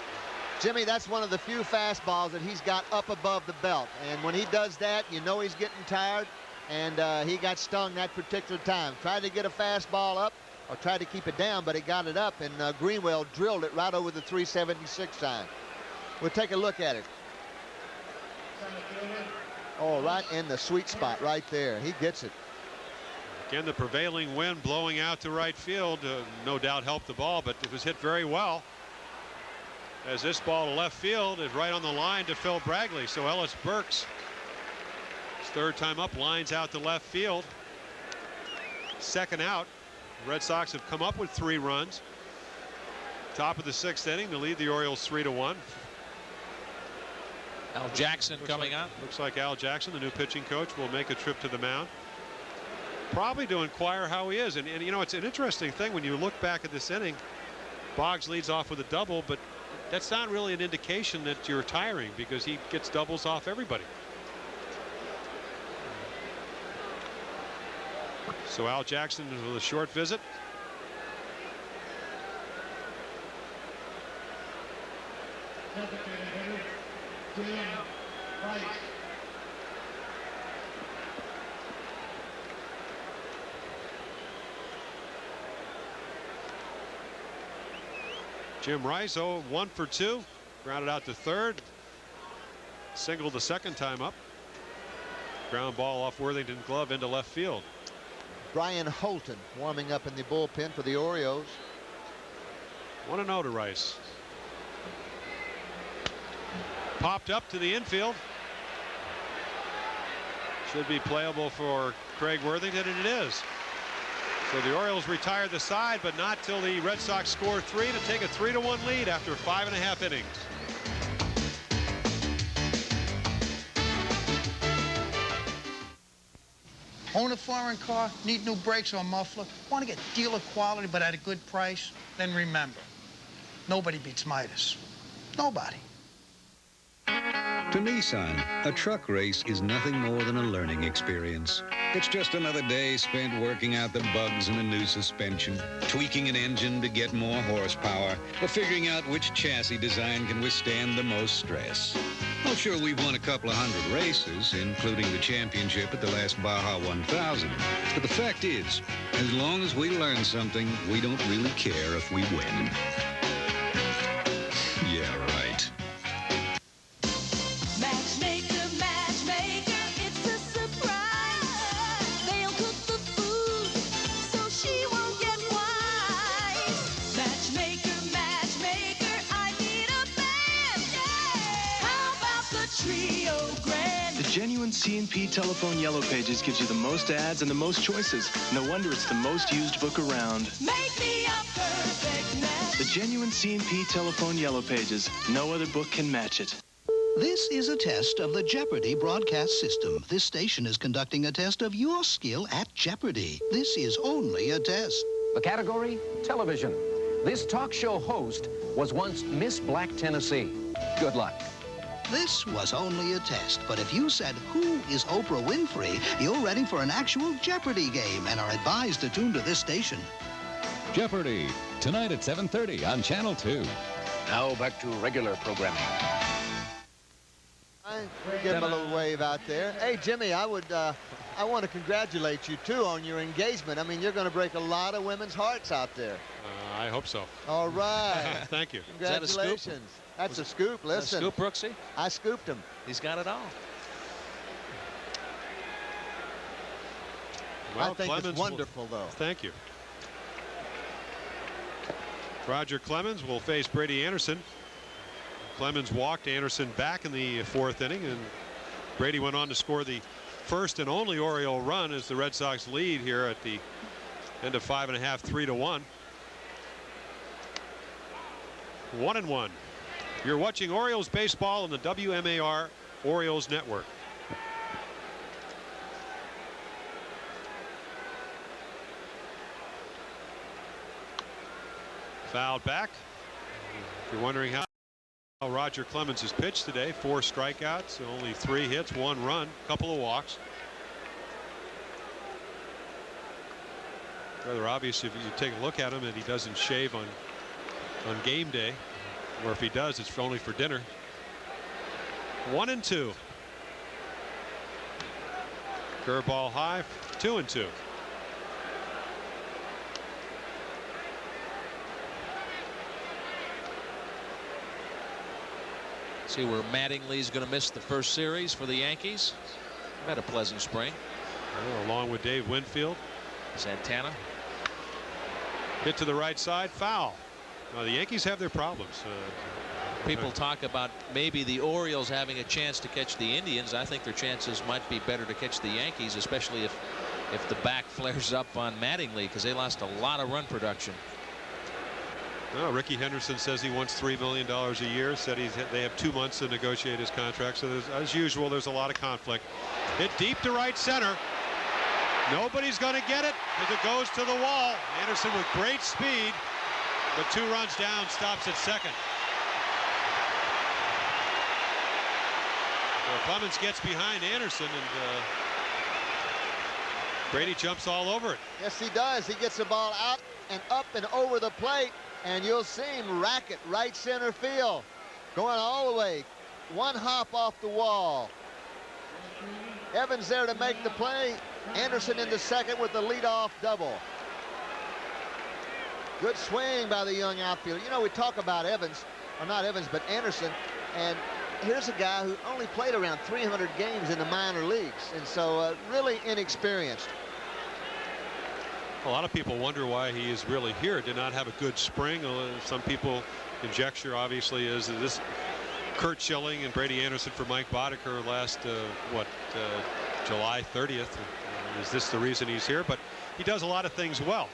Jimmy, that's one of the few fastballs that he's got up above the belt. And when he does that, you know he's getting tired. And he got stung that particular time. Tried to get a fastball up or tried to keep it down, but he got it up. And Greenwell drilled it right over the 376 sign. We'll take a look at it. Oh, right in the sweet spot right there. He gets it. Again, the prevailing wind blowing out to right field no doubt helped the ball, but it was hit very well. As this ball to left field is right on the line to Phil Bragley. So Ellis Burks, his 3rd time up, lines out to left field. 2nd out. The Red Sox have come up with 3 runs. Top of the 6th inning to lead the Orioles 3-1. Al Jackson coming up. Looks like Al Jackson, the new pitching coach, will make a trip to the mound. Probably to inquire how he is. And you know, it's an interesting thing when you look back at this inning. Boggs leads off with a double, but that's not really an indication that you're tiring because he gets doubles off everybody. So Al Jackson with a short visit. Jim Rice 1 for 2, grounded out to 3rd, singled the 2nd time up. Ground ball off Worthington glove into left field. Brian Holton warming up in the bullpen for the Orioles. 1-0 to Rice. Popped up to the infield. Should be playable for Craig Worthington, and it is. So the Orioles retire the side, but not till the Red Sox score 3 to take a 3-1 lead after 5.5 innings. Own a foreign car, need new brakes or muffler, want to get dealer quality but at a good price? Then remember, nobody beats Midas. Nobody. To Nissan, a truck race is nothing more than a learning experience. It's just another day spent working out the bugs in a new suspension, tweaking an engine to get more horsepower, or figuring out which chassis design can withstand the most stress. Well, sure, we've won a couple of 100 races, including the championship at the last Baja 1000. But the fact is, as long as we learn something, we don't really care if we win. Yeah, right. Genuine C&P Telephone Yellow Pages gives you the most ads and the most choices. No wonder it's the most used book around. Make me a perfect match. The Genuine C&P Telephone Yellow Pages. No other book can match it. This is a test of the Jeopardy broadcast system. This station is conducting a test of your skill at Jeopardy. This is only a test. The category, television. This talk show host was once Miss Black Tennessee. Good luck. This was only a test, but if you said, "Who is Oprah Winfrey?" you're ready for an actual Jeopardy game and are advised to tune to this station. Jeopardy! Tonight at 7:30 on Channel 2. Now back to regular programming. Give him a little wave out there. Hey, Jimmy, I want to congratulate you, too, on your engagement. I mean, you're going to break a lot of women's hearts out there. I hope so. All right. Thank you. Congratulations. That's a scoop. Listen. Scoop, Brooksy? I scooped him. He's got it all. Well, I think Clemens it's wonderful, though. Thank you. Roger Clemens will face Brady Anderson. Clemens walked Anderson back in the 4th inning, and Brady went on to score the first and only Oriole run as the Red Sox lead here at the end of 5 1/2, 3-1. 1-1. You're watching Orioles baseball on the WMAR Orioles Network. Fouled back. If you're wondering how Roger Clemens has pitched today, 4 strikeouts, only 3 hits, 1 run, couple of walks. Rather obvious if you take a look at him that he doesn't shave on game day, or if he does, it's only for dinner. 1-2. Curveball high, 2-2. See where Mattingly's going to miss the first series for the Yankees. Had a pleasant spring. Along with Dave Winfield. Santana. Hit to the right side, foul. Now, the Yankees have their problems. People talk about maybe the Orioles having a chance to catch the Indians. I think their chances might be better to catch the Yankees, especially if the back flares up on Mattingly, because they lost a lot of run production. No, Ricky Henderson says he wants $3 million a year. Said they have 2 months to negotiate his contract. So as usual, there's a lot of conflict. Hit deep to right center. Nobody's going to get it as it goes to the wall. Anderson with great speed, but 2 runs down, stops at second. So Clemens gets behind Anderson, and Brady jumps all over it. Yes, he does. He gets the ball out and up and over the plate, and you'll see him rack it right center field, going all the way. 1 hop off the wall. Evans there to make the play. Anderson in the second with the leadoff double. Good swing by the young outfielder. You know, we talk about Evans, or not Evans, but Anderson, and here's a guy who only played around 300 games in the minor leagues, and so really inexperienced. A lot of people wonder why he is really here. Did not have a good spring. Some people conjecture, obviously, is this Kurt Schilling and Brady Anderson for Mike Boddicker last July 30th. Is this the reason he's here? But he does a lot of things well.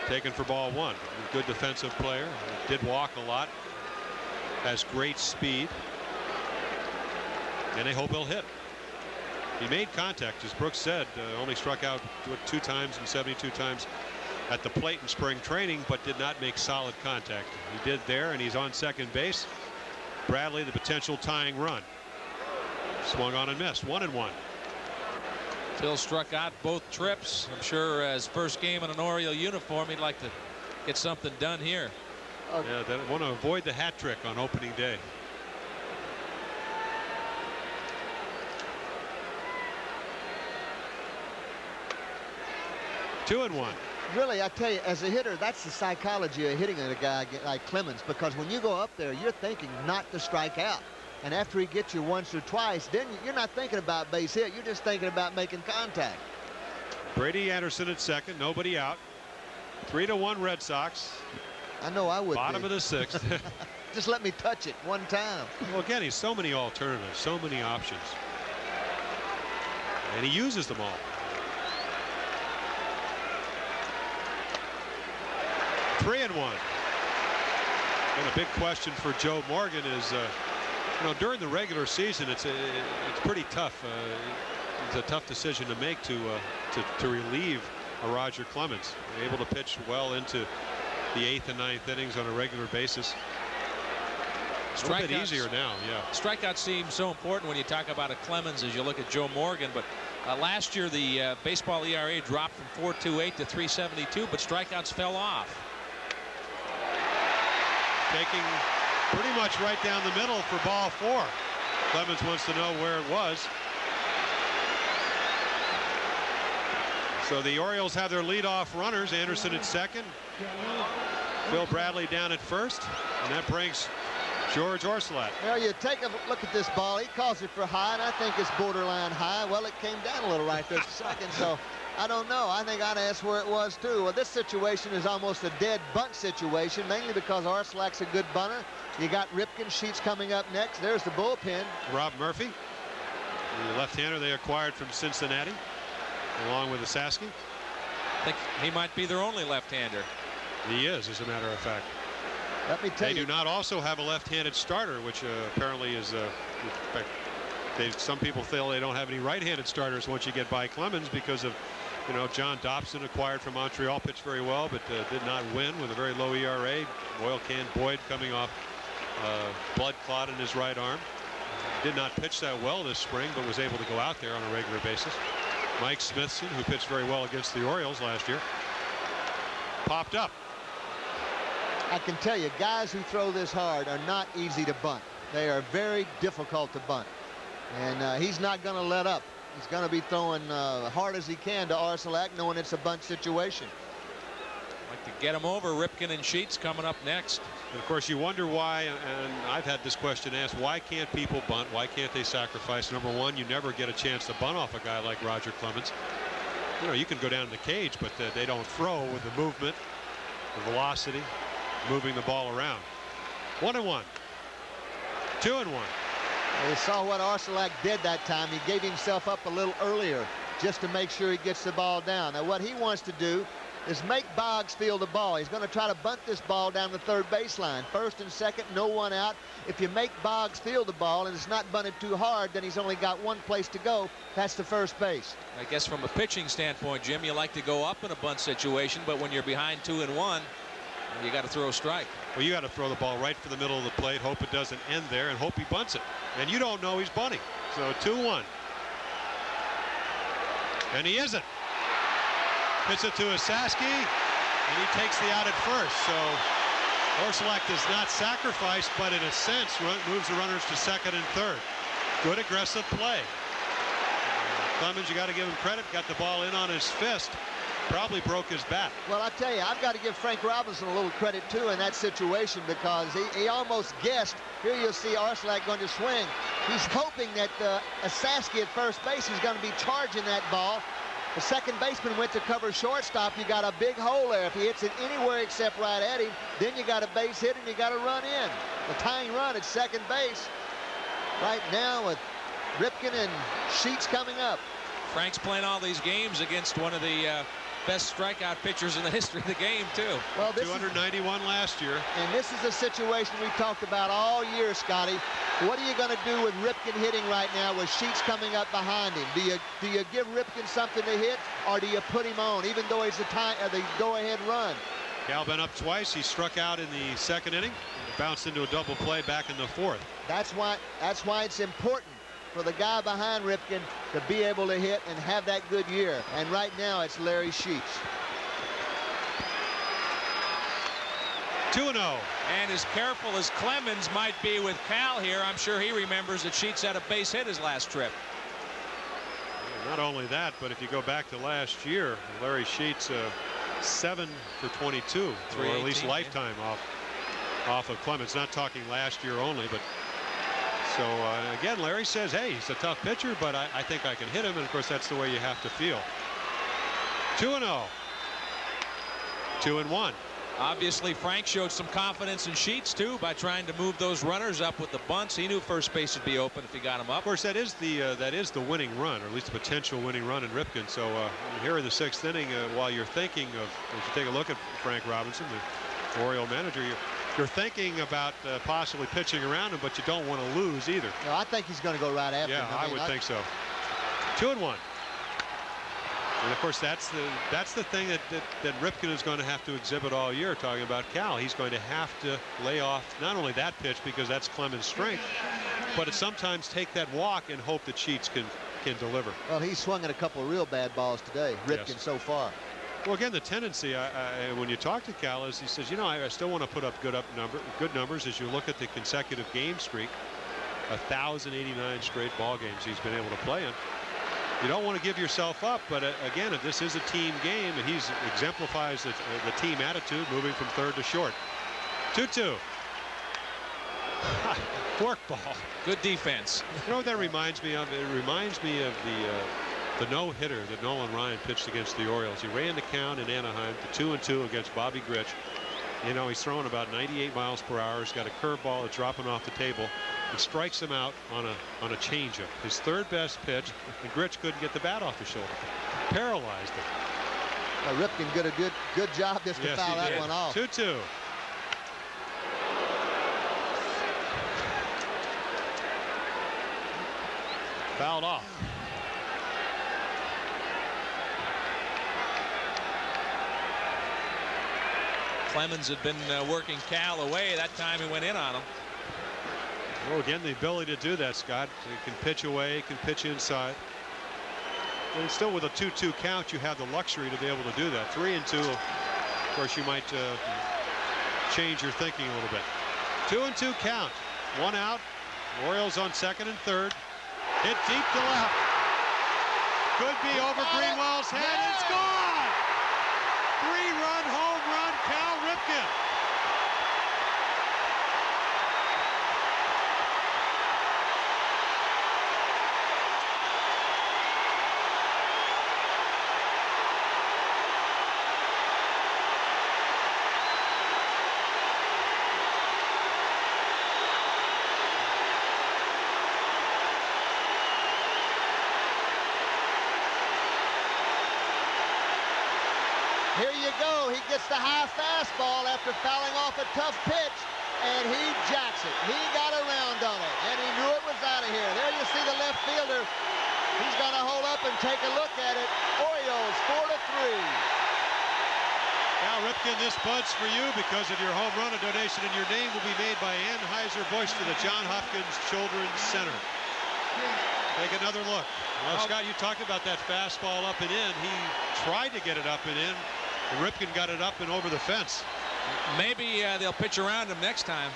Taken for ball 1. Good defensive player. Did walk a lot. Has great speed. And they hope he'll hit. He made contact, as Brooks said, only struck out 2 times and 72 times at the plate in spring training, but did not make solid contact. He did there, and he's on second base. Bradley, the potential tying run. Swung on and missed. 1-1. Phil struck out both trips. I'm sure his first game in an Oriole uniform, he'd like to get something done here. Yeah, they want to avoid the hat trick on opening day. Two and one. Really, I tell you, as a hitter, that's the psychology of hitting at a guy like Clemens, because when you go up there, you're thinking not to strike out. And after he gets you once or twice, then you're not thinking about base hit. You're just thinking about making contact. Brady Anderson at second, nobody out. 3-1 Red Sox. I know I would. Bottom of the 6th. Just let me touch it one time. Well, again, he's so many alternatives, so many options. And he uses them all. Three and one. And a big question for Joe Morgan is, you know, during the regular season, it's pretty tough. It's a tough decision to make to relieve a Roger Clemens. Able to pitch well into the 8th and 9th innings on a regular basis. A little bit easier now, yeah. Strikeouts seem so important when you talk about a Clemens as you look at Joe Morgan, but last year the baseball ERA dropped from 4.28 to 3.72, but strikeouts fell off. Taking pretty much right down the middle for ball 4. Clemens wants to know where it was. So the Orioles have their leadoff runners. Anderson at second. Phil Bradley down at first. And that brings George Orsilat. Well, you take a look at this ball. He calls it for high, and I think it's borderline high. Well, it came down a little right there for second, so I don't know. I think I'd ask where it was, too. Well, this situation is almost a dead bunt situation, mainly because Orsilat's a good bunter. You got Ripken, Sheets coming up next. There's the bullpen. Rob Murphy, the left-hander they acquired from Cincinnati, along with Asaski. I think he might be their only left-hander. He is, as a matter of fact. Let me tell you. They do not also have a left-handed starter, which apparently is some people feel they don't have any right-handed starters once you get by Clemens because of, you know, John Dobson, acquired from Montreal, pitched very well, but did not win with a very low ERA. Oil Can Boyd coming off blood clot in his right arm. Did not pitch that well this spring, but was able to go out there on a regular basis. Mike Smithson, who pitched very well against the Orioles last year, popped up. I can tell you, guys who throw this hard are not easy to bunt. They are very difficult to bunt. And he's not going to let up. He's going to be throwing hard as he can to Orsilat, knowing it's a bunt situation. Like to get him over. Ripken and Sheets coming up next. And of course, you wonder why, and I've had this question asked, why can't people bunt? Why can't they sacrifice? Number one, you never get a chance to bunt off a guy like Roger Clemens. You know, you can go down in the cage, but they don't throw with the movement, the velocity, moving the ball around. 1-1. 2-1. We saw what Orsilat did that time. He gave himself up a little earlier just to make sure he gets the ball down. Now, what he wants to do is make Boggs field the ball. He's going to try to bunt this ball down the third baseline. First and second, no one out. If you make Boggs field the ball and it's not bunted too hard, then he's only got one place to go. That's the first base. I guess from a pitching standpoint, Jim, you like to go up in a bunt situation, but when you're behind 2-1, you got to throw a strike. Well, you got to throw the ball right for the middle of the plate, hope it doesn't end there, and hope he bunts it. And you don't know he's bunting. So 2-1. And he isn't. Hits it to Asaski, and he takes the out at first. So Orsilat does not sacrifice, but in a sense moves the runners to second and third. Good aggressive play. Clemens, you got to give him credit. Got the ball in on his fist. Probably broke his bat. Well, I tell you, I've got to give Frank Robinson a little credit too in that situation, because he almost guessed. Here you'll see Orsilat going to swing. He's hoping that Asaski at first base is going to be charging that ball. The second baseman went to cover shortstop. You got a big hole there. If he hits it anywhere except right at him, then you got a base hit and you got to run in. The tying run at second base right now with Ripken and Sheets coming up. Frank's playing all these games against one of the best strikeout pitchers in the history of the game, too. Well, 291 last year. And this is a situation we've talked about all year, Scotty. What are you going to do with Ripken hitting right now with Sheets coming up behind him? Do you give Ripken something to hit, or do you put him on, even though he's the go-ahead run? Cal been up twice. He struck out in the second inning, bounced into a double play back in the fourth. That's why it's important for the guy behind Ripken to be able to hit and have that good year. And right now it's Larry Sheets. 2-0. And as careful as Clemens might be with Cal here, I'm sure he remembers that Sheets had a base hit his last trip. Not only that, but if you go back to last year, Larry Sheets 7 for 22, or at least lifetime off of Clemens. Not talking last year only, but so again, Larry says, hey, he's a tough pitcher, but I think I can hit him, and of course that's the way you have to feel. 2-0. 2-1. Obviously, Frank showed some confidence in Sheets too by trying to move those runners up with the bunts. He knew first base would be open if he got him up. Of course, that is the winning run, or at least the potential winning run in Ripken. So here in the sixth inning, while you're thinking of, if you take a look at Frank Robinson, the Oriole manager, you're thinking about possibly pitching around him, but you don't want to lose either. No, I think he's going to go right after him. Yeah, I would think so. 2-1. And of course, that's the thing that Ripken is going to have to exhibit all year, talking about Cal. He's going to have to lay off not only that pitch, because that's Clemens' strength, but sometimes take that walk and hope that Sheets can deliver. Well, he's swung at a couple of real bad balls today, Ripken, yes, so far. Well, again, the tendency when you talk to Cal is he says, you know, I still want to put up good numbers as you look at the consecutive game streak. 1,089 straight ball games he's been able to play in. You don't want to give yourself up, but again, if this is a team game, and he exemplifies the team attitude, moving from third to short. 2-2. Fork ball. Good defense. You know what that reminds me of? It reminds me of the no-hitter that Nolan Ryan pitched against the Orioles. He ran the count in Anaheim to 2-2 against Bobby Grich. You know, he's throwing about 98 miles per hour. He's got a curveball that's dropping off the table. He strikes him out on a changeup. His third best pitch, and Grich couldn't get the bat off his shoulder. Paralyzed him. Ripken did a good job just to foul that one off. 2-2. Fouled off. Clemens had been working Cal away. That time he went in on him. Well, again, the ability to do that, Scott. You can pitch away, can pitch inside. And still with a 2-2 count, you have the luxury to be able to do that. 3-2, of course, you might change your thinking a little bit. 2-2 count. One out. Orioles on second and third. Hit deep to left. Could be over Greenwell's head. It's gone! 3-run home run, Cal Ripken. Here you go. He gets the high fastball after fouling off a tough pitch, and he jacks it. He got around on it, and he knew it was out of here. There you see the left fielder. He's going to hold up and take a look at it. Orioles 4-3. Cal Ripken, this bud's for you because of your home run. A donation in your name will be made by Anheuser-Busch to the John Hopkins Children's Center. Take another look. Well, Scott, you talked about that fastball up and in. He tried to get it up and in. And Ripken got it up and over the fence. Maybe they'll pitch around him next time.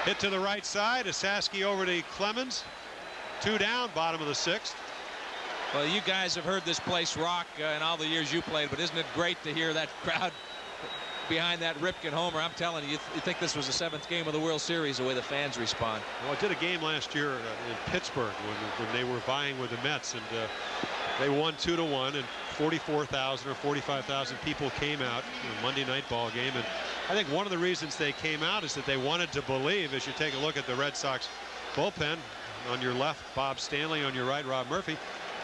Hit to the right side. Asaski over to Clemens. 2 down, bottom of the 6th. Well, you guys have heard this place rock in all the years you played, but isn't it great to hear that crowd behind that Ripken homer? I'm telling you, you think this was the 7th game of the World Series, the way the fans respond. Well, I did a game last year in Pittsburgh when they were vying with the Mets, and they won 2-1, and 44,000 or 45,000 people came out in a Monday night ball game. And I think one of the reasons they came out is that they wanted to believe, as you take a look at the Red Sox bullpen, on your left Bob Stanley, on your right Rob Murphy,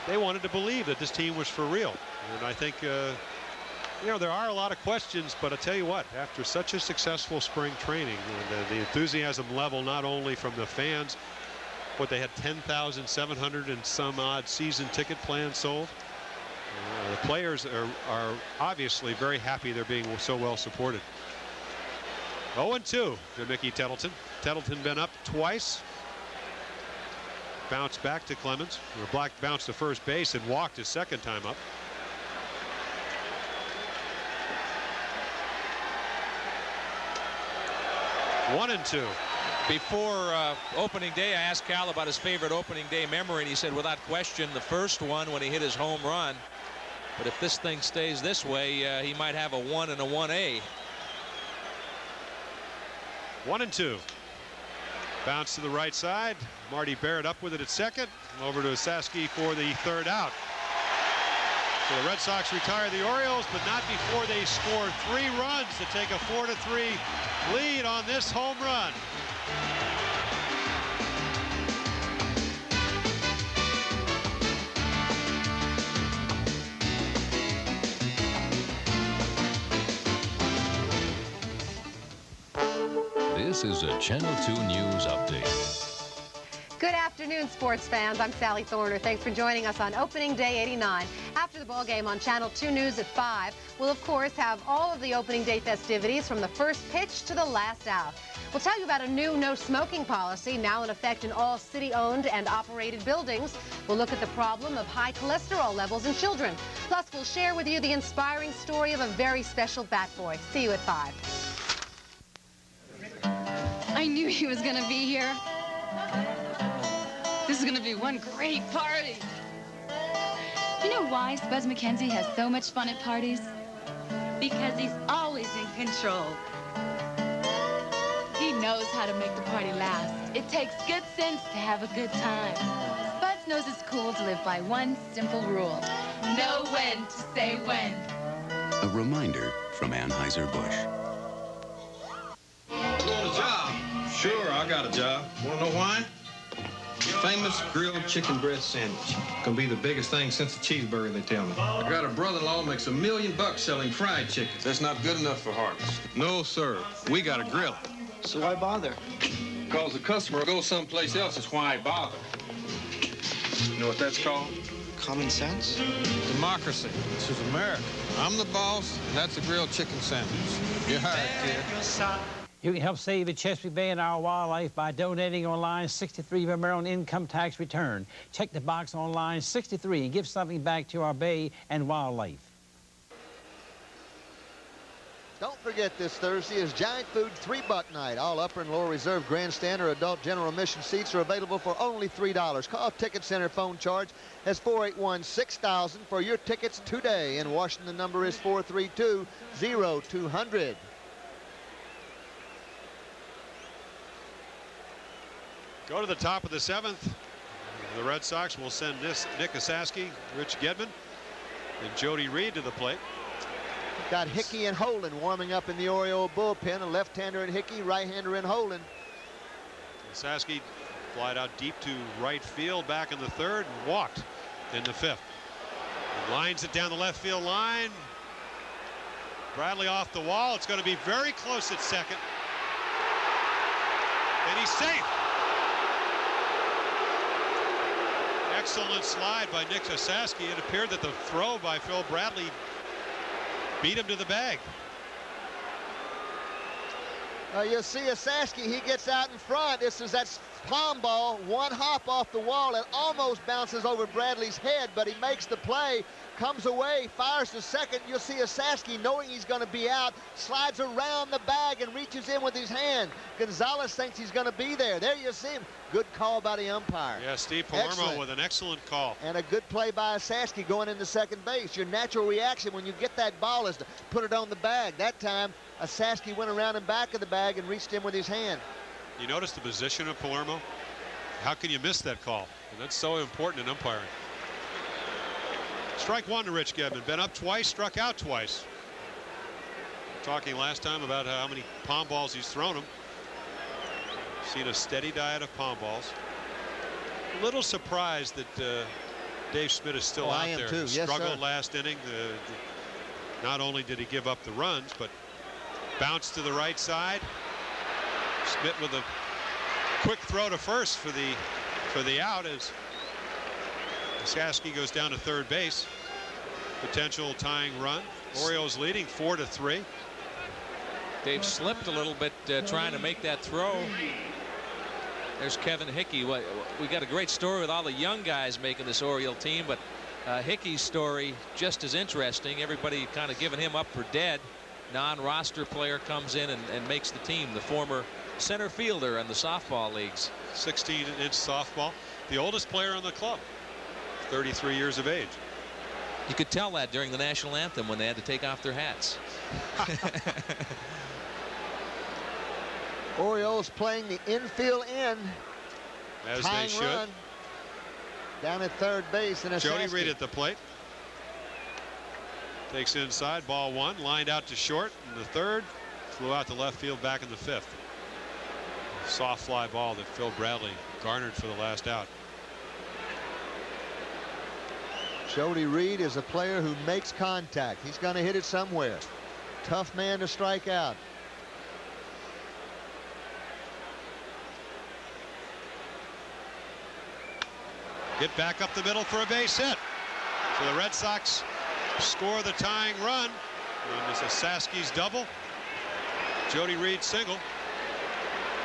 they wanted to believe that this team was for real. And I think you know, there are a lot of questions, but I tell you what, after such a successful spring training, the enthusiasm level not only from the fans, but they had 10,700 and some odd season ticket plans sold. The players are obviously very happy they're being so well supported. 0-2 to Mickey Tettleton. Tettleton been up twice. Bounced back to Clemens. Black bounced to first base and walked his second time up. One and two. Before opening day, I asked Cal about his favorite opening day memory, and he said without question the first one when he hit his home run. But if this thing stays this way, he might have a 1 and a 1A. 1 and 2. Bounce to the right side. Marty Barrett up with it at second. Over to Asaski for the third out. So the Red Sox retire the Orioles, but not before they score 3 runs to take a 4-3 lead on this home run. This is a Channel 2 News Update. Good afternoon, sports fans. I'm Sally Thorner. Thanks for joining us on Opening Day 89. After the ball game on Channel 2 News at 5, we'll, of course, have all of the Opening Day festivities from the first pitch to the last out. We'll tell you about a new no-smoking policy now in effect in all city-owned and operated buildings. We'll look at the problem of high cholesterol levels in children. Plus, we'll share with you the inspiring story of a very special bat boy. See you at 5. I knew he was gonna be here. This is gonna be one great party. You know why Spuds McKenzie has so much fun at parties? Because he's always in control. He knows how to make the party last. It takes good sense to have a good time. Spuds knows it's cool to live by one simple rule. Know when to say when. A reminder from Anheuser-Busch. You want a job? Sure, I got a job. Want to know why? Famous grilled chicken breast sandwich. Gonna be the biggest thing since the cheeseburger, they tell me. I got a brother-in-law makes $1 million selling fried chickens. That's not good enough for Harvest. No, sir. We got to grill it. So why bother? Because the customer goes someplace else. That's why I bother. You know what that's called? Common sense? Democracy. This is America. I'm the boss, and that's a grilled chicken sandwich. You're hired, kid. You can help save the Chesapeake Bay and our wildlife by donating online 63 of our own income tax return. Check the box online 63 and give something back to our bay and wildlife. Don't forget this Thursday is Giant Food $3 night. All upper and lower reserve grandstand or adult general admission seats are available for only $3. Call Ticket Center phone charge as 481-6000 for your tickets today. In Washington, the number is 432-0200. Go to the top of the 7th. The Red Sox will send Nick Osaski, Rich Gedman, and Jody Reed to the plate. Got Hickey and Holden warming up in the Oriole bullpen. A left-hander in Hickey, right-hander in Holden. Osaski flied out deep to right field back in the 3rd and walked in the 5th. He lines it down the left field line. Bradley off the wall. It's going to be very close at second. And he's safe. Excellent slide by Nick Osaski. It appeared that the throw by Phil Bradley beat him to the bag. You'll see Osaski, he gets out in front. This is that palm ball, one hop off the wall. It almost bounces over Bradley's head, but he makes the play, comes away, fires to second. You'll see Osaski, knowing he's going to be out, slides around the bag and reaches in with his hand. Gonzalez thinks he's going to be there. There you see him. Good call by the umpire. Yeah, Steve Palermo with an excellent call. And a good play by Osaski going into second base. Your natural reaction when you get that ball is to put it on the bag. That time, Osaski went around in back of the bag and reached in with his hand. You notice the position of Palermo? How can you miss that call? And that's so important in umpiring. Strike one to Rich Gedman. Been up twice, struck out twice. Talking last time about how many palm balls he's thrown him. Seen a steady diet of palm balls. A little surprised that Dave Schmidt is still out there. Too. Yes, struggled last inning. Not only did he give up the runs, but bounced to the right side. Schmidt with a quick throw to first for the out as Osaski goes down to third base. Potential tying run. Orioles leading 4-3. They've slipped a little bit trying to make that throw. There's Kevin Hickey. We got a great story with all the young guys making this Oriole team, but Hickey's story just as interesting. Everybody kind of giving him up for dead. Non-roster player comes in and makes the team. The former center fielder in the softball leagues. 16-inch softball. The oldest player in the club. 33 years of age. You could tell that during the national anthem when they had to take off their hats. Orioles playing the infield in. As they should. Run down at third base. And Jody Reed at the plate. Takes inside, ball one, lined out to short in the 3rd, flew out to left field back in the 5th. Soft fly ball that Phil Bradley garnered for the last out. Jody Reed is a player who makes contact. He's going to hit it somewhere. Tough man to strike out. Get back up the middle for a base hit. So the Red Sox score the tying run. And it's Osaski's double. Jody Reed single.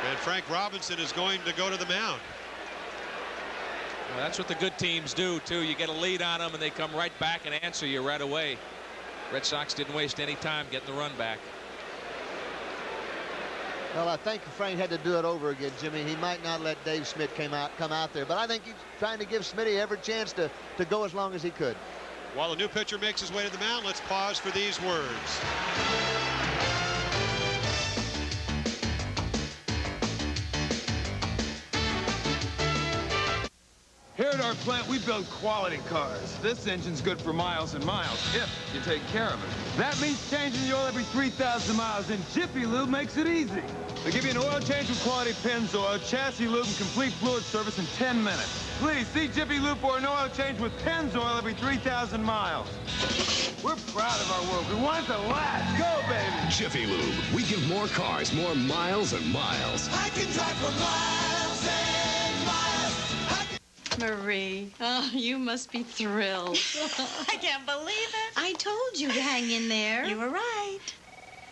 And Frank Robinson is going to go to the mound. Well, that's what the good teams do, too. You get a lead on them, and they come right back and answer you right away. Red Sox didn't waste any time getting the run back. Well, I think Frank had to do it over again, Jimmy. He might not let Dave Schmidt come out there, but I think he's trying to give Smitty every chance to go as long as he could. While the new pitcher makes his way to the mound, let's pause for these words. Here at our plant, we build quality cars. This engine's good for miles and miles, if you take care of it. That means changing the oil every 3,000 miles, and Jiffy Lube makes it easy. They give you an oil change with quality Pennzoil, chassis lube, and complete fluid service in 10 minutes. Please, see Jiffy Lube for an oil change with Pennzoil every 3,000 miles. We're proud of our work. We want it to last. Go, baby! Jiffy Lube. We give more cars more miles and miles. I can drive for miles and miles. Marie, oh, you must be thrilled. I can't believe it. I told you to hang in there. You were right.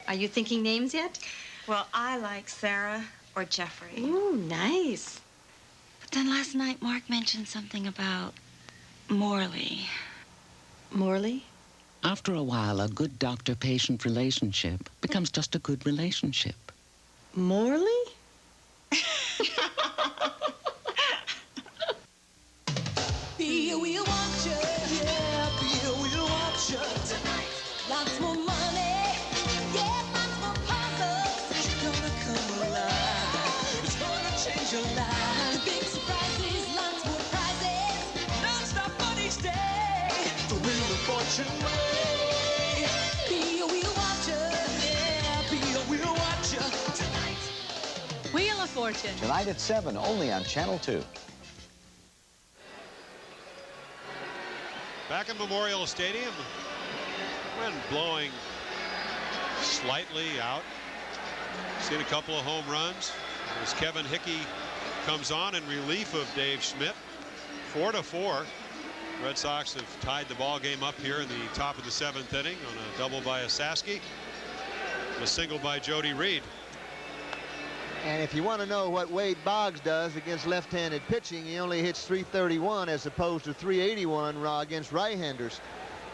Are you thinking names yet? Well, I like Sarah or Jeffrey. Ooh, nice. But then last night, Mark mentioned something about Morley. Morley? After a while, a good doctor-patient relationship becomes just a good relationship. Morley? Beer, we'll want you, yeah, beer, we'll want you tonight. Lots more money, yeah, lots more puzzles. It's gonna come alive, it's gonna change your life. Big surprises, lots more prizes, non-stop money stay. The Wheel of Fortune way. Beer, we'll want you, yeah, beer, we'll want you tonight. Wheel of Fortune. Tonight at 7, only on Channel 2. Back in Memorial Stadium, wind blowing slightly out. Seen a couple of home runs as Kevin Hickey comes on in relief of Dave Schmidt. 4-4. Red Sox have tied the ball game up here in the top of the 7th inning on a double by Asaski, a single by Jody Reed. And if you want to know what Wade Boggs does against left-handed pitching, he only hits .331 as opposed to .381 against right-handers.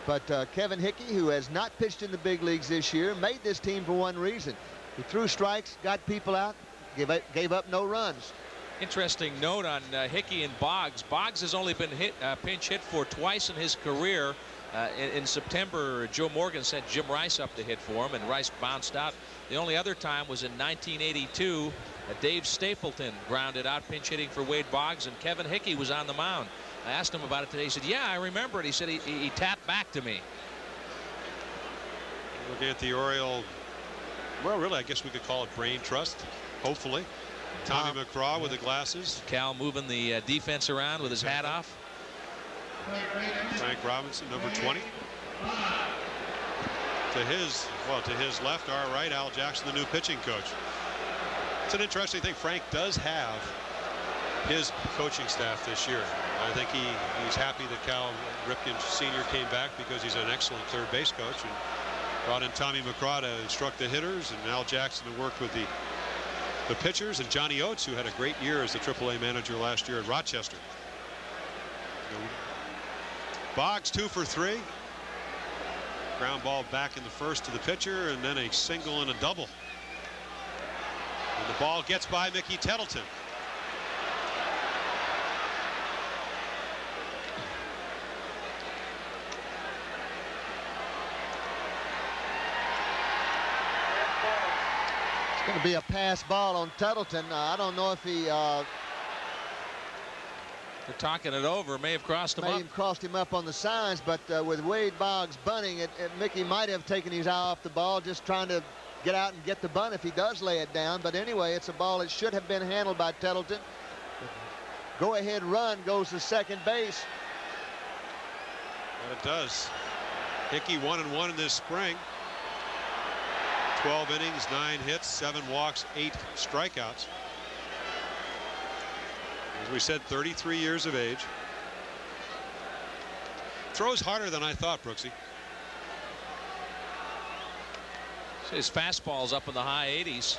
But Kevin Hickey, who has not pitched in the big leagues this year, made this team for one reason. He threw strikes, got people out, gave up no runs. Interesting note on Hickey and Boggs. Boggs has only been pinch hit for twice in his career. In September, Joe Morgan sent Jim Rice up to hit for him, and Rice bounced out. The only other time was in 1982. Dave Stapleton grounded out pinch hitting for Wade Boggs, and Kevin Hickey was on the mound. I asked him about it today. He said, yeah, I remember it. He said he tapped back to me. Looking at the Oriole, well, really, I guess we could call it brain trust, hopefully. Tommy McCraw with the glasses. Cal moving the defense around with his hat off. Frank Robinson, number 20. To his left, our right, Al Jackson, the new pitching coach. It's an interesting thing. Frank does have his coaching staff this year. I think he's happy that Cal Ripken Sr. came back because he's an excellent third base coach, and brought in Tommy McCraw to instruct the hitters, and Al Jackson to work with the pitchers, and Johnny Oates, who had a great year as the AAA manager last year at Rochester. Boggs 2 for 3. Ground ball back in the first to the pitcher, and then a single and a double. And the ball gets by Mickey Tettleton. It's going to be a pass ball on Tettleton. I don't know if he they're talking it over. May have crossed him up. May have crossed him up on the signs, but with Wade Boggs bunting, Mickey might have taken his eye off the ball, just trying to get out and get the bunt if he does lay it down. But anyway, it's a ball that should have been handled by Tettleton. Go ahead run goes to second base. And it does. Hickey 1-1 in this spring. 12 innings, 9 hits, 7 walks, 8 strikeouts. As we said, 33 years of age. Throws harder than I thought, Brooksy. His fastball's up in the high 80s.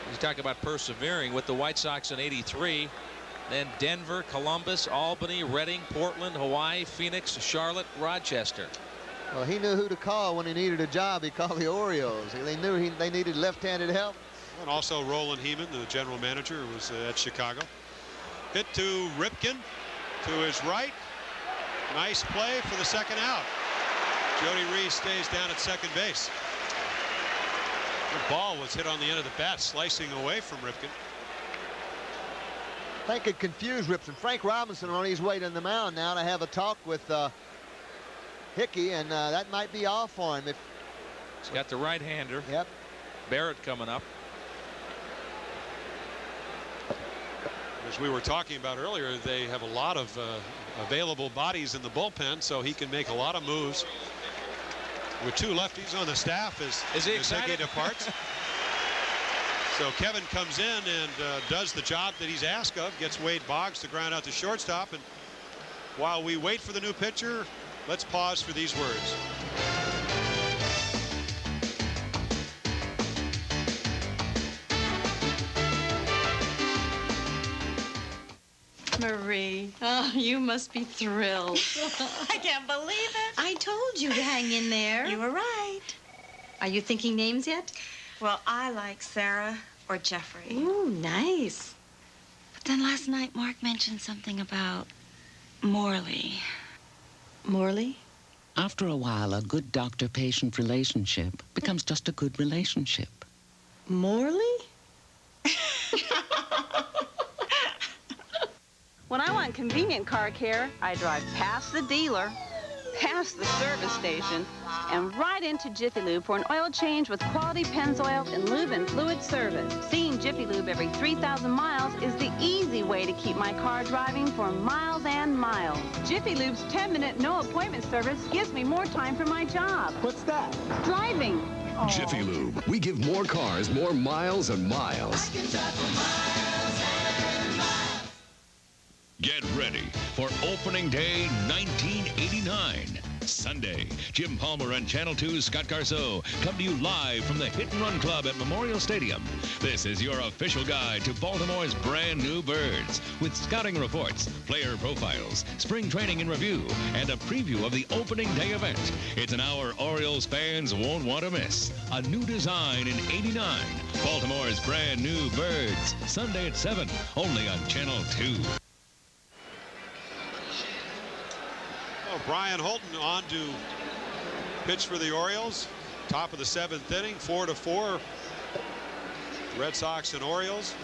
He's talking about persevering with the White Sox in '83. Then Denver, Columbus, Albany, Reading, Portland, Hawaii, Phoenix, Charlotte, Rochester. Well, he knew who to call when he needed a job. He called the Orioles. They knew they needed left-handed help. And also Roland Heeman, the general manager, who was at Chicago. Hit to Ripken to his right. Nice play for the second out. Jody Reese stays down at second base. The ball was hit on the end of the bat, slicing away from Ripken. I think it confused Ripken. Frank Robinson on his way to the mound now to have a talk with Hickey, and that might be off for him. He's got the right-hander. Yep. Barrett coming up. As we were talking about earlier, they have a lot of available bodies in the bullpen, so he can make a lot of moves. With two lefties on the staff as Hickey departs. So Kevin comes in and does the job that he's asked of, gets Wade Boggs to ground out to shortstop. And while we wait for the new pitcher, let's pause for these words. Marie, oh, you must be thrilled. I can't believe it. I told you to hang in there. You were right. Are you thinking names yet? Well, I like Sarah or Jeffrey. Ooh, nice. But then last night, Mark mentioned something about Morley. Morley? After a while, a good doctor-patient relationship becomes just a good relationship. Morley? When I want convenient car care, I drive past the dealer, past the service station, and right into Jiffy Lube for an oil change with quality Pennzoil and lube and fluid service. Seeing Jiffy Lube every 3,000 miles is the easy way to keep my car driving for miles and miles. Jiffy Lube's 10-minute no-appointment service gives me more time for my job. What's that? Driving. Jiffy Lube. We give more cars more miles and miles. Get ready for Opening Day 1989. Sunday, Jim Palmer and Channel 2's Scott Garceau come to you live from the Hit and Run Club at Memorial Stadium. This is your official guide to Baltimore's brand new birds, with scouting reports, player profiles, spring training in review, and a preview of the Opening Day event. It's an hour Orioles fans won't want to miss. A new design in '89. Baltimore's brand new birds. Sunday at 7, only on Channel 2. Brian Holton on to pitch for the Orioles. Top of the 7th inning, 4-4. Red Sox and Orioles.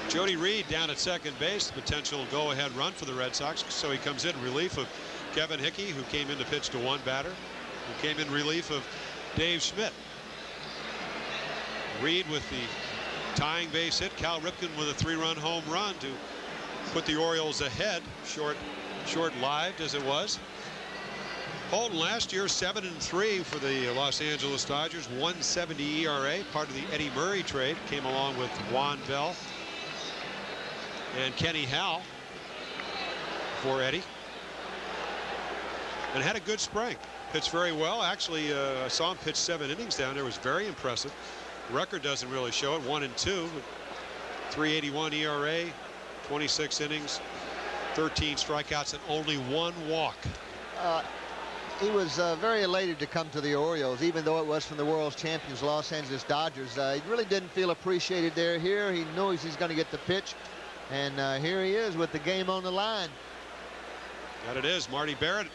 Jody Reed down at second base, potential go-ahead run for the Red Sox. So he comes in relief of Kevin Hickey, who came in to pitch to one batter, who came in relief of Dave Schmidt. Reed with the tying base hit. Cal Ripken with a 3-run home run to put the Orioles ahead. Short-lived as it was. Holton last year 7-3 for the Los Angeles Dodgers, 1.70 ERA, part of the Eddie Murray trade. Came along with Juan Bell and Kenny Howell for Eddie, and had a good spring. Pitched very well. Actually, I saw him pitch 7 innings down there. It was very impressive. The record doesn't really show it. 1-2, 3.81 ERA, 26 innings. 13 strikeouts and only 1 walk. He was very elated to come to the Orioles, even though it was from the world's champions, Los Angeles Dodgers. He really didn't feel appreciated there. Here, he knows he's going to get the pitch, and here he is with the game on the line. That it is. Marty Barrett,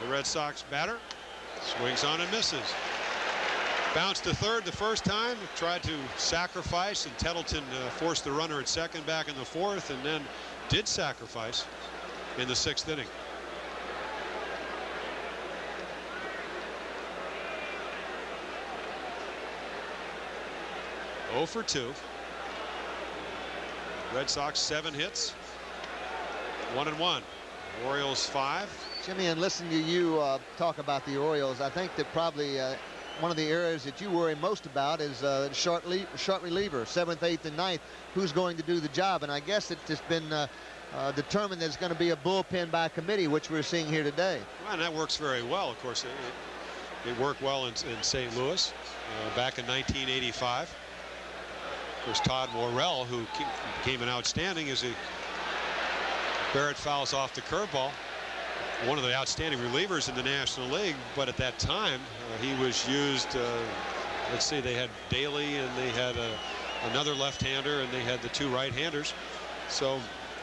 the Red Sox batter, swings on and misses. Bounced to third the first time, tried to sacrifice, and Tettleton forced the runner at second back in the 4th, and then did sacrifice in the 6th inning. Oh for 2. Red Sox 7 hits, 1-1. Orioles 5. Jimmy, and listening to you talk about the Orioles, I think that probably one of the areas that you worry most about is short reliever, 7th, 8th, and 9th. Who's going to do the job? And I guess it's just been determined there's going to be a bullpen by committee, which we're seeing here today. Well, and that works very well. Of course, it worked well in St. Louis back in 1985. Of course, Todd Morrell, who became an outstanding as Barrett fouls off the curveball. One of the outstanding relievers in the National League, but at that time he was used let's see, they had Daly and they had another left-hander and they had the 2 right-handers. So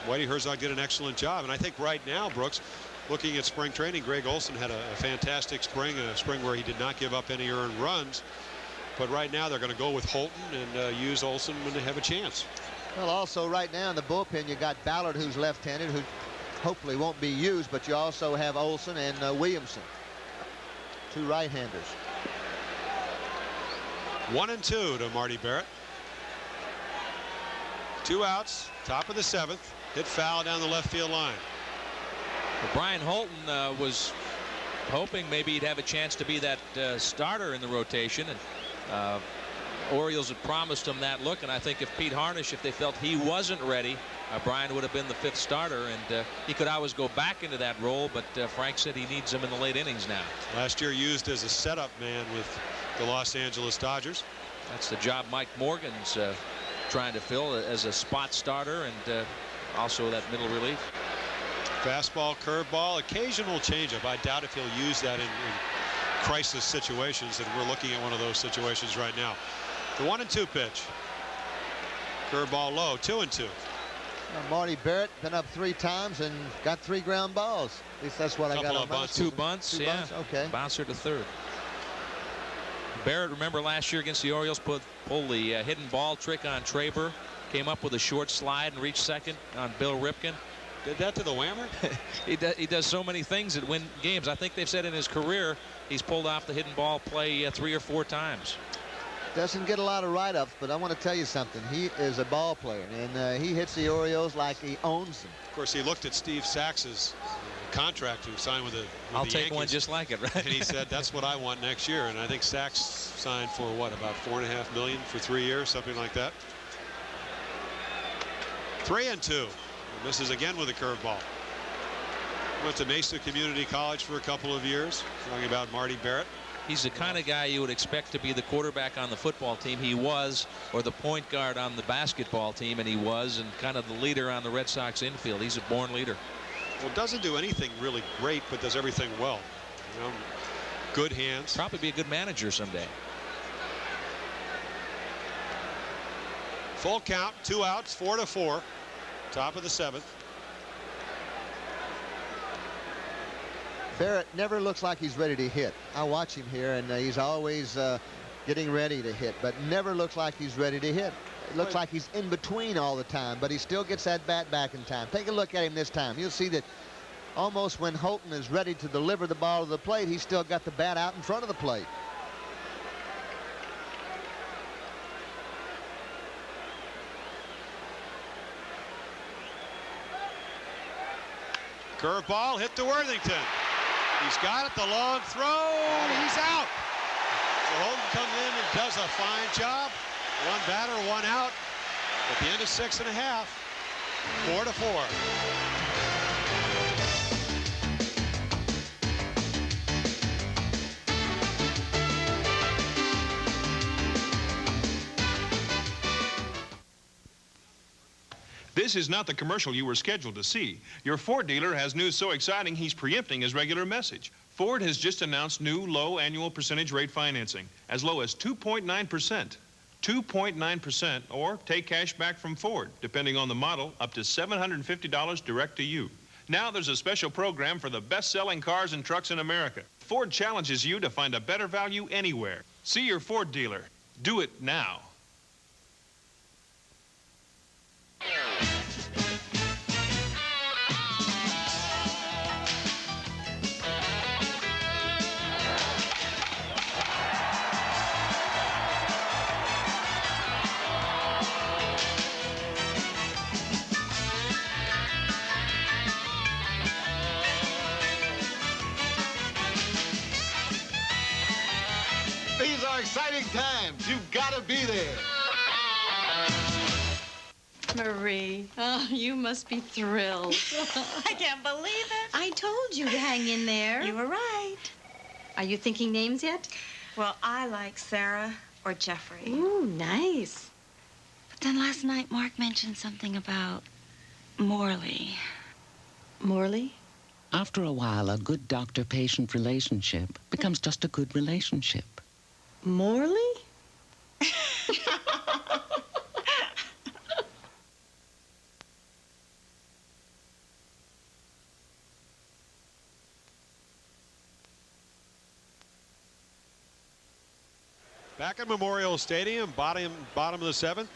Whitey Herzog did an excellent job. And I think right now, Brooks, looking at spring training, Greg Olson had a fantastic spring, a spring where he did not give up any earned runs. But right now they're going to go with Holton and use Olson when they have a chance. Well, also right now in the bullpen, you got Ballard, who's left-handed, who hopefully won't be used, but you also have Olson and Williamson, 2 right-handers. 1-2 to Marty Barrett. 2 outs, top of the 7th. Hit foul down the left field line. Well, Brian Holton was hoping maybe he'd have a chance to be that starter in the rotation, and Orioles had promised him that look. And I think if Pete Harnisch, if they felt he wasn't ready, Brian would have been the 5th starter, and he could always go back into that role. But Frank said he needs him in the late innings now. Last year used as a setup man with the Los Angeles Dodgers. That's the job Mike Morgan's trying to fill as a spot starter, and also that middle relief. Fastball, curveball, occasional changeup. I doubt if he'll use that in crisis situations, and we're looking at one of those situations right now. The 1-2 pitch. Curveball low, 2-2. Marty Barrett been up 3 times and got 3 ground balls. At least that's what I got on my 2 bunts, yeah. Okay. Bouncer to 3rd. Barrett, remember last year against the Orioles, pulled the hidden ball trick on Traber, came up with a short slide and reached 2nd on Bill Ripken. Did that to the whammer? He does so many things that win games. I think they've said in his career he's pulled off the hidden ball play 3 or 4 times. Doesn't get a lot of write-ups, but I want to tell you something. He is a ball player, and he hits the Orioles like he owns them. Of course, he looked at Steve Sax's contract to sign with the I'll take Yankees, one just like it, right? And he said, that's what I want next year. And I think Sax signed for, what, about $4.5 million for 3 years, something like that. 3-2. Misses again with a curveball. Went to Mesa Community College for a couple of years. Talking about Marty Barrett. He's the kind of guy you would expect to be the quarterback on the football team. He was, or the point guard on the basketball team, and he was, and kind of the leader on the Red Sox infield. He's a born leader. Well, doesn't do anything really great, but does everything well. You know, good hands. Probably be a good manager someday. Full count, 2 outs, 4-4. Top of the 7th. Barrett never looks like he's ready to hit. I watch him here, and he's always getting ready to hit, but never looks like he's ready to hit. It looks like he's in between all the time, but he still gets that bat back in time. Take a look at him this time. You'll see that almost when Holton is ready to deliver the ball to the plate, he's still got the bat out in front of the plate. Curveball hit to Worthington. He's got it, the long throw, he's out. So Holton comes in and does a fine job. 1 batter, 1 out. At the end of 6½, 4-4. This is not the commercial you were scheduled to see. Your Ford dealer has news so exciting he's preempting his regular message. Ford has just announced new low annual percentage rate financing, as low as 2.9%. 2.9%, or take cash back from Ford, depending on the model, up to $750 direct to you. Now there's a special program for the best-selling cars and trucks in America. Ford challenges you to find a better value anywhere. See your Ford dealer. Do it now. These are exciting times. You've got to be there. Marie, oh, you must be thrilled. I can't believe it. I told you to hang in there. You were right. Are you thinking names yet? Well, I like Sarah or Jeffrey. Ooh, nice. But then last night, Mark mentioned something about Morley. Morley? After a while, a good doctor-patient relationship becomes just a good relationship. Morley? Back at Memorial Stadium, bottom of the 7th,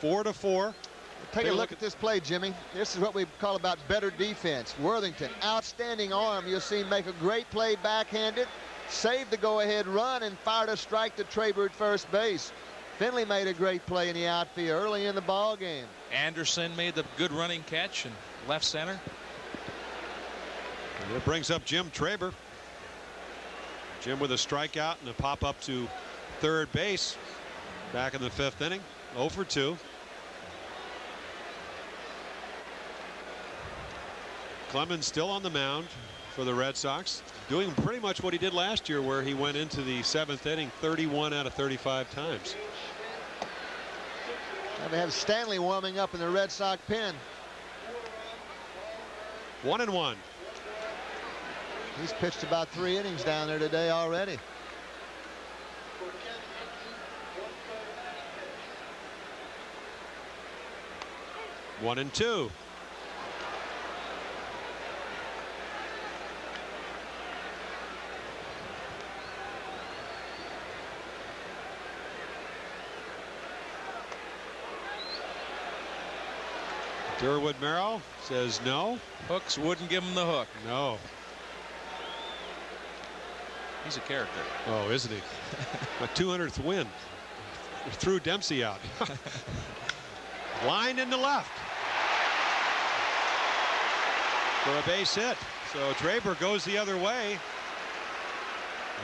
4-4. Take a look at this play, Jimmy. This is what we call about better defense. Worthington, outstanding arm. You'll see him make a great play backhanded, saved the go-ahead run, and fired a strike to Traber at first base. Finley made a great play in the outfield early in the ball game. Anderson made the good running catch in left center. And it brings up Jim Traber. Jim with a strikeout and a pop up to third base back in the 5th inning. 0 for 2. Clemens still on the mound for the Red Sox, doing pretty much what he did last year, where he went into the 7th inning 31 out of 35 times. Now they have Stanley warming up in the Red Sox pen. 1-1. He's pitched about 3 innings down there today already. One and 2. Durwood Merrill says no. Hooks wouldn't give him the hook. No. He's a character. Oh, isn't he? A 200th win. Threw Dempsey out. Line in the left for a base hit. So Traber goes the other way.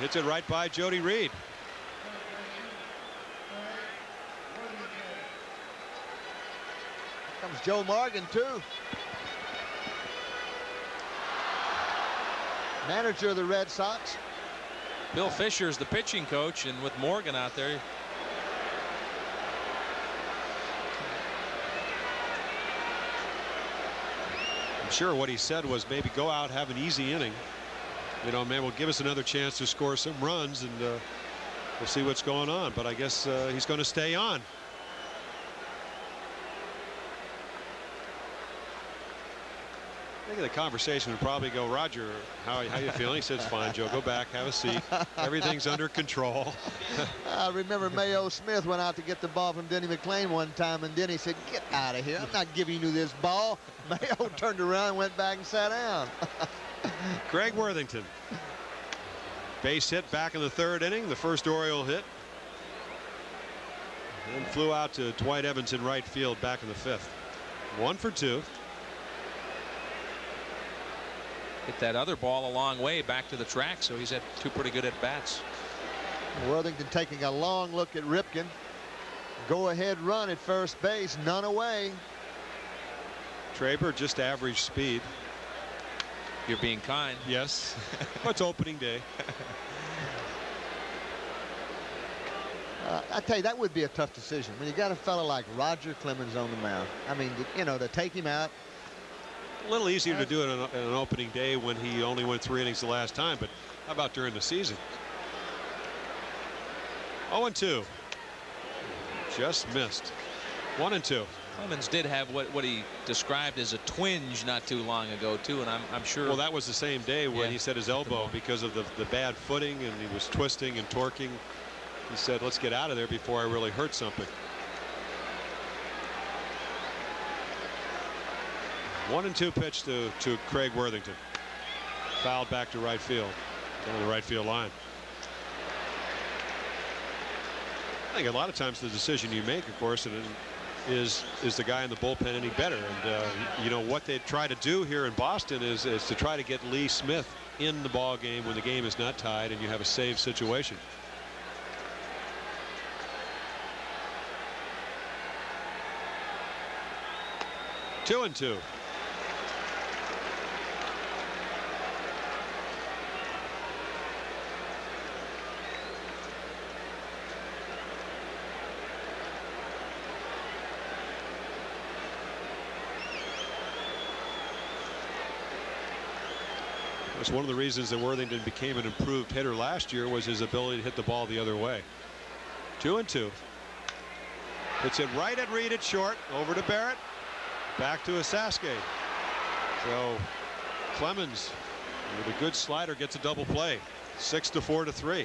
Hits it right by Jody Reed. Comes Joe Morgan, too. Manager of the Red Sox. Bill Fisher's the pitching coach, and with Morgan out there. I'm sure what he said was maybe go out, have an easy inning. You know, man, will give us another chance to score some runs, and we'll see what's going on. But I guess he's going to stay on. I think the conversation would probably go, Roger, how you feeling? He says, fine, Joe, go back, have a seat. Everything's under control. I remember Mayo Smith went out to get the ball from Denny McClain one time, and Denny said, get out of here. I'm not giving you this ball. Mayo turned around and went back and sat down. Craig Worthington. Base hit back in the 3rd inning, the first Oriole hit. Then flew out to Dwight Evans in right field back in the 5th. 1 for 2. Hit that other ball a long way back to the track, so he's had 2 pretty good at bats. Worthington taking a long look at Ripken. Go ahead run at first base, none away. Traber just average speed. You're being kind. Yes. It's opening day. I tell you, that would be a tough decision when you got a fellow like Roger Clemens on the mound. I mean, you know, to take him out. A little easier to do it on an opening day when he only went 3 innings the last time, but how about during the season? 0-2. Just missed. 1-2. Clemens did have what he described as a twinge not too long ago, too, and I'm sure. Well, that was the same day when he set his elbow because of the bad footing, and he was twisting and torquing. He said, let's get out of there before I really hurt something. 1-2 pitch to Craig Worthington. Fouled back to right field, down the right field line. I think a lot of times the decision you make, of course, is the guy in the bullpen any better? And you know what they try to do here in Boston is to try to get Lee Smith in the ball game when the game is not tied and you have a save situation. Two and two. That's one of the reasons that Worthington became an improved hitter last year was his ability to hit the ball the other way. 2-2. Hits it right at Reed at short, over to Barrett, back to Asaske. So Clemens with a good slider gets a double play. 6-4 to 3.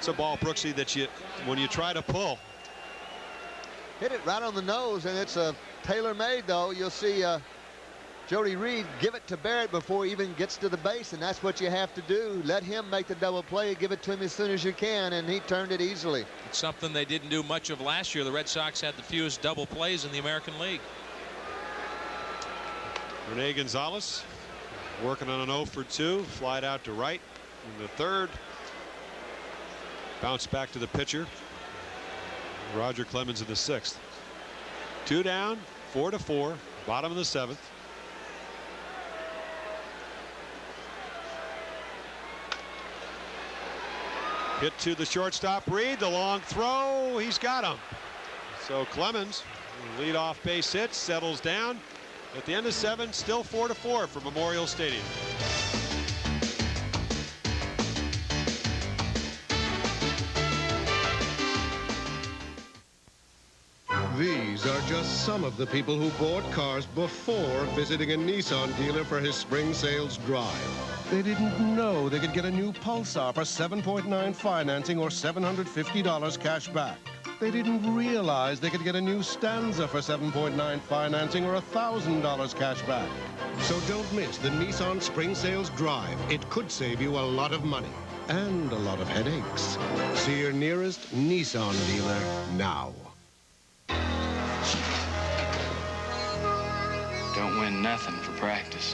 It's a ball, Brooksy, that when you try to pull. Hit it right on the nose, and it's a tailor-made, though. You'll see Jody Reed give it to Barrett before he even gets to the base, and that's what you have to do. Let him make the double play. Give it to him as soon as you can, and he turned it easily. It's something they didn't do much of last year. The Red Sox had the fewest double plays in the American League. Rene Gonzalez working on an 0 for 2. Flied out to right in the third. Bounce back to the pitcher. Roger Clemens in the 6th. 2 down, 4-4, bottom of the 7th. Hit to the shortstop, Reed. The long throw. He's got him. So Clemens, lead off base hit, settles down. At the end of 7, still 4-4 for Memorial Stadium. These are just some of the people who bought cars before visiting a Nissan dealer for his spring sales drive. They didn't know they could get a new Pulsar for 7.9 financing or $750 cash back. They didn't realize they could get a new Stanza for 7.9 financing or $1,000 cash back. So don't miss the Nissan Spring Sales Drive. It could save you a lot of money and a lot of headaches. See your nearest Nissan dealer now. Don't win nothing for practice.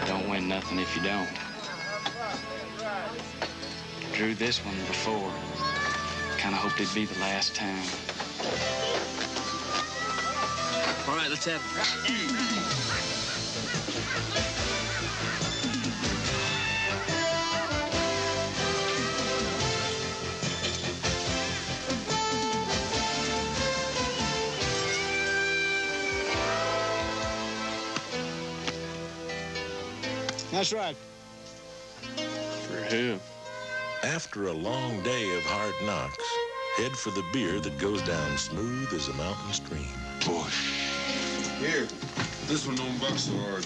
Don't win nothing if you don't. Drew this one before. Kind of hoped it'd be the last time. All right, let's have it. That's right. For who? After a long day of hard knocks, head for the beer that goes down smooth as a mountain stream. Bush. Here, this one don't buck so hard.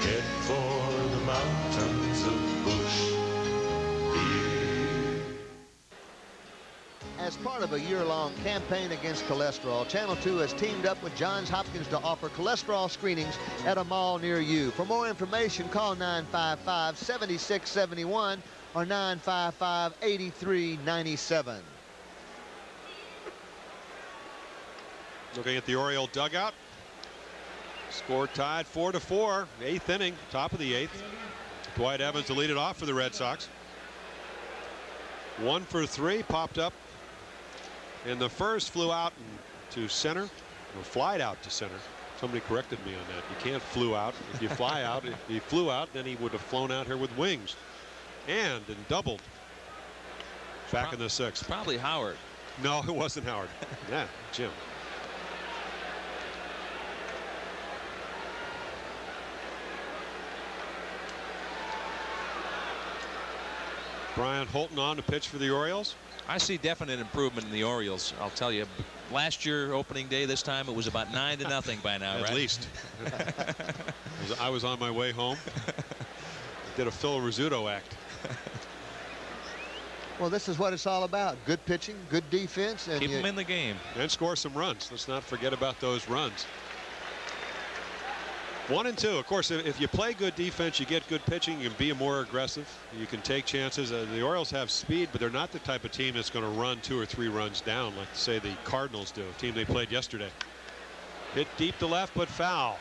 Head for the mountains of Bush. As part of a year-long campaign against cholesterol, Channel 2 has teamed up with Johns Hopkins to offer cholesterol screenings at a mall near you. For more information, call 955-7671 or 955-8397. Looking at the Oriole dugout. Score tied 4-4. 8th inning, top of the 8th. Dwight Evans to lead it off for the Red Sox. 1 for 3, popped up. And the first flew out to center, or flied out to center. Somebody corrected me on that. You can't flew out. If you fly out, if he flew out, then he would have flown out here with wings. And doubled. Back in the 6th. Probably Howard. No, it wasn't Howard. Yeah, Jim. Brian Holton on to pitch for the Orioles. I see definite improvement in the Orioles. I'll tell you, last year opening day, this time it was about 9-0 by now, right? At least. I was on my way home. Did a Phil Rizzuto act. Well, this is what it's all about. Good pitching, good defense. And keep them in the game. And score some runs. Let's not forget about those runs. 1 and 2. Of course, if you play good defense, you get good pitching. You can be more aggressive. You can take chances. The Orioles have speed, but they're not the type of team that's going to run 2 or 3 runs down like, say, the Cardinals do, a team they played yesterday. Hit deep to left, but foul.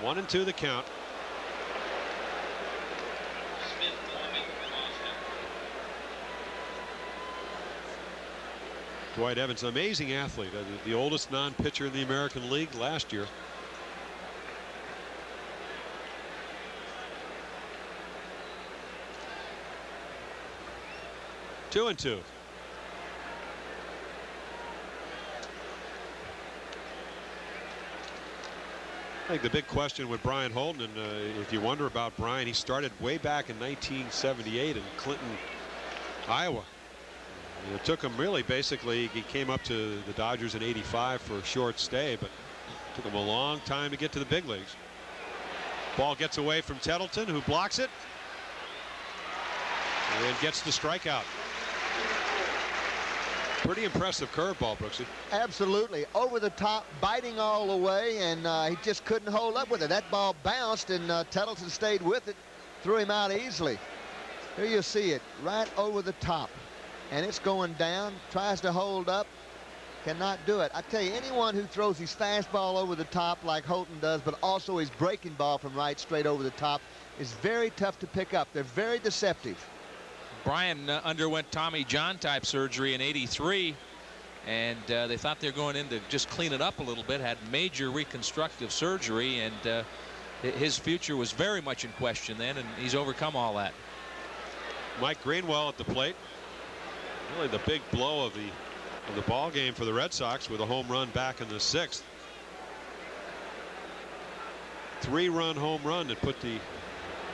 1 and 2 the count. Dwight Evans, amazing athlete, the oldest non-pitcher in the American League last year. Two and 2. I think the big question with Brian Holton, and if you wonder about Brian, he started way back in 1978 in Clinton, Iowa. And it took him really basically, he came up to the Dodgers in '85 for a short stay, but it took him a long time to get to the big leagues. Ball gets away from Tettleton, who blocks it. And gets the strikeout. Pretty impressive curveball, Brooksy. Absolutely. Over the top, biting all the way, and he just couldn't hold up with it. That ball bounced, and Tettleton stayed with it, threw him out easily. Here you see it, right over the top. And it's going down, tries to hold up, cannot do it. I tell you, anyone who throws his fastball over the top like Holton does, but also his breaking ball from right straight over the top, is very tough to pick up. They're very deceptive. Brian underwent Tommy John type surgery in '83, and they thought they were going in to just clean it up a little bit, had major reconstructive surgery, and his future was very much in question then, and he's overcome all that. Mike Greenwell at the plate. Really the big blow of the ball game for the Red Sox with a home run back in the 6th. 3-run home run that put the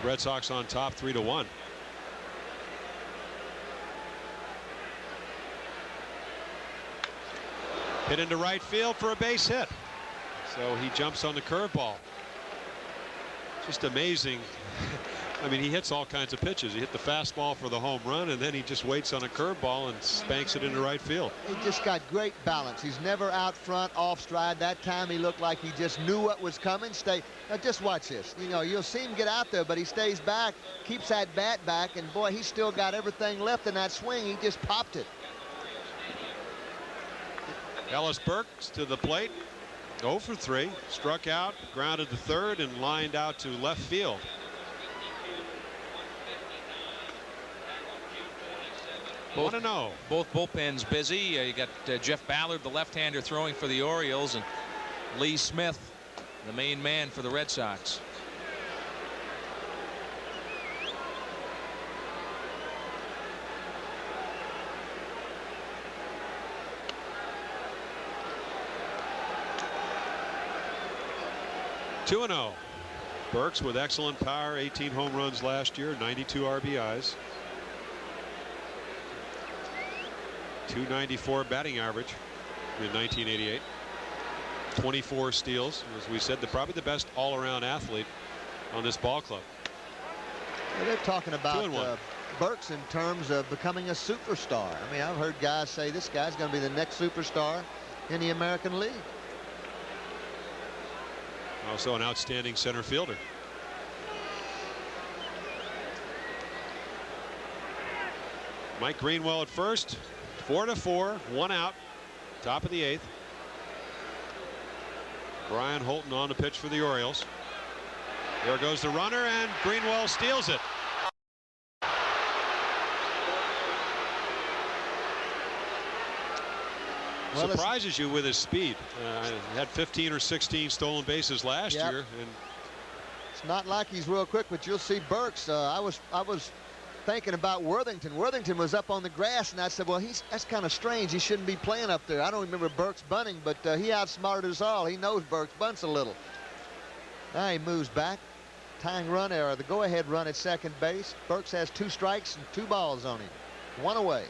Red Sox on top 3-1. Hit into right field for a base hit. So he jumps on the curveball. Just amazing. I mean, he hits all kinds of pitches. He hit the fastball for the home run, and then he just waits on a curveball and spanks it into right field. He just got great balance. He's never out front, off stride. That time he looked like he just knew what was coming. Now just watch this. You know, you'll see him get out there, but he stays back, keeps that bat back, and boy, he's still got everything left in that swing. He just popped it. Ellis Burks to the plate. 0 for 3. Struck out, grounded to third, and lined out to left field. Both bullpens busy. You got Jeff Ballard, the left-hander, throwing for the Orioles, and Lee Smith, the main man for the Red Sox. Two 2-0. Burks with excellent power, 18 home runs last year, 92 RBIs. .294 batting average in 1988. 24 steals. As we said, probably the best all-around athlete on this ball club. Well, they're talking about Burks in terms of becoming a superstar. I mean, I've heard guys say this guy's going to be the next superstar in the American League. Also an outstanding center fielder. Mike Greenwell at first. 4-4, 1 out, top of the 8th. Brian Holton on the pitch for the Orioles. There goes the runner, and Greenwell steals it. Well, surprises you with his speed. Had 15 or 16 stolen bases last year, and it's not like he's real quick, but you'll see Burks. I was thinking about Worthington. Worthington was up on the grass, and I said, well, that's kind of strange. He shouldn't be playing up there. I don't remember Burks bunting, but he outsmarted us all. He knows Burks bunts a little. Now he moves back. Tying run error. The go-ahead run at second base. Burks has 2 strikes and 2 balls on him. 1 away.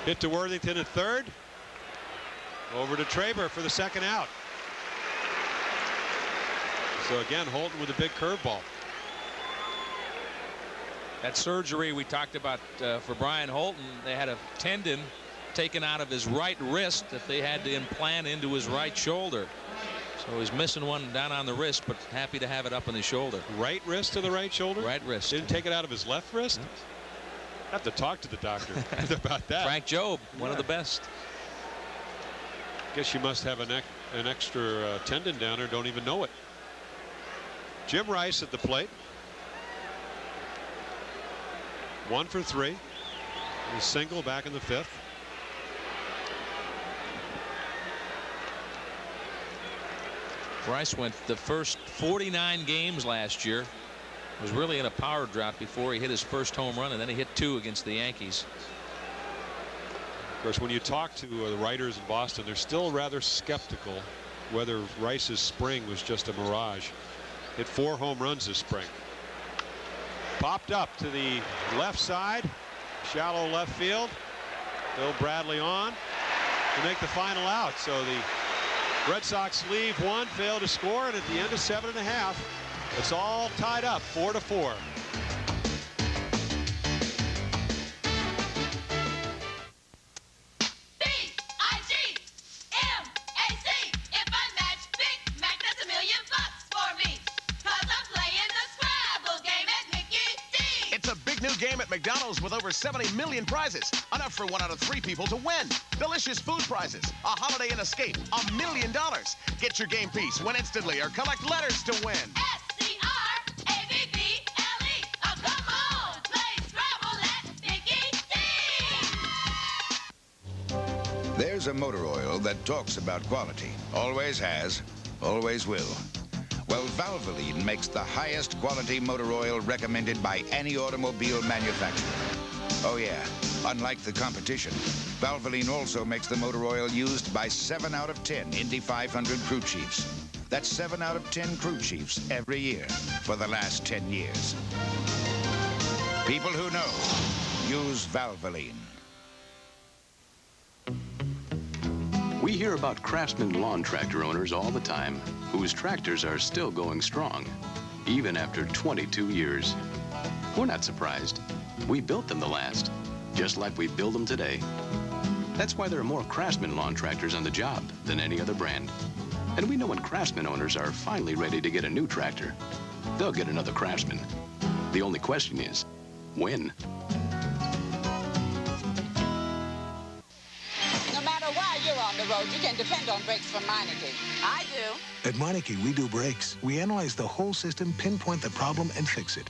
Hit to Worthington at third. Over to Traber for the second out. So again, Holton with a big curveball. That surgery we talked about for Brian Holton, they had a tendon taken out of his right wrist that they had to implant into his right shoulder. So he's missing one down on the wrist, but happy to have it up on his shoulder. Right wrist to the right shoulder? Right wrist. Didn't take it out of his left wrist? No. I have to talk to the doctor about that. Frank Jobe, one of the best. Guess you must have an extra tendon down there, don't even know it. Jim Rice at the plate. 1 for 3. A single back in the 5th. Rice went the first 49 games last year. Was really in a power drought before he hit his first home run, and then he hit 2 against the Yankees. Of course, when you talk to the writers in Boston, they're still rather skeptical whether Rice's spring was just a mirage. Hit 4 home runs this spring. Popped up to the left side, shallow left field. Bill Bradley on to make the final out. So the Red Sox leave 1, fail to score, and at the end of 7 1/2, It's all tied up, 4-4. Game at McDonald's with over 70 million prizes. Enough for 1 out of 3 people to win. Delicious food prizes, a holiday and escape, $1 million. Get your game piece, win instantly, or collect letters to win. S-C-R-A-B-B-L-E. Oh, come on, play Scrabble at Mickey D. There's a motor oil that talks about quality. Always has, always will. Well, Valvoline makes the highest quality motor oil recommended by any automobile manufacturer. Oh yeah, unlike the competition, Valvoline also makes the motor oil used by 7 out of 10 Indy 500 crew chiefs. That's 7 out of 10 crew chiefs every year for the last 10 years. People who know, use Valvoline. We hear about Craftsman lawn tractor owners all the time whose tractors are still going strong, even after 22 years. We're not surprised. We built them to last, just like we build them today. That's why there are more Craftsman lawn tractors on the job than any other brand. And we know when Craftsman owners are finally ready to get a new tractor, they'll get another Craftsman. The only question is, when? You're on the road. You can depend on brakes from Meineke. I do. At Meineke, we do brakes. We analyze the whole system, pinpoint the problem, and fix it.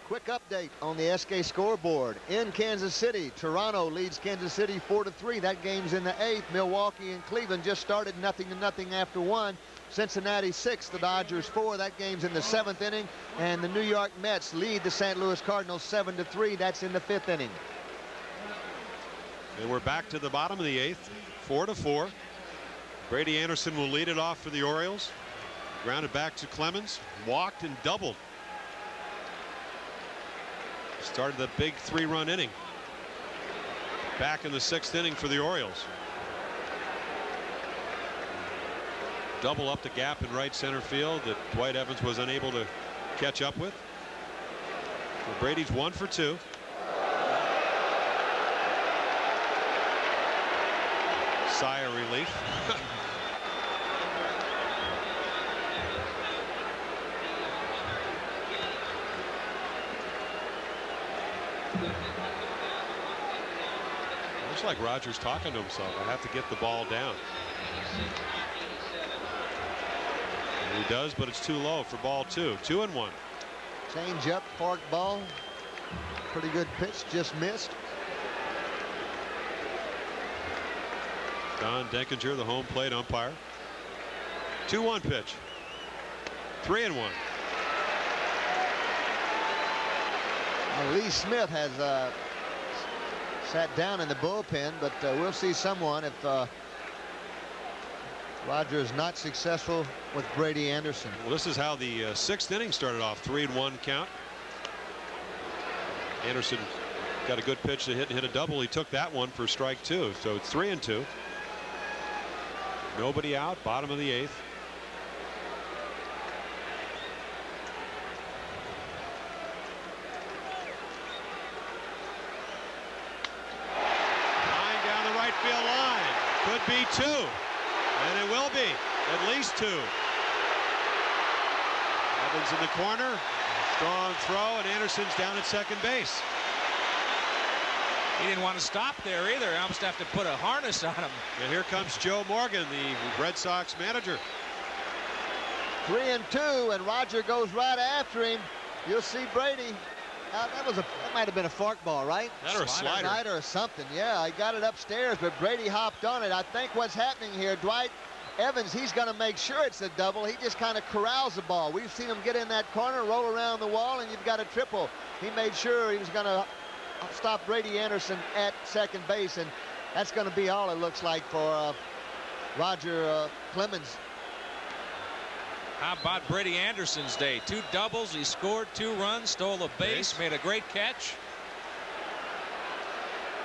Quick update on the SK scoreboard. In Kansas City, Toronto leads Kansas City 4-3. That game's in the 8th. Milwaukee and Cleveland just started 0-0 after 1. Cincinnati 6, the Dodgers 4. That game's in the 7th inning. And the New York Mets lead the St. Louis Cardinals 7-3. That's in the 5th inning. And we're back to the bottom of the 8th, 4-4. Brady Anderson will lead it off for the Orioles. Grounded back to Clemens, walked and doubled. Started the big 3-run inning. Back in the 6th inning for the Orioles. Double up the gap in right center field that Dwight Evans was unable to catch up with. So Brady's 1 for 2. Sigh of relief. Looks like Rogers talking to himself. I have to get the ball down. And he does, but it's too low for ball 2. 2-1. Change up, park ball. Pretty good pitch, just missed. Don Denkinger, the home plate umpire. 2-1 pitch. 3-1. Lee Smith has sat down in the bullpen, but we'll see someone if Roger is not successful with Brady Anderson. Well, this is how the 6th inning started off. 3-1 count. Anderson got a good pitch to hit and hit a double. He took that one for strike 2. So it's 3-2. Nobody out, bottom of the 8th. Line down the right field line. Could be 2. And it will be at least 2. Evans in the corner. Strong throw, and Anderson's down at second base. He didn't want to stop there either. I almost have to put a harness on him. And here comes Joe Morgan, the Red Sox manager. 3-2, and Roger goes right after him. You'll see Brady. That might have been a fork ball, right? That or a slider. Or something. Yeah, I got it upstairs, but Brady hopped on it. I think what's happening here, Dwight Evans, he's going to make sure it's a double. He just kind of corrals the ball. We've seen him get in that corner, roll around the wall, and you've got a triple. He made sure he was going to stop Brady Anderson at second base, and that's going to be all it looks like for Roger Clemens. How about Brady Anderson's day? 2 doubles. He scored 2 runs, stole a base, made a great catch.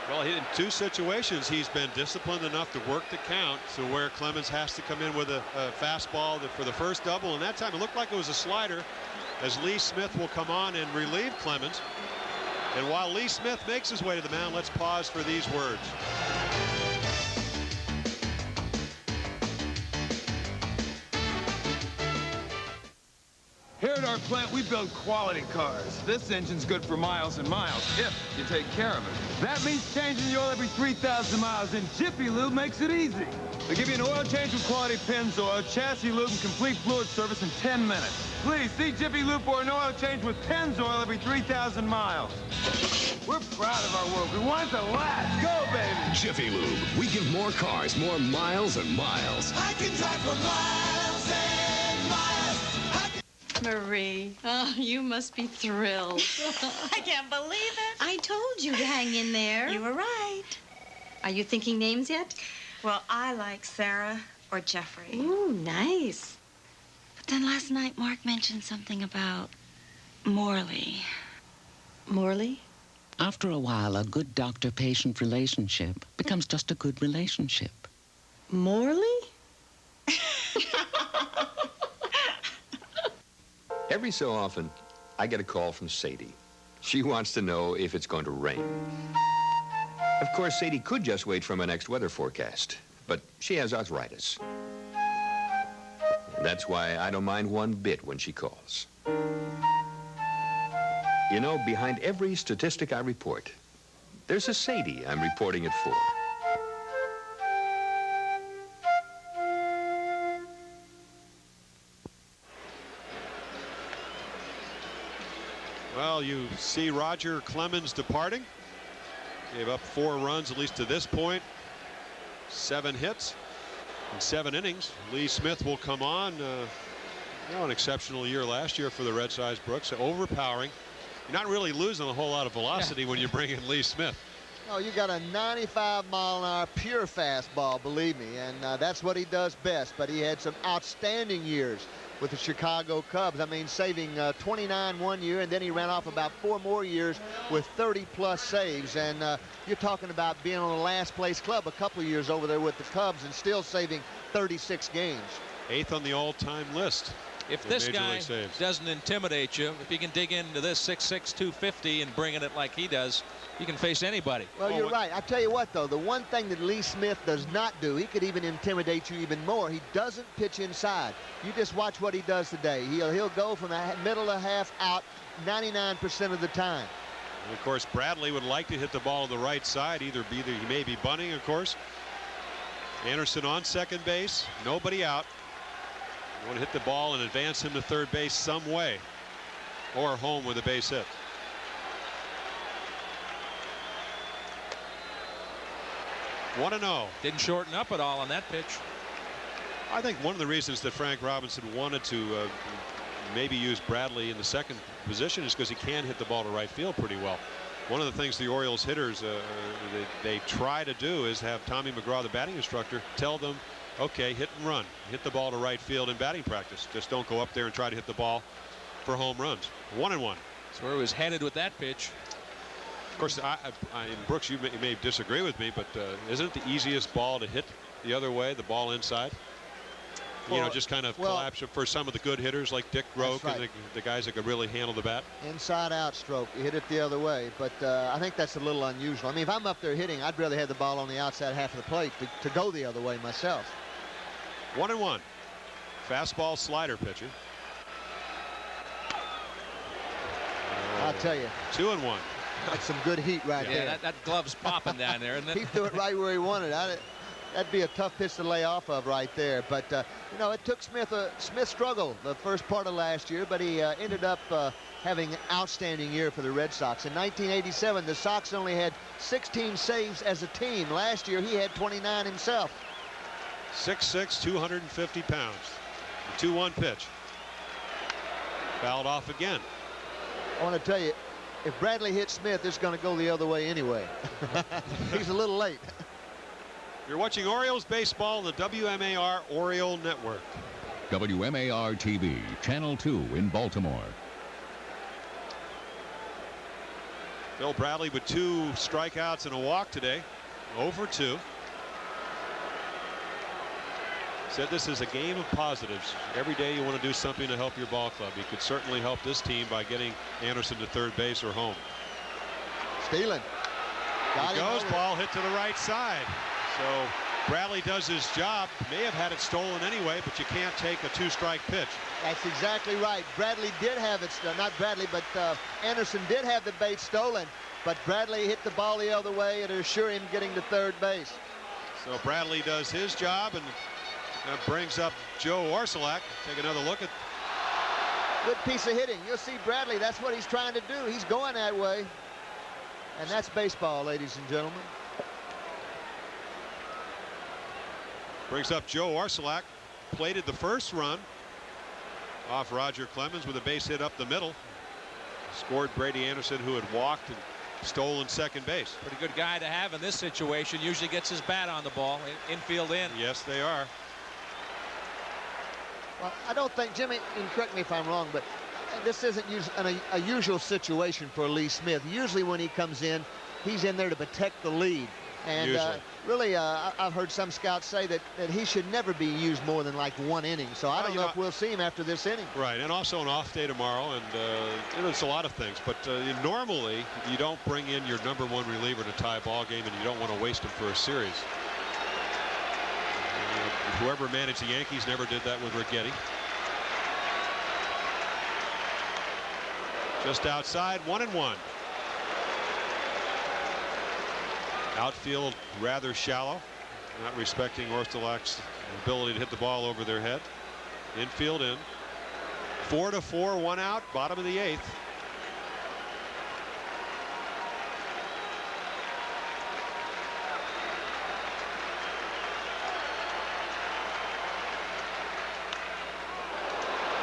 Well, in two situations, he's been disciplined enough to work the count to where Clemens has to come in with a fastball for the first double. And that time it looked like it was a slider, as Lee Smith will come on and relieve Clemens. And while Lee Smith makes his way to the mound, let's pause for these words. Here at our plant, we build quality cars. This engine's good for miles and miles, if you take care of it. That means changing the oil every 3,000 miles, and Jiffy Lube makes it easy. They give you an oil change with quality Pennzoil, chassis lube, and complete fluid service in 10 minutes. Please, see Jiffy Lube for an oil change with Pennzoil every 3,000 miles. We're proud of our work. We want it to last. Go, baby! Jiffy Lube. We give more cars more miles and miles. I can drive for miles and miles. Marie, oh, you must be thrilled. I can't believe it. I told you to hang in there. You were right. Are you thinking names yet? Well, I like Sarah or Jeffrey. Ooh, nice. But then last night, Mark mentioned something about Morley. Morley? After a while, a good doctor-patient relationship becomes just a good relationship. Morley? Every so often, I get a call from Sadie. She wants to know if it's going to rain. Of course, Sadie could just wait for my next weather forecast, but she has arthritis. And that's why I don't mind one bit when she calls. You know, behind every statistic I report, there's a Sadie I'm reporting it for. Well, you see Roger Clemens departing. Gave up 4 runs, at least to this point. 7 hits in 7 innings. Lee Smith will come on. An exceptional year last year for the Red Sox, Brooks. Overpowering. You're not really losing a whole lot of velocity when you bring in Lee Smith. Oh, you got a 95-mile-an-hour pure fastball, believe me, and that's what he does best. But he had some outstanding years with the Chicago Cubs. I mean, saving 29 one year, and then he ran off about 4 more years with 30-plus saves. And you're talking about being on the last-place club a couple of years over there with the Cubs and still saving 36 games. 8th on the all-time list. If this guy doesn't intimidate you, if you can dig into this 6'6", 250 and bringing it like he does, you can face anybody. Well, you're right. I tell you what, though, the one thing that Lee Smith does not do, he could even intimidate you even more. He doesn't pitch inside. You just watch what he does today. He'll go from the middle of half out 99% of the time. And of course, Bradley would like to hit the ball to the right side. Either he may be bunting, of course. Anderson on second base, nobody out. You want to hit the ball and advance him to third base some way, or home with a base hit. One and 0. Didn't shorten up at all on that pitch. I think one of the reasons that Frank Robinson wanted to maybe use Bradley in the second position is because he can hit the ball to right field pretty well. One of the things the Orioles hitters they try to do is have Tommy McGraw, the batting instructor, tell them, okay, hit and run, hit the ball to right field in batting practice. Just don't go up there and try to hit the ball for home runs. 1 and 1. That's where he was headed with that pitch. Of course, Brooks, you may disagree with me, but isn't it the easiest ball to hit the other way, the ball inside? You know, just kind of collapse for some of the good hitters like Dick Groke and the guys that could really handle the bat. Inside out stroke. You hit it the other way. But I think that's a little unusual. I mean, if I'm up there hitting, I'd rather have the ball on the outside half of the plate to go the other way myself. 1 and 1. Fastball slider pitcher. I'll tell you. 2 and 1. That's some good heat right there. Yeah, that glove's popping down there, isn't it? He threw it right where he wanted. That'd be a tough pitch to lay off of right there. But, you know, it took Smith struggled the first part of last year, but he ended up having an outstanding year for the Red Sox. In 1987, the Sox only had 16 saves as a team. Last year, he had 29 himself. 6'6", 250 pounds. The 2-1 pitch. Fouled off again. I want to tell you, if Bradley hits Smith, it's going to go the other way anyway. He's a little late. You're watching Orioles baseball on the WMAR Oriole Network. WMAR TV, Channel 2 in Baltimore. Bill Bradley with 2 strikeouts and a walk today. 0 for 2. Said this is a game of positives. Every day you want to do something to help your ball club. You could certainly help this team by getting Anderson to third base or home. Stealing. He goes, ball hit to the right side. So Bradley does his job. May have had it stolen anyway, but you can't take a 2-strike pitch. That's exactly right. Bradley did have it, not Bradley, but Anderson did have the bait stolen, but Bradley hit the ball the other way and assure him getting to third base. So Bradley does his job, and that brings up Joe Orsulak. Take another look at. Good piece of hitting. You'll see Bradley, that's what he's trying to do. He's going that way. And that's baseball, ladies and gentlemen. Brings up Joe Orsulak. Plated the first run off Roger Clemens with a base hit up the middle. Scored Brady Anderson, who had walked and stolen second base. Pretty good guy to have in this situation. Usually gets his bat on the ball. Infield in. Yes, they are. Well, I don't think, Jimmy, and correct me if I'm wrong, but this isn't a usual situation for Lee Smith. Usually when he comes in, he's in there to protect the lead. And really, I've heard some scouts say that he should never be used more than like 1 inning. So I don't know if we'll see him after this inning. Right, and also an off day tomorrow, and it's a lot of things. But normally, you don't bring in your #1 reliever to tie a ball game, and you don't want to waste him for a series. Whoever managed the Yankees never did that with Rigetti. Just outside, 1-1. Outfield rather shallow, not respecting Orsulak's ability to hit the ball over their head. Infield in. 4-4, 1 out, bottom of the 8th.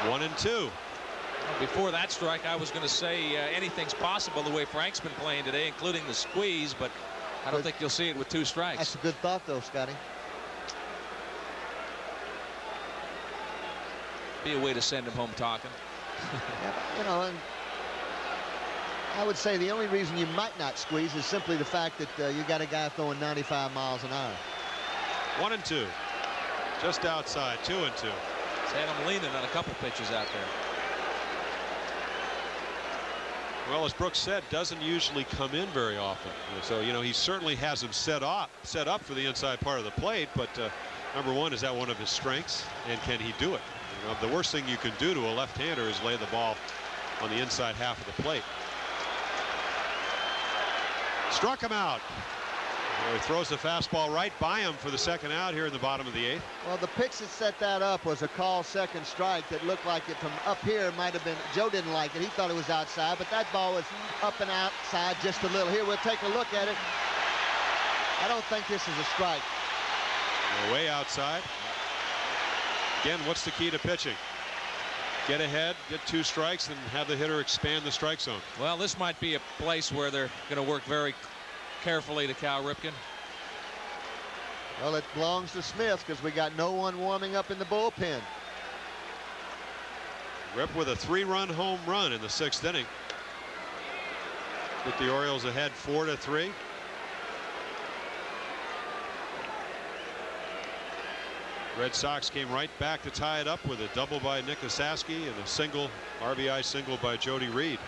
One and 2. Before that strike, I was going to say anything's possible the way Frank's been playing today, including the squeeze, but I don't think you'll see it with 2 strikes. That's a good thought, though, Scotty. Be a way to send him home talking. Yeah, you know, and I would say the only reason you might not squeeze is simply the fact that you got a guy throwing 95 miles an hour. 1 and 2. Just outside, 2 and 2. Had him leaning on a couple pitches out there. Well, as Brooks said, doesn't usually come in very often. So, you know, he certainly has him set up for the inside part of the plate. But #1, is that one of his strengths? And can he do it? You know, the worst thing you can do to a left-hander is lay the ball on the inside half of the plate. Struck him out. He throws the fastball right by him for the second out here in the bottom of the 8th. Well, the pitch that set that up was a call second strike that looked like it from up here might have been. Joe didn't like it. He thought it was outside, but that ball was up and outside just a little. Here, we'll take a look at it. I don't think this is a strike. Way outside. Again, what's the key to pitching? Get ahead, get 2 strikes, and have the hitter expand the strike zone. Well, this might be a place where they're going to work very carefully to Cal Ripken. Well, it belongs to Smith because we got no one warming up in the bullpen. Rip with a 3-run home run in the 6th inning. Put the Orioles ahead 4-3. Red Sox came right back to tie it up with a double by Nick Osaski and a single RBI single by Jody Reed.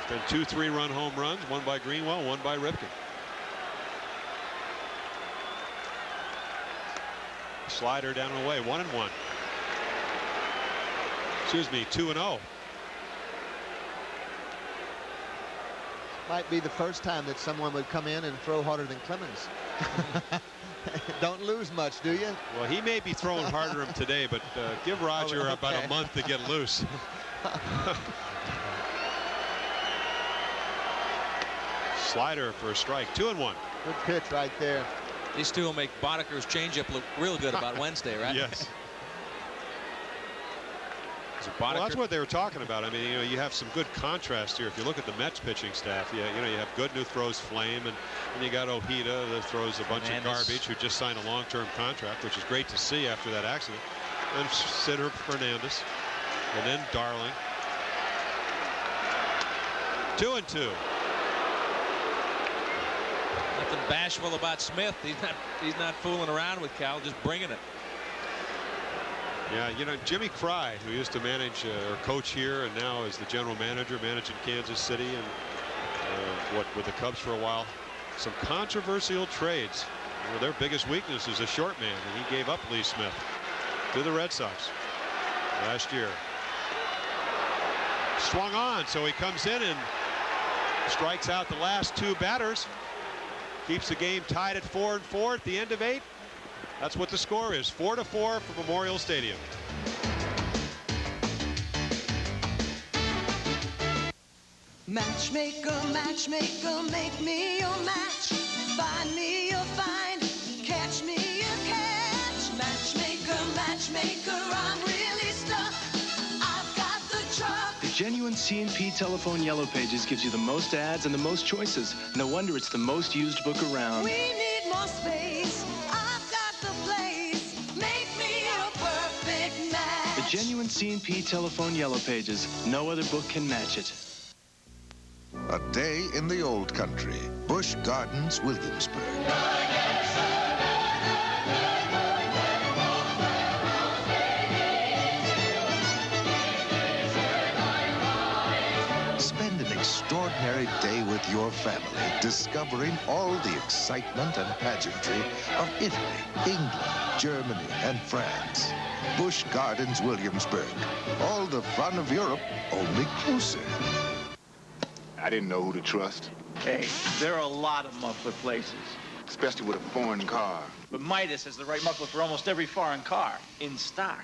There's been 2 3-run home runs, one by Greenwell, one by Ripken. Slider down and away, 1-1. Excuse me, 2-0. Might be the first time that someone would come in and throw harder than Clemens. Don't lose much, do you? Well, he may be throwing harder than today, but give Roger about a month to get loose. Slider for a strike, 2-1. Good pitch right there. These two will make Bodeker's changeup look real good about Wednesday, right? Yes. Well, that's what they were talking about. I mean, you know, you have some good contrast here. If you look at the Mets pitching staff, you know, you have Gooden who throws flame, and you got Ojeda that throws a bunch of garbage, who just signed a long-term contract, which is great to see after that accident. And Sitter Fernandez, and then Darling. 2-2. Nothing bashful about Smith. He's not fooling around with Cal, just bringing it. Yeah, you know, Jimmy Fry, who used to manage or coach here and now is the general manager managing Kansas City and with the Cubs for a while. Some controversial trades. You know, their biggest weakness is a short man, and he gave up Lee Smith to the Red Sox last year. Swung on, so he comes in and strikes out the last two batters. Keeps the game tied at 4-4 at the end of 8. That's what the score is, 4-4 for Memorial Stadium. Matchmaker, matchmaker, make me your match. Find me a find, catch me a catch. Matchmaker, matchmaker, I'm really stuck. I've got the truck. The genuine C&P Telephone Yellow Pages gives you the most ads and the most choices. No wonder it's the most used book around. We need more space. I've got the place. Make me a perfect match. The genuine C&P Telephone Yellow Pages. No other book can match it. A day in the old country. Busch Gardens, Williamsburg. Spend an extraordinary day with your family, discovering all the excitement and pageantry of Italy, England, Germany, and France. Busch Gardens, Williamsburg. All the fun of Europe, only closer. I didn't know who to trust. Hey, there are a lot of muffler places. Especially with a foreign car. But Midas has the right muffler for almost every foreign car in stock.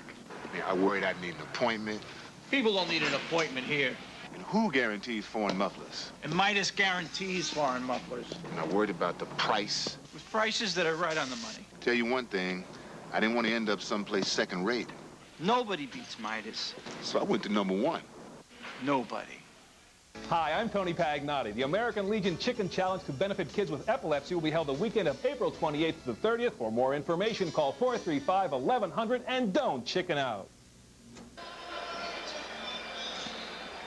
Man, I worried I'd need an appointment. People don't need an appointment here. And who guarantees foreign mufflers? And Midas guarantees foreign mufflers. And I worried about the price. With prices that are right on the money. Tell you one thing, I didn't want to end up someplace second rate. Nobody beats Midas. So I went to number one. Nobody. Hi, I'm Tony Pagnotti. The American Legion Chicken Challenge to benefit kids with epilepsy will be held the weekend of April 28th to the 30th. For more information, call 435-1100 and don't chicken out.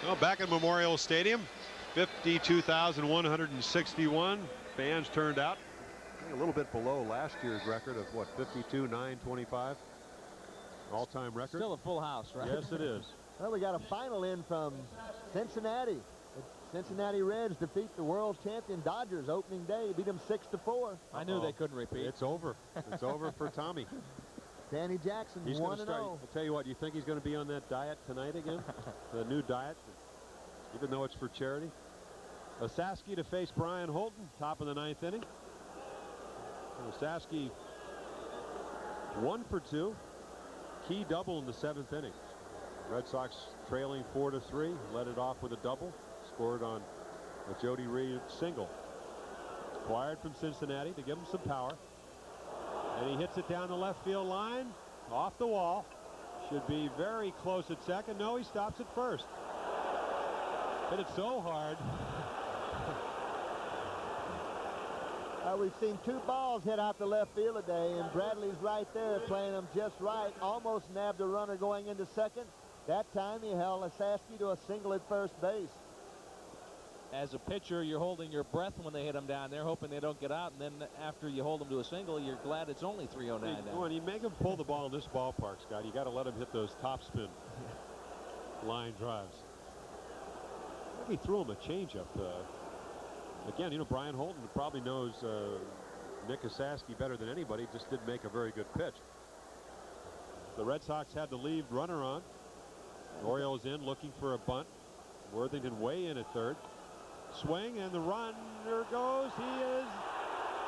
Well, back at Memorial Stadium, 52,161 fans turned out. A little bit below last year's record of, what, 52,925? All-time record. Still a full house, right? Yes, it is. Well, we got a final in from Cincinnati. The Cincinnati Reds defeat the world champion Dodgers opening day, beat them 6-4. I knew they couldn't repeat. It's over. It's over for Tommy. Danny Jackson, 1-0. I'll tell you what, you think he's going to be on that diet tonight again? The new diet, even though it's for charity? Osaski to face Brian Holton, top of the 9th inning. Osaski 1 for 2. Key double in the 7th inning. Red Sox trailing 4-3, led it off with a double, scored on a Jody Reed single. Acquired from Cincinnati to give him some power. And he hits it down the left field line, off the wall. Should be very close at second. No, he stops at first. Hit it so hard. We've seen 2 balls hit out the left field today, and Bradley's right there playing them just right. Almost nabbed a runner going into second. That time he held Osaski to a single at first base. As a pitcher, you're holding your breath when they hit them down there, hoping they don't get out. And then after you hold them to a single, you're glad it's only 309 down. When you make him pull the ball in this ballpark, Scott, you got to let him hit those topspin line drives. I think he threw him a changeup. Again, you know, Brian Holton probably knows Nick Osaski better than anybody. Just didn't make a very good pitch. The Red Sox had the lead runner on. Orioles in looking for a bunt. Worthington way in at third. Swing, and the runner goes. He is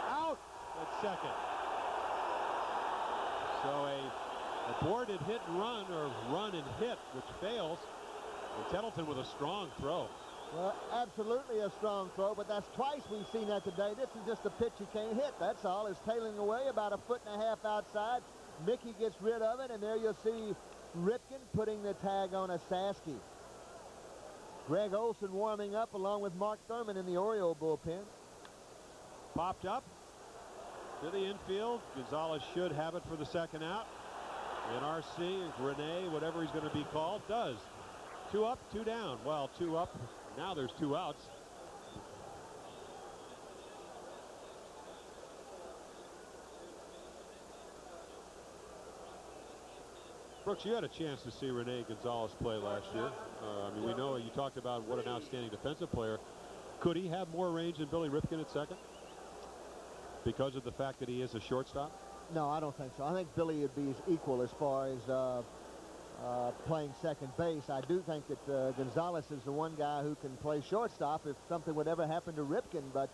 out at second. So a aborted hit and run, or run and hit, which fails. And Tettleton with a strong throw. Well, absolutely a strong throw, but that's twice we've seen that today. This is just a pitch you can't hit. That's all. It's tailing away about 1.5 feet outside. Mickey gets rid of it, and there you'll see Ripken putting the tag on Osaski. Greg Olson warming up along with Mark Thurman in the Oriole bullpen. Popped up to the infield. Gonzalez should have it for the second out. And RC, Rene, whatever he's going to be called, does. 2 up, 2 down. Well, 2 up, Now there's 2 outs. Brooks, you had a chance to see Rene Gonzalez play last year. I mean, we know you talked about what an outstanding defensive player. Could he have more range than Billy Ripken at second because of the fact that he is a shortstop? No, I don't think so. I think Billy would be equal as far as playing second base. I do think that Gonzalez is the one guy who can play shortstop if something would ever happen to Ripken. But,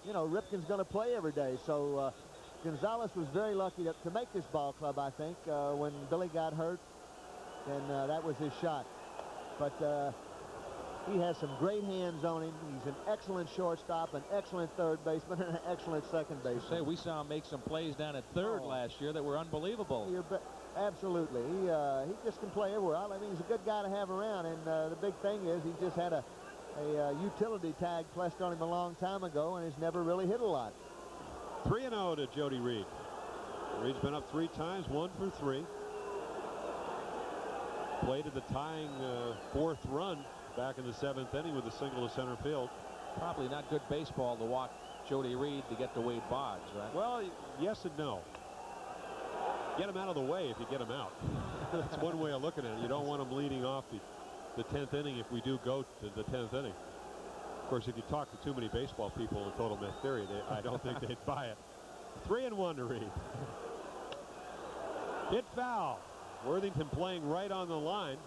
you know, Ripken's going to play every day. So Gonzalez was very lucky to make this ball club, I think. When Billy got hurt, then that was his shot. But he has some great hands on him. He's an excellent shortstop, an excellent third baseman, and an excellent second baseman. Say, we saw him make some plays down at third last year that were unbelievable. Absolutely. He just can play everywhere. I mean, he's a good guy to have around, and the big thing is he just had a utility tag placed on him a long time ago and has never really hit a lot. 3-0 to Jody Reed. Reed's been up 3 times, 1 for 3. Played at the tying 4th run back in the 7th inning with a single to center field. Probably not good baseball to walk Jody Reed to get to Wade Boggs, right? Well, yes and no. Get him out of the way if you get him out. That's one way of looking at it. You don't want him leading off the 10th inning if we do go to the 10th inning. Of course, if you talk to too many baseball people in Total Myth Theory, I don't think they'd buy it. 3-1 to Reed. Hit foul. Worthington playing right on the line.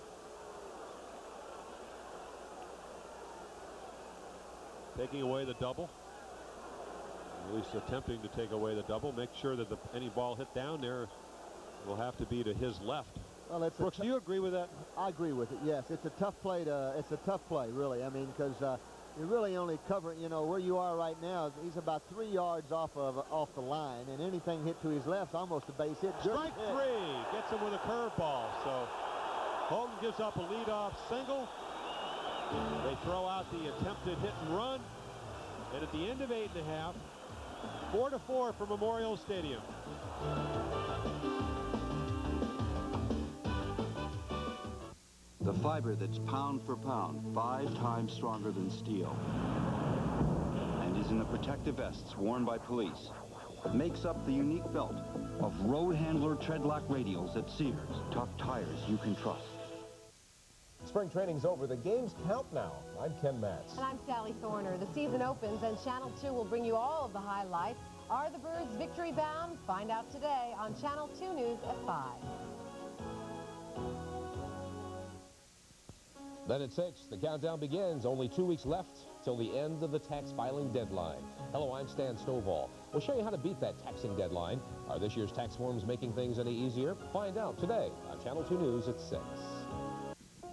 Taking away the double. At least attempting to take away the double. Make sure that any ball hit down there will have to be to his left. Well, it's Brooks, do you agree with that? I agree with it. Yes, it's a tough play. It's a tough play, really. I mean, because you're really only covering, you know, where you are right now. He's about 3 yards off the line, and anything hit to his left is almost a base hit. Strike 3 gets him with a curveball. So Holton gives up a leadoff single. They throw out the attempted hit and run, and at the end of 8½, 4-4 for Memorial Stadium. The fiber that's pound for pound 5 times stronger than steel and is in the protective vests worn by police makes up the unique belt of Road Handler Treadlock radials at Sears. Tough tires you can trust. Spring training's over. The games count now. I'm Ken Matz. And I'm Sally Thorner. The season opens and Channel 2 will bring you all of the highlights. Are the Birds victory bound? Find out today on Channel 2 News at 5. Then at 6, the countdown begins. Only 2 weeks left till the end of the tax filing deadline. Hello, I'm Stan Stovall. We'll show you how to beat that taxing deadline. Are this year's tax forms making things any easier? Find out today on Channel 2 News at 6.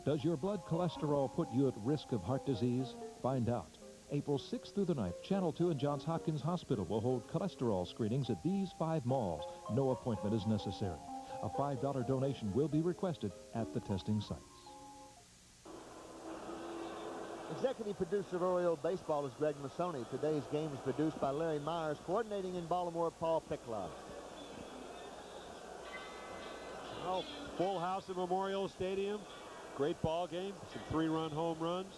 Does your blood cholesterol put you at risk of heart disease? Find out. April 6th through the 9th, Channel 2 and Johns Hopkins Hospital will hold cholesterol screenings at these 5 malls. No appointment is necessary. A $5 donation will be requested at the testing sites. Executive producer of Oriole Baseball is Greg Massoni. Today's game is produced by Larry Myers. Coordinating in Baltimore, Paul Pickla. Well, full house at Memorial Stadium. Great ball game. Some 3-run home runs.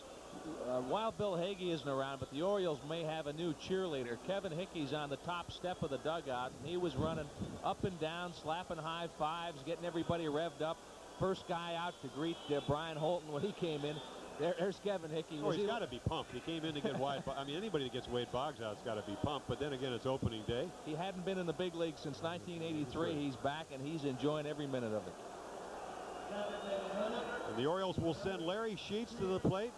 Wild Bill Hagee isn't around, but the Orioles may have a new cheerleader. Kevin Hickey's on the top step of the dugout, and he was running up and down, slapping high fives, getting everybody revved up. First guy out to greet Brian Holton when he came in. There's Kevin Hickey. Oh, he's got to be pumped. He came in to get Wade. I mean, anybody that gets Wade Boggs out has got to be pumped. But then again, it's opening day. He hadn't been in the big league since 1983. He's back, and he's enjoying every minute of it. And the Orioles will send Larry Sheets to the plate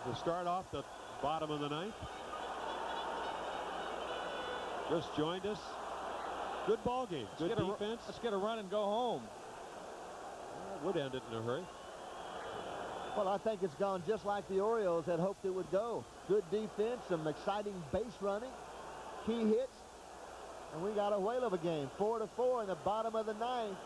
to start off the bottom of the 9th. Just joined us. Good ball game. Good defense. Let's get a run and go home. Would end it in a hurry. Well, I think it's gone just like the Orioles had hoped it would go. Good defense, some exciting base running, key hits, and we got a whale of a game. 4-4 in the bottom of the 9th.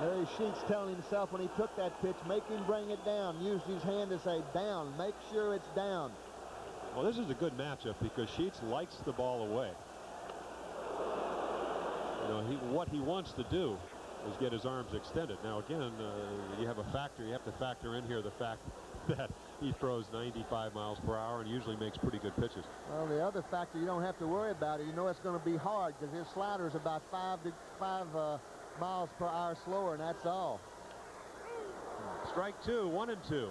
Larry Sheets telling himself when he took that pitch, make him bring it down. Used his hand to say down. Make sure it's down. Well, this is a good matchup because Sheets likes the ball away. You know, what he wants to do is get his arms extended. Now again, you have to factor in here the fact that he throws 95 miles per hour and usually makes pretty good pitches. Well, the other factor you don't have to worry about it. You know it's going to be hard because his slider is about 5 miles per hour slower, and that's all. Strike 2, 1-2.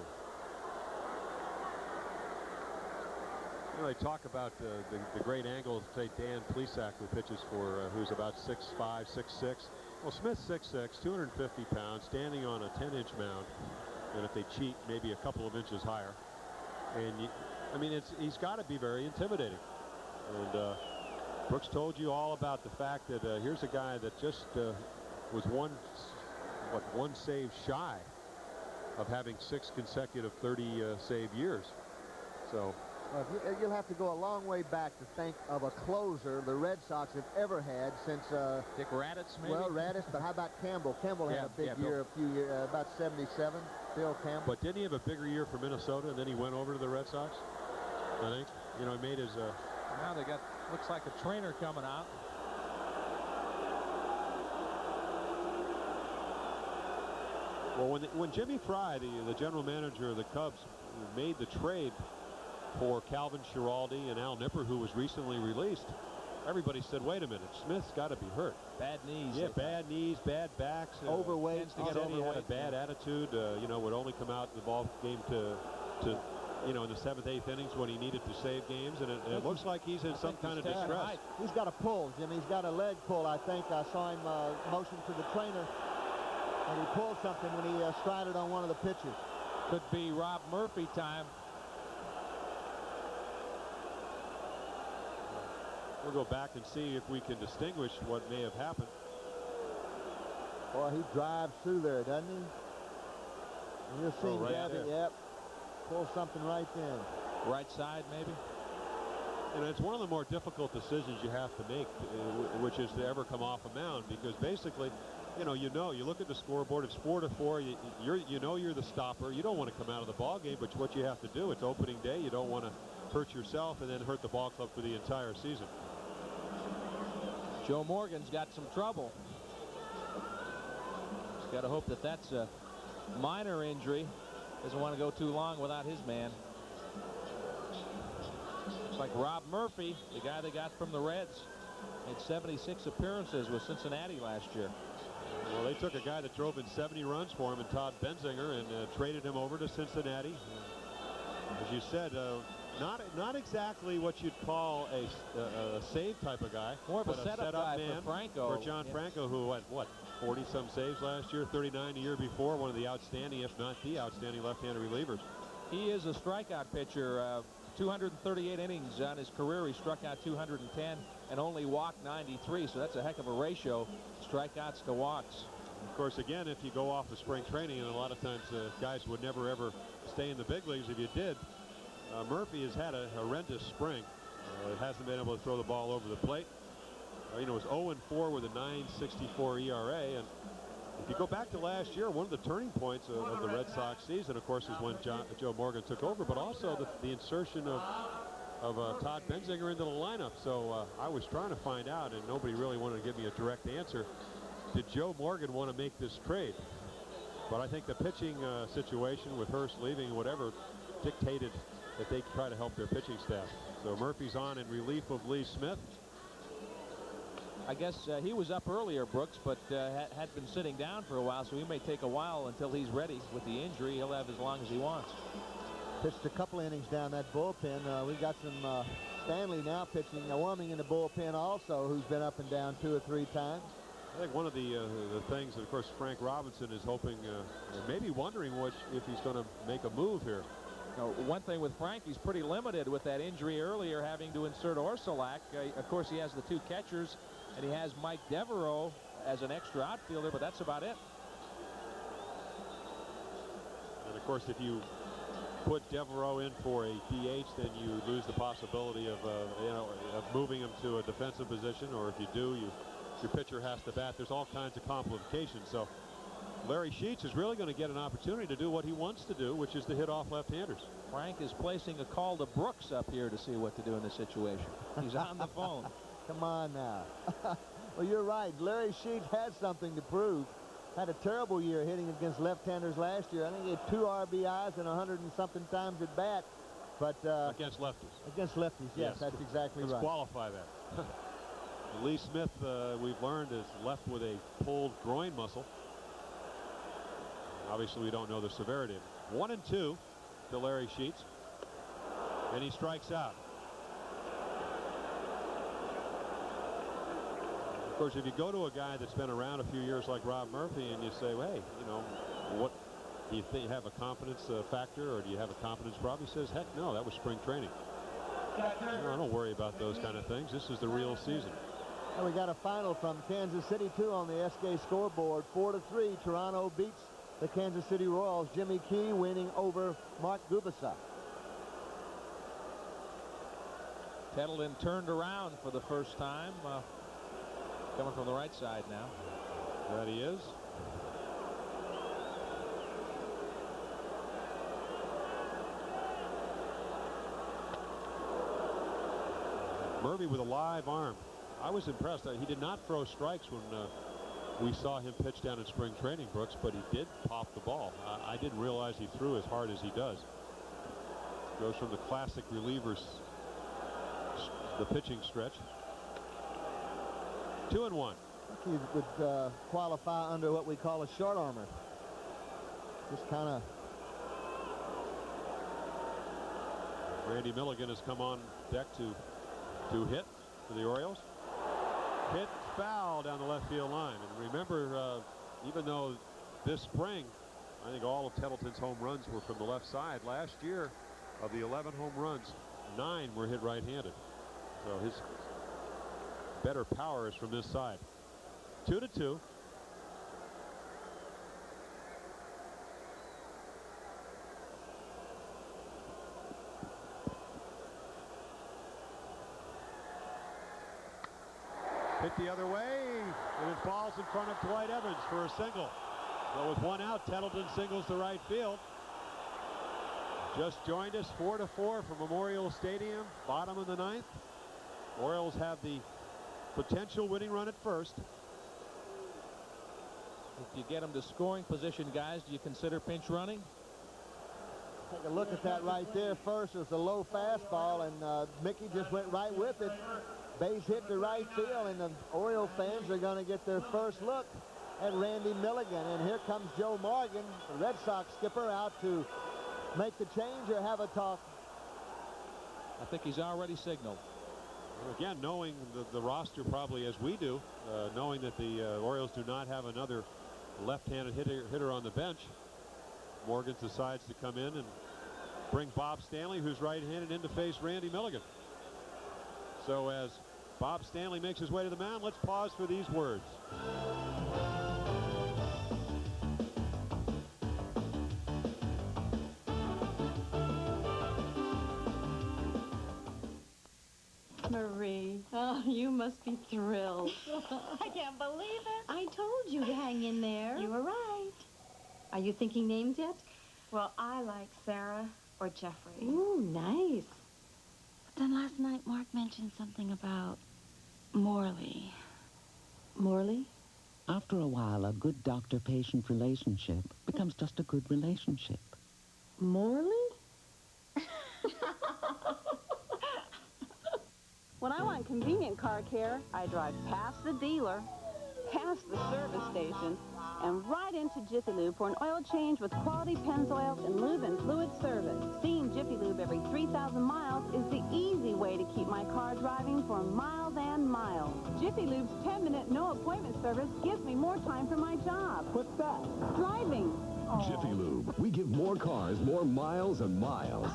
You know, they talk about the great angles. Say Dan Plesac, who pitches for, who's about 6'5", 6'6". Well, Smith's 6'6", 250 pounds, standing on a 10-inch mound. And if they cheat, maybe a couple of inches higher. And I mean, he's got to be very intimidating. And Brooks told you all about the fact that here's a guy that just was one save shy of having 6 consecutive 30-save years. So. Well, you'll have to go a long way back to think of a closer the Red Sox have ever had since Dick Raditz, maybe? Well, Raditz, but how about Campbell? Campbell had a big year a few years, about 77. Bill Campbell. But didn't he have a bigger year for Minnesota, and then he went over to the Red Sox? I think. You know, he made his. Now they got, looks like a trainer coming out. Well, when Jimmy Fry, the general manager of the Cubs, made the trade for Calvin Schiraldi and Al Nipper, who was recently released, everybody said, wait a minute, Smith's got to be hurt. Bad knees. Yeah, bad knees, bad backs. Overweight. He had a bad attitude. You know, would only come out in the ball game to you know, in the 7th, 8th innings when he needed to save games, and it looks like he's in some kind of distress. He's got a pull, Jimmy. He's got a leg pull, I think. I saw him motion to the trainer, and he pulled something when he strided on one of the pitches. Could be Rob Murphy time. We'll go back and see if we can distinguish what may have happened. Boy, he drives through there, doesn't he? And you'll see him grab it. Yep. Pull something right then. Right side, maybe? And it's one of the more difficult decisions you have to make, which is to ever come off a mound, because basically, you look at the scoreboard, it's 4-4. You know you're the stopper. You don't want to come out of the ball game, but what you have to do, it's opening day. You don't want to hurt yourself and then hurt the ball club for the entire season. Joe Morgan's got some trouble. He's got to hope that that's a minor injury. Doesn't want to go too long without his man. Looks like Rob Murphy, the guy they got from the Reds, made 76 appearances with Cincinnati last year. Well, they took a guy that drove in 70 runs for him, and Todd Benzinger, and traded him over to Cincinnati. As you said, not exactly what you'd call a save type of guy. More of a setup guy man for Franco. For John Franco, who had, what, 40-some saves last year, 39 the year before, one of the outstanding, if not the outstanding left-handed relievers. He is a strikeout pitcher. 238 innings on his career. He struck out 210 and only walked 93, so that's a heck of a ratio, strikeouts to walks. Of course, again, if you go off of spring training, and a lot of times guys would never ever stay in the big leagues if you did, Murphy has had a horrendous spring. Hasn't been able to throw the ball over the plate. It was 0-4 with a 9.64 ERA, and if you go back to last year, one of the turning points of the Red Sox season, of course, is when Joe Morgan took over, but also the insertion of Todd Benzinger into the lineup. So I was trying to find out, and nobody really wanted to give me a direct answer. Did Joe Morgan want to make this trade? But I think the pitching situation with Hurst leaving and whatever dictated that they try to help their pitching staff. So Murphy's on in relief of Lee Smith. I guess he was up earlier, Brooks, but had been sitting down for a while, so he may take a while until he's ready. With the injury, he'll have as long as he wants. Pitched a couple innings down that bullpen. We got some Stanley now pitching, warming in the bullpen also, who's been up and down 2 or 3 times. I think one of the things that, of course, Frank Robinson is hoping, maybe wondering if he's going to make a move here. Now, one thing with Frank, he's pretty limited with that injury earlier, having to insert Orsolak. Of course, he has the 2 catchers, and he has Mike Devereaux as an extra outfielder, but that's about it. And, of course, if you put Devereaux in for a DH, then you lose the possibility of moving him to a defensive position, or if you do, your pitcher has to bat. There's all kinds of complications. So Larry Sheets is really going to get an opportunity to do what he wants to do, which is to hit off left-handers. Frank is placing a call to Brooks up here to see what to do in this situation. He's on the phone. Come on now. Well, you're right. Larry Sheets had something to prove. Had a terrible year hitting against left-handers last year. I think he had 2 RBIs and 100 and something times at bat. But against lefties. Against lefties, yes, that's exactly right. Let's qualify that. Lee Smith, we've learned, is left with a pulled groin muscle. Obviously, we don't know the severity of it. 1-2 to Larry Sheets. And he strikes out. Of course, if you go to a guy that's been around a few years like Rob Murphy and you say, well, hey, you know, what do you think, you have a confidence factor, or do you have a confidence problem? He says, heck no, that was spring training. No, I don't worry about those kind of things. This is the real season. And we got a final from Kansas City, too, on the SK scoreboard. 4-3, Toronto beats the Kansas City Royals. Jimmy Key winning over Mark Gubicza. Tettleton turned around for the first time. Coming from the right side now. That he is. Murphy with a live arm. I was impressed. He did not throw strikes when we saw him pitch down in spring training, Brooks, but he did pop the ball. I didn't realize he threw as hard as he does. Goes from the classic relievers, the pitching stretch. 2-1. He would qualify under what we call a short armor. Just kind of. Randy Milligan has come on deck to hit for the Orioles. Hit foul down the left field line. And remember, even though this spring, I think all of Tettleton's home runs were from the left side. Last year, of the 11 home runs, 9 were hit right-handed. So his better power is from this side. 2-2. Hit the other way, and it falls in front of Dwight Evans for a single. So with 1 out, Tettleton singles to right field. Just joined us, 4-4 from Memorial Stadium, bottom of the 9th. Orioles have the potential winning run at first. If you get them to scoring position, guys, do you consider pinch running? Take a look at that right there. First, it was a low fastball, and Mickey just went right with it. Base hit to right field, and the Oriole fans are going to get their first look at Randy Milligan. And here comes Joe Morgan, the Red Sox skipper, out to make the change or have a talk. I think he's already signaled. Again, knowing the roster probably as we do, knowing that the Orioles do not have another left-handed hitter on the bench, Morgan decides to come in and bring Bob Stanley, who's right-handed, in to face Randy Milligan. So as Bob Stanley makes his way to the mound, let's pause for these words. Marie, oh, you must be thrilled. I can't believe it. I told you to hang in there. You were right. Are you thinking names yet? Well, I like Sarah or Jeffrey. Ooh, nice. But then last night, Mark mentioned something about Morley. Morley? After a while, a good doctor-patient relationship becomes just a good relationship. Morley? When I want convenient car care, I drive past the dealer, past the service station, and right into Jiffy Lube for an oil change with quality Pennzoil and lube and fluid service. Seeing Jiffy Lube every 3,000 miles is the easy way to keep my car driving for miles and miles. Jiffy Lube's 10-minute no-appointment service gives me more time for my job. What's that? Driving. Jiffy Lube. We give more cars more miles and miles.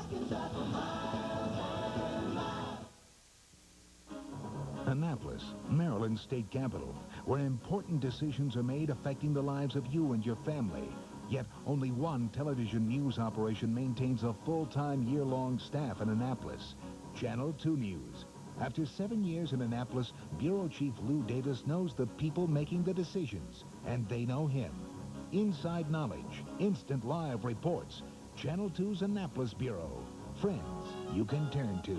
Annapolis, Maryland's state capital, where important decisions are made affecting the lives of you and your family. Yet only one television news operation maintains a full-time year-long staff in Annapolis, Channel 2 News. After 7 years in Annapolis, Bureau Chief Lou Davis knows the people making the decisions, and they know him. Inside knowledge, instant live reports, Channel 2's Annapolis Bureau. Friends you can turn to.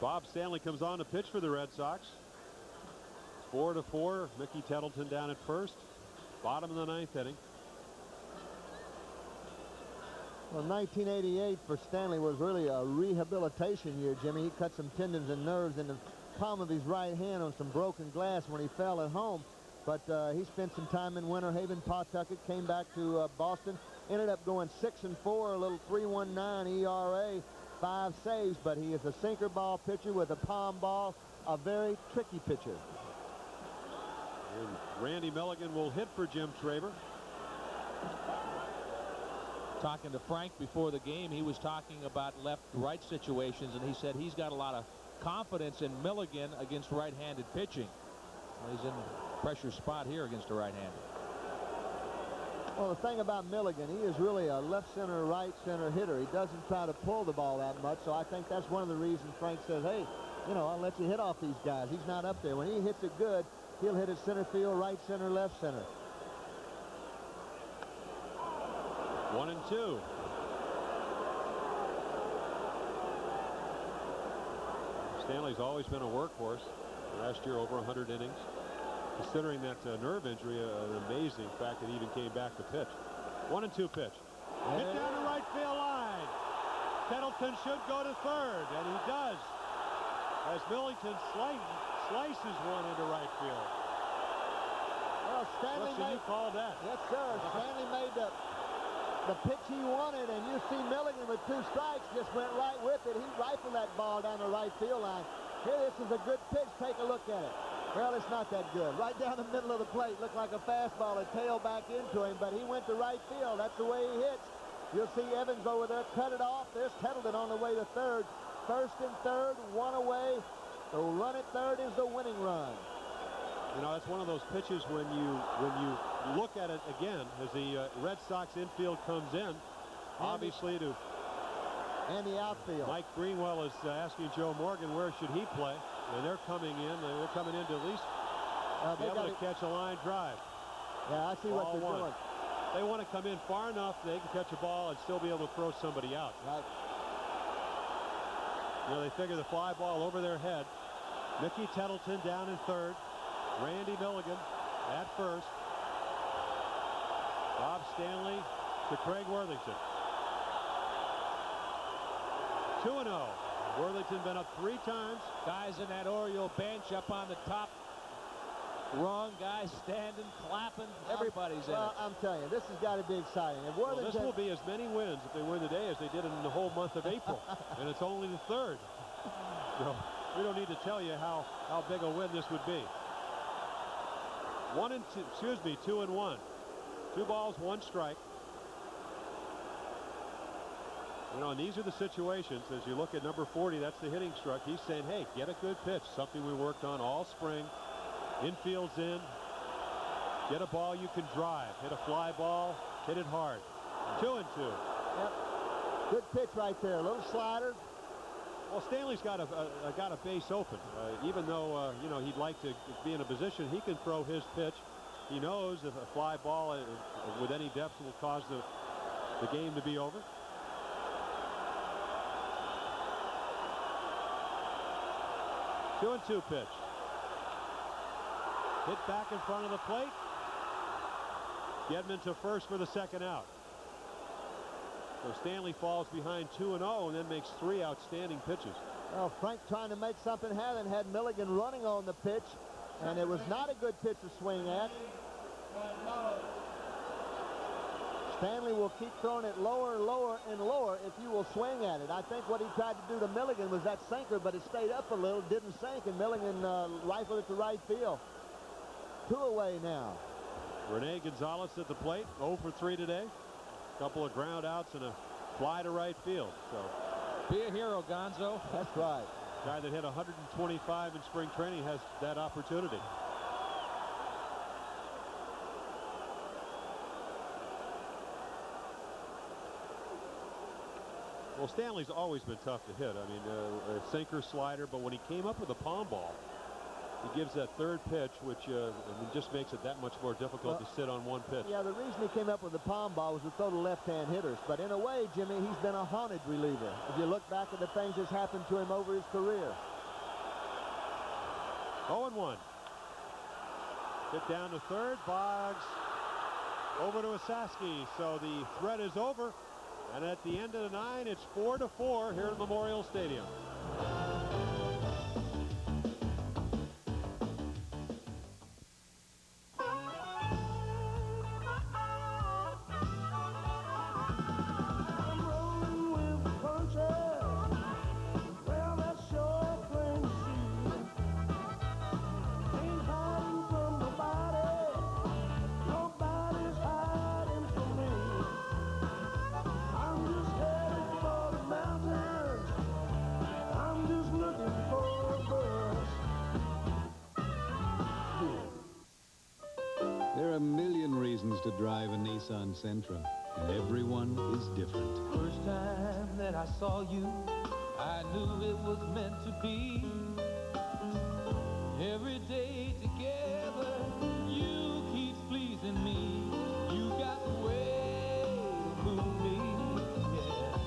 Bob Stanley comes on to pitch for the Red Sox. 4-4. Mickey Tettleton down at first. Bottom of the 9th inning. Well, 1988 for Stanley was really a rehabilitation year, Jimmy. He cut some tendons and nerves in the palm of his right hand on some broken glass when he fell at home. But he spent some time in Winter Haven, Pawtucket, came back to Boston, ended up going 6-4, a little 3.19 ERA, 5 saves. But he is a sinker ball pitcher with a palm ball, a very tricky pitcher. And Randy Milligan will hit for Jim Traber. Talking to Frank before the game, he was talking about left-right situations, and he said he's got a lot of confidence in Milligan against right-handed pitching. Well, he's in a pressure spot here against a right-hander. Well, the thing about Milligan, he is really a left center, right center hitter. He doesn't try to pull the ball that much, so I think that's one of the reasons Frank says, hey, you know, I'll let you hit off these guys. He's not up there. When he hits it good, he'll hit it center field, right center, left center. 1-2. Stanley's always been a workhorse. Last year, over 100 innings. Considering that nerve injury, an amazing fact that he even came back to pitch. 1-2 pitch. Hit down the right field line. Tettleton should go to third, and he does. As Millington slices one into right field. Well, Stanley What should you call that? Yes, sir. Stanley made the pitch he wanted, and you see Milligan with 2 strikes just went right with it. He rifled that ball down the right field line. Here, this is a good pitch. Take a look at it. Well, it's not that good. Right down the middle of the plate. Looked like a fastball. It tailed back into him, but he went to right field. That's the way he hits. You'll see Evans over there cut it off. There's Tettleton on the way to third. First and third, one away. The run at third is the winning run. You know, it's one of those pitches when you look at it again as the Red Sox infield comes in, obviously to and the outfield. Mike Greenwell is asking Joe Morgan where should he play, and they're coming in. They're coming in to at least be able to catch a line drive. Yeah, I see what they're doing. They want to come in far enough they can catch a ball and still be able to throw somebody out. Right. You know, they figure the fly ball over their head. Mickey Tettleton down in third. Randy Milligan at first. Bob Stanley to Craig Worthington. 2-0. Worthington been up 3 times. Guys in that Oriole bench up on the top rung, guys standing, clapping. Everybody's in it. I'm telling you, this has got to be exciting. If Worthington... Well, this will be as many wins if they win today as they did in the whole month of April. And it's only the 3rd. So we don't need to tell you how big a win this would be. 2-1. 2 balls, 1 strike. You know, and these are the situations, as you look at number 40, that's the hitting struck. He's saying, hey, get a good pitch, something we worked on all spring. Infield's in. Get a ball you can drive. Hit a fly ball, hit it hard. 2-2. Yep. Good pitch right there. A little slider. Well, Stanley's got a base open. Even though, you know, he'd like to be in a position he can throw his pitch. He knows if a fly ball with any depth will cause the game to be over. Two and 2 pitch. Hit back in front of the plate. Gedman to first for the 2nd out. So Stanley falls behind 2-0 and then makes 3 outstanding pitches. Well, Frank trying to make something happen, had Milligan running on the pitch, and it was not a good pitch to swing at. Stanley will keep throwing it lower and lower and lower if you will swing at it. I think what he tried to do to Milligan was that sinker, but it stayed up a little, didn't sink, and Milligan rifled it to right field. 2 away now. Rene Gonzalez at the plate, 0 for 3 today. A couple of ground outs and a fly to right field. So be a hero, Gonzo. That's right. Guy that hit 125 in spring training has that opportunity. Well, Stanley's always been tough to hit. I mean, a sinker, slider, but when he came up with a palm ball, he gives that 3rd pitch, which just makes it that much more difficult to sit on one pitch. Yeah, the reason he came up with the palm ball was to throw to left-hand hitters. But in a way, Jimmy, he's been a haunted reliever. If you look back at the things that's happened to him over his career. 0-1. Hit down to third. Boggs over to Osaski. So the threat is over. And at the end of the 9, it's 4-4 here at Memorial Stadium. There are a million reasons to drive a Nissan Sentra, and everyone is different. First time that I saw you, I knew it was meant to be. Every day together, you keep pleasing me. You got the way to move me, yeah.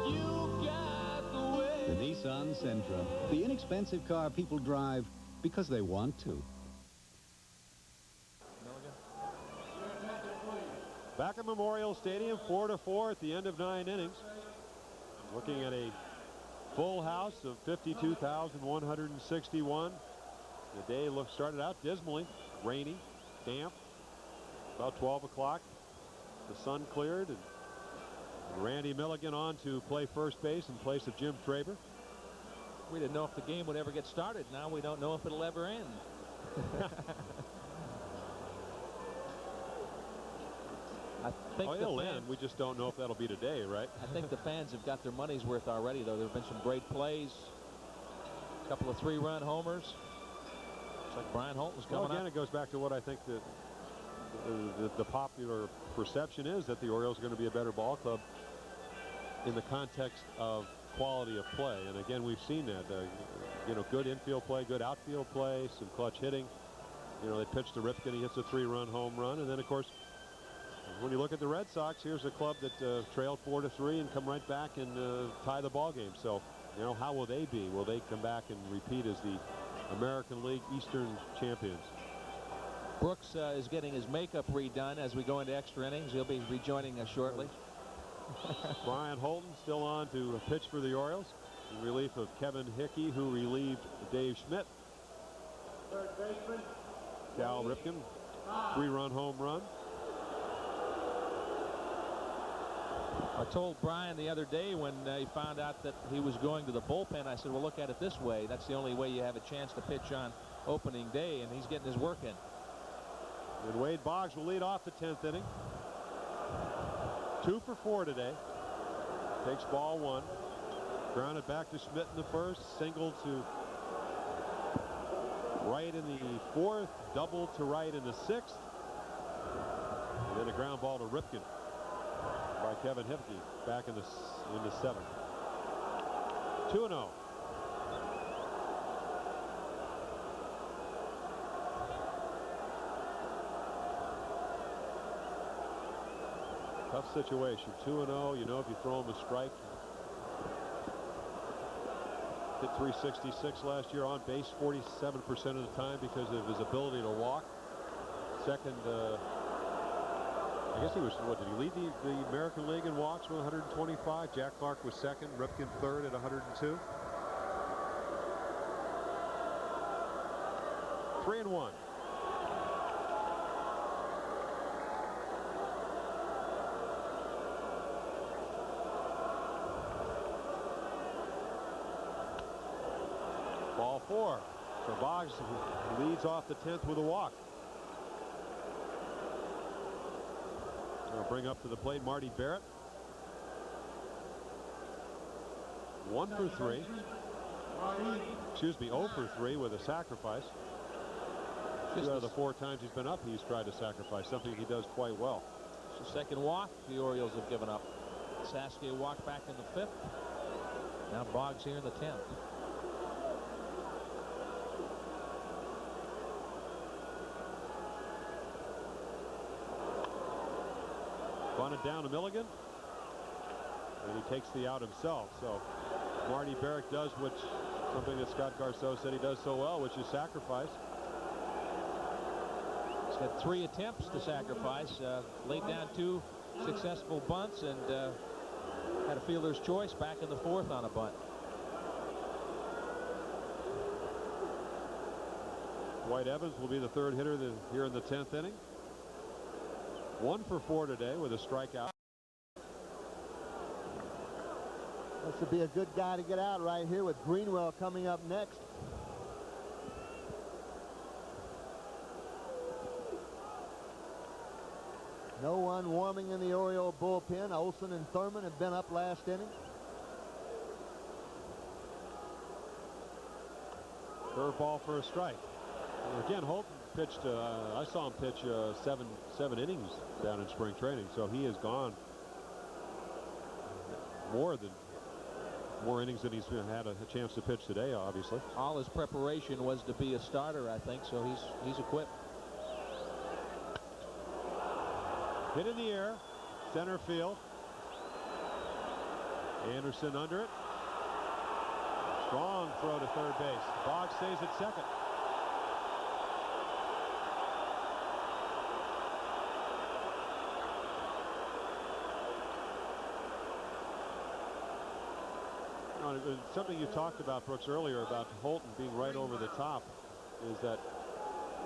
You got the way. The Nissan Sentra, the inexpensive car people drive because they want to. Back at Memorial Stadium, 4-4 at the end of 9 innings. Looking at a full house of 52,161. The day started out dismally, rainy, damp. About 12 o'clock, the sun cleared, and Randy Milligan on to play first base in place of Jim Traber. We didn't know if the game would ever get started. Now we don't know if it'll ever end. I think it'll end. We just don't know if that'll be today, right? I think the fans have got their money's worth already, though. There have been some great plays. A couple of 3-run homers. Looks like Brian Holton's coming again, up. It goes back to what I think that the popular perception is, that the Orioles are going to be a better ball club in the context of quality of play. And again, we've seen that. Good infield play, good outfield play, some clutch hitting. They pitch to Ripken. He hits a 3-run home run. And then, of course, when you look at the Red Sox, here's a club that trailed 4-3 and come right back and tie the ball game. So, how will they be? Will they come back and repeat as the American League Eastern champions? Brooks is getting his makeup redone as we go into extra innings. He'll be rejoining us shortly. Brian Holton still on to pitch for the Orioles in relief of Kevin Hickey, who relieved Dave Schmidt. Third baseman. Cal Ripken, 3-run home run. I told Brian the other day when he found out that he was going to the bullpen, I said, well, look at it this way. That's the only way you have a chance to pitch on opening day, and he's getting his work in. And Wade Boggs will lead off the 10th inning. 2 for 4 today. Takes ball 1. Grounded back to Schmidt in the first. Single to right in the 4th. Double to right in the 6th. And then a ground ball to Ripken by Kevin Hickey back in the 7th. 2-0. Tough situation. 2-0. If you throw him a strike. Hit 366 last year, on base 47% of the time because of his ability to walk. Second, I guess he was, did he lead the American League in walks with 125? Jack Clark was second, Ripken third at 102. 3-1. Ball 4. So Boggs leads off the 10th with a walk. They'll bring up to the plate Marty Barrett. 1 for 3. Excuse me, 0 for 3 with a sacrifice. 2 out of the 4 times he's been up, he's tried to sacrifice, something he does quite well. It's the second walk the Orioles have given up. Saskia walked back in the 5th. Now Boggs here in the 10th. Bunted down to Milligan, and he takes the out himself. So Marty Barrett does what Something that Scott Garceau said he does so well, which is sacrifice. He's had 3 attempts to sacrifice, laid down 2 successful bunts, and had a fielder's choice back in the 4th on a bunt. Dwight Evans will be the 3rd hitter here in the 10th inning. 1 for 4 today with a strikeout. This would be a good guy to get out right here with Greenwell coming up next. No one warming in the Oriole bullpen. Olson and Thurman have been up last inning. Curveball for a strike. And again, Holton pitched, I saw him pitch 7 innings down in spring training, so he has gone more innings than he's had a chance to pitch today, obviously. All his preparation was to be a starter, I think, so he's equipped. Hit in the air, center field. Anderson under it. Strong throw to third base. Boggs stays at second. Something you talked about, Brooks, earlier about Holton being right over the top is that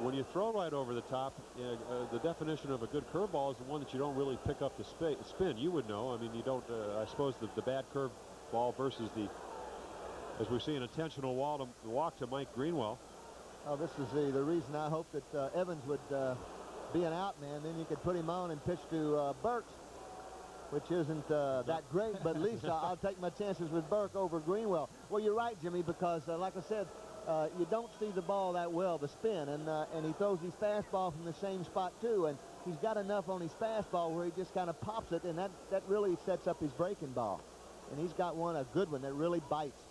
when you throw right over the top, the definition of a good curveball is the one that you don't really pick up the spin. You would know. I mean, you don't, I suppose the bad curveball versus as we see, an intentional walk to Mike Greenwell. Oh, this is the reason I hope that Evans would be an out man. Then you could put him on and pitch to Burks, which isn't that great, but at least I'll take my chances with Burke over Greenwell. Well, you're right, Jimmy, because like I said, you don't see the ball that well, the spin, and he throws his fastball from the same spot too, and he's got enough on his fastball where he just kind of pops it, and that really sets up his breaking ball. And he's got a good one that really bites.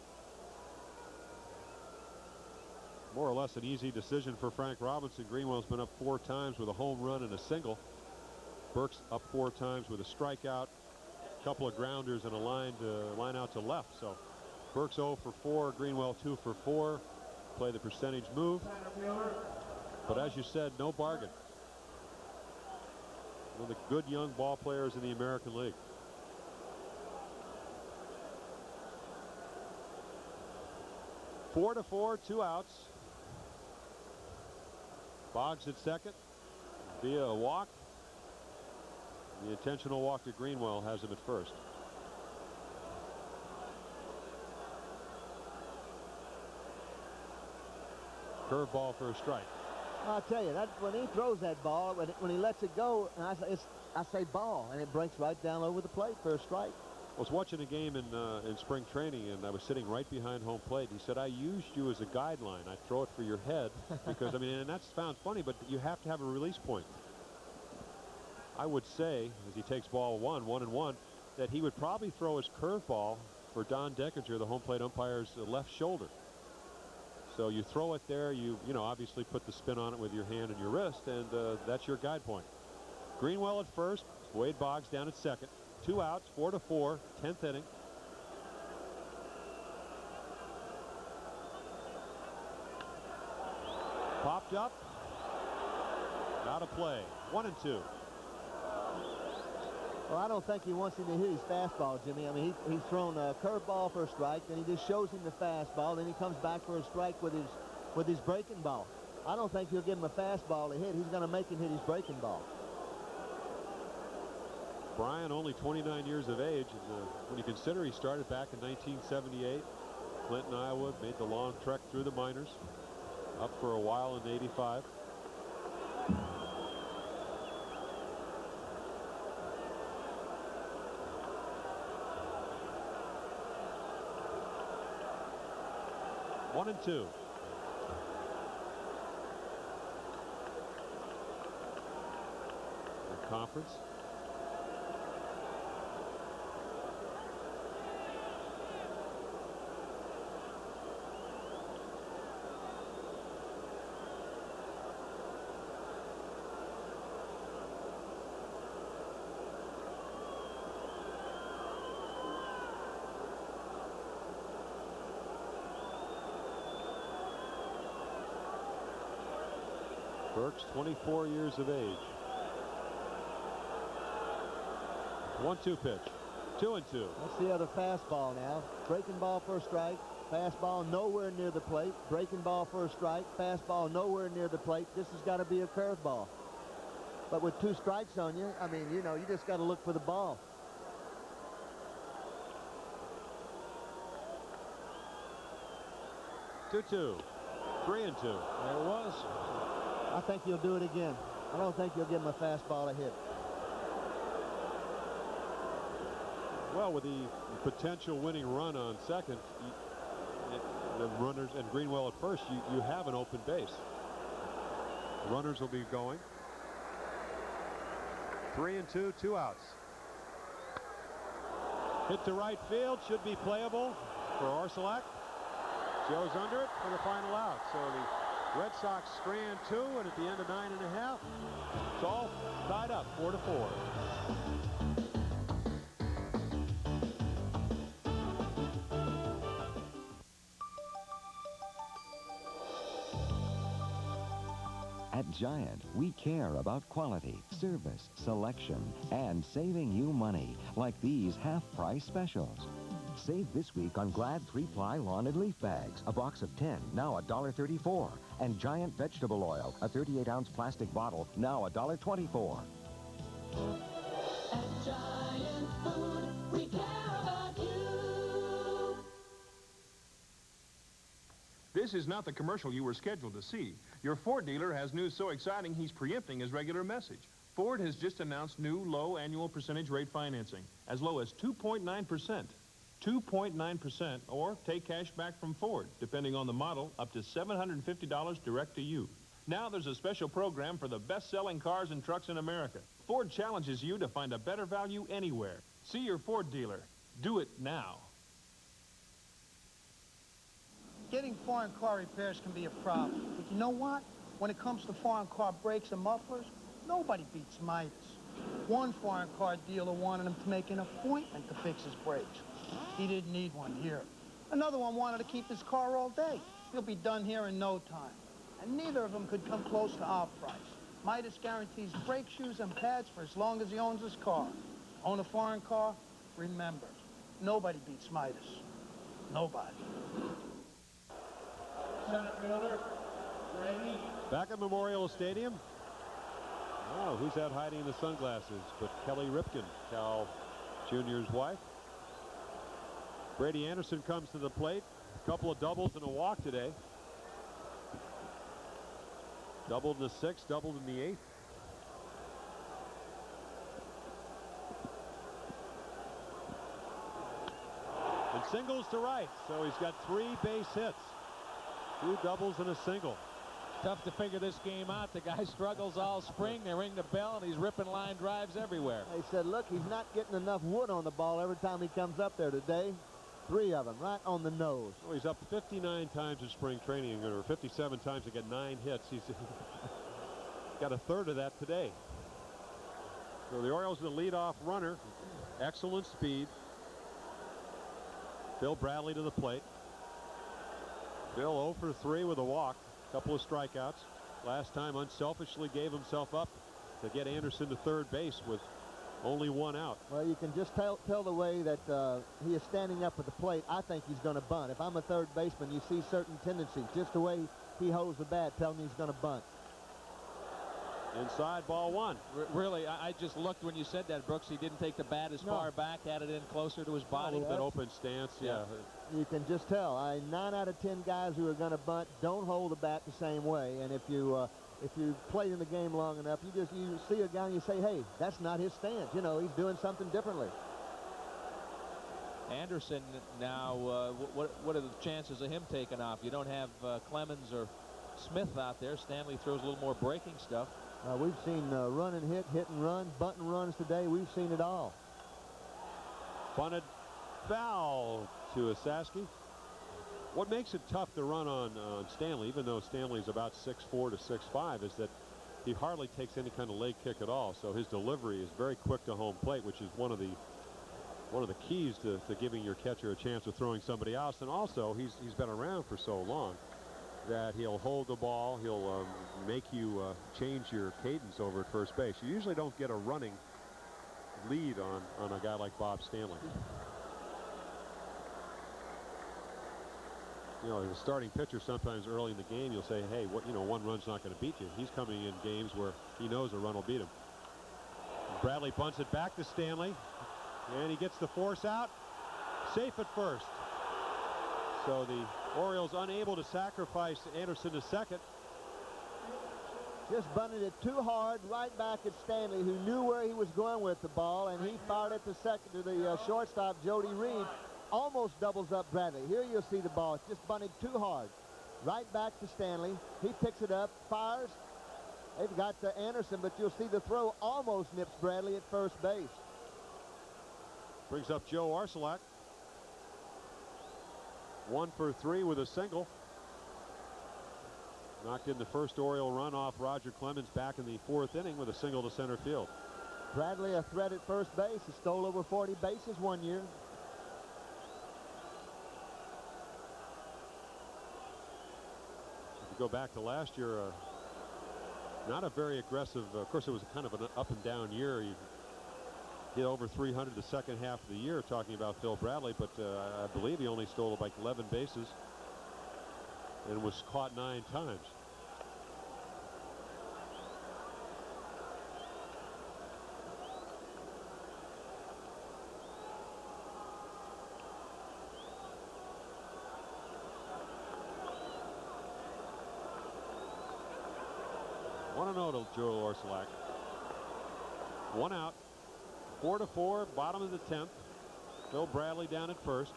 More or less an easy decision for Frank Robinson. Greenwell's been up 4 times with a home run and a single. Burks up 4 times with a strikeout, a couple of grounders, and a line out to left. So Burks 0 for 4, Greenwell 2 for 4. Play the percentage move. But as you said, no bargain. One of the good young ball players in the American League. Four to 4, 2 outs. Boggs at second via a walk. The intentional walk to Greenwell has him at first. Curveball for a strike. I'll tell you, that when he throws that ball, when he lets it go, and I say ball, and it breaks right down over the plate for a strike. I was watching a game in spring training, and I was sitting right behind home plate. He said, I used you as a guideline. I throw it for your head because, I mean, and that's found funny, but you have to have a release point. I would say, as he takes ball 1-1, that he would probably throw his curveball for Don Deckinger, the home plate umpire's left shoulder. So you throw it there, you obviously put the spin on it with your hand and your wrist, and that's your guide point. Greenwell at first, Wade Boggs down at second. 2 outs, 4 to 4, 10th inning. Popped up. Out of play. 1-2. Well, I don't think he wants him to hit his fastball, Jimmy. I mean, he's thrown a curveball for a strike, then he just shows him the fastball, then he comes back for a strike with his breaking ball. I don't think he'll give him a fastball to hit. He's going to make him hit his breaking ball. Brian, only 29 years of age, and when you consider he started back in 1978, Clinton, Iowa, made the long trek through the minors, up for a while in '85. One and two. The conference. Brooks, 24 years of age. 1-2 pitch. 2-2. Let's see other fastball now. Breaking ball for a strike. Fastball nowhere near the plate. Breaking ball for a strike. Fastball nowhere near the plate. This has got to be a curveball. But with 2 strikes on you, I mean, you know, you just got to look for the ball. Two-two. 3-2. There it was. I think he'll do it again. I don't think he'll give him a fastball a hit. Well, with the potential winning run on second, the runners and Greenwell at first, you have an open base. Runners will be going. 3-2, 2 outs. Hit to right field, should be playable for Orsolak. Joe's under it for the final out. So the Red Sox strand 2, and at the end of 9.5, it's all tied up, 4-4. At Giant, we care about quality, service, selection, and saving you money, like these half-price specials. Save this week on Glad 3-ply lawn and leaf bags, a box of 10, now $1.34, and Giant vegetable oil, a 38-ounce plastic bottle, now $1.24. At Giant Food, we care about you. This is not the commercial you were scheduled to see. Your Ford dealer has news so exciting he's preempting his regular message. Ford has just announced new low annual percentage rate financing, as low as 2.9%. 2.9%, or take cash back from Ford, depending on the model, up to $750 direct to you. Now there's a special program for the best-selling cars and trucks in America. Ford challenges you to find a better value anywhere. See your Ford dealer. Do it now. Getting foreign car repairs can be a problem. But you know what? When it comes to foreign car brakes and mufflers, nobody beats Midas. One foreign car dealer wanted him to make an appointment to fix his brakes. He didn't need one here. Another one wanted to keep his car all day. He'll be done here in no time. And neither of them could come close to our price. Midas guarantees brake shoes and pads for as long as he owns his car. Own a foreign car? Remember, nobody beats Midas. Nobody. Center fielder, Brady. Back at Memorial Stadium. Oh, who's out hiding in the sunglasses? But Kelly Ripken, Cal Jr.'s wife. Brady Anderson comes to the plate. A couple of doubles and a walk today. Doubled in the 6th, doubled in the 8th. And singles to right, so he's got 3 base hits. 2 doubles and a single. Tough to figure this game out. The guy struggles all spring. They ring the bell, and he's ripping line drives everywhere. They said, look, he's not getting enough wood on the ball every time he comes up there today. 3 of them right on the nose. Well, he's up 59 times in spring training, or 57 times to get 9 hits. He's got a third of that today. So the Orioles, the leadoff runner, excellent speed. Bill Bradley to the plate. Bill 0 for 3 with a walk, a couple of strikeouts. Last time unselfishly gave himself up to get Anderson to third base with only 1 out. Well, you can just tell the way that he is standing up at the plate. I think he's going to bunt. If I'm a third baseman, you see certain tendencies. Just the way he holds the bat, tell me he's going to bunt. Inside, ball 1. Really, I just looked when you said that, Brooks. He didn't take the bat as far back, had it in closer to his body. That open stance, yeah. You can just tell. 9 out of 10 guys who are going to bunt don't hold the bat the same way. And if you played in the game long enough, you see a guy and you say, hey, that's not his stance. You know, he's doing something differently. Anderson now, what are the chances of him taking off? You don't have Clemens or Smith out there. Stanley throws a little more breaking stuff. We've seen run and hit, hit and run, bunt and runs today. We've seen it all. Bunted foul to Asaski. What makes it tough to run on Stanley, even though Stanley's about 6'4" to 6'5", is that he hardly takes any kind of leg kick at all. So his delivery is very quick to home plate, which is one of the keys to giving your catcher a chance of throwing somebody else. And also, he's been around for so long. that he'll hold the ball. He'll make you change your cadence over at first base. You usually don't get a running lead on a guy like Bob Stanley. You know, as a starting pitcher, sometimes early in the game, you'll say, hey, what, you know, one run's not going to beat you. He's coming in games where he knows a run will beat him. Bradley bunts it back to Stanley, and he gets the force out. Safe at first. So the Orioles unable to sacrifice Anderson to second. Just bunted it too hard right back at Stanley, who knew where he was going with the ball, and he fired it to the shortstop, Jody Reed. Almost doubles up Bradley. Here you'll see the ball. It's just bunted too hard. Right back to Stanley. He picks it up, fires. They've got Anderson, but you'll see the throw almost nips Bradley at first base. Brings up Joe Orsulak. 1 for 3 with a single. Knocked in the first Oriole run off Roger Clemens back in the 4th inning with a single to center field. Bradley, a threat at first base. He stole over 40 bases one year. If you go back to last year, not a very aggressive, of course it was kind of an up and down year. He hit over 300 the second half of the year, talking about Phil Bradley, but I believe he only stole like 11 bases and was caught 9 times. One and 0 to Joe Orsulak. 1 out. 4-4, bottom of the 10th. Phil Bradley down at first.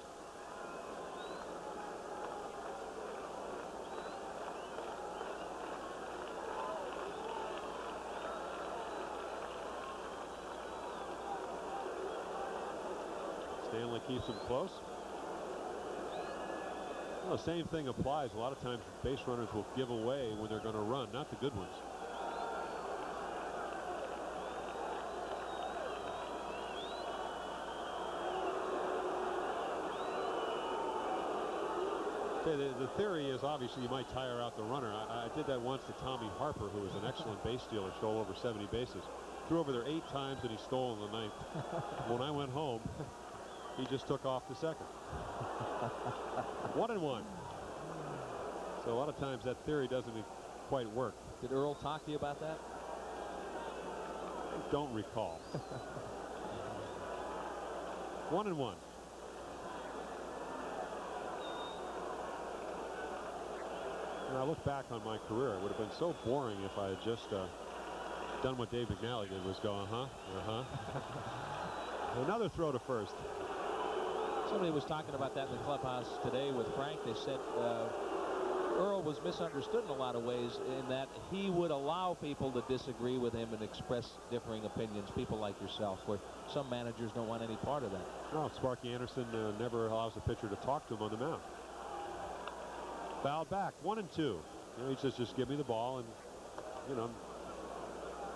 Stanley keeps him close. Well, the same thing applies. A lot of times base runners will give away when they're going to run, not the good ones. The theory is obviously you might tire out the runner. I did that once to Tommy Harper, who was an excellent base stealer, stole over 70 bases. Threw over there 8 times and he stole in the 9th. When I went home, he just took off the second. 1-1. So a lot of times that theory doesn't quite work. Did Earl talk to you about that? I don't recall. 1-1. When I look back on my career, it would have been so boring if I had just done what Dave McNally did, was go, Another throw to first. Somebody was talking about that in the clubhouse today with Frank. They said Earl was misunderstood in a lot of ways in that he would allow people to disagree with him and express differing opinions, people like yourself, where some managers don't want any part of that. No, Sparky Anderson never allows a pitcher to talk to him on the mound. Fouled back, 1-2. You know, he says, just give me the ball and, you know,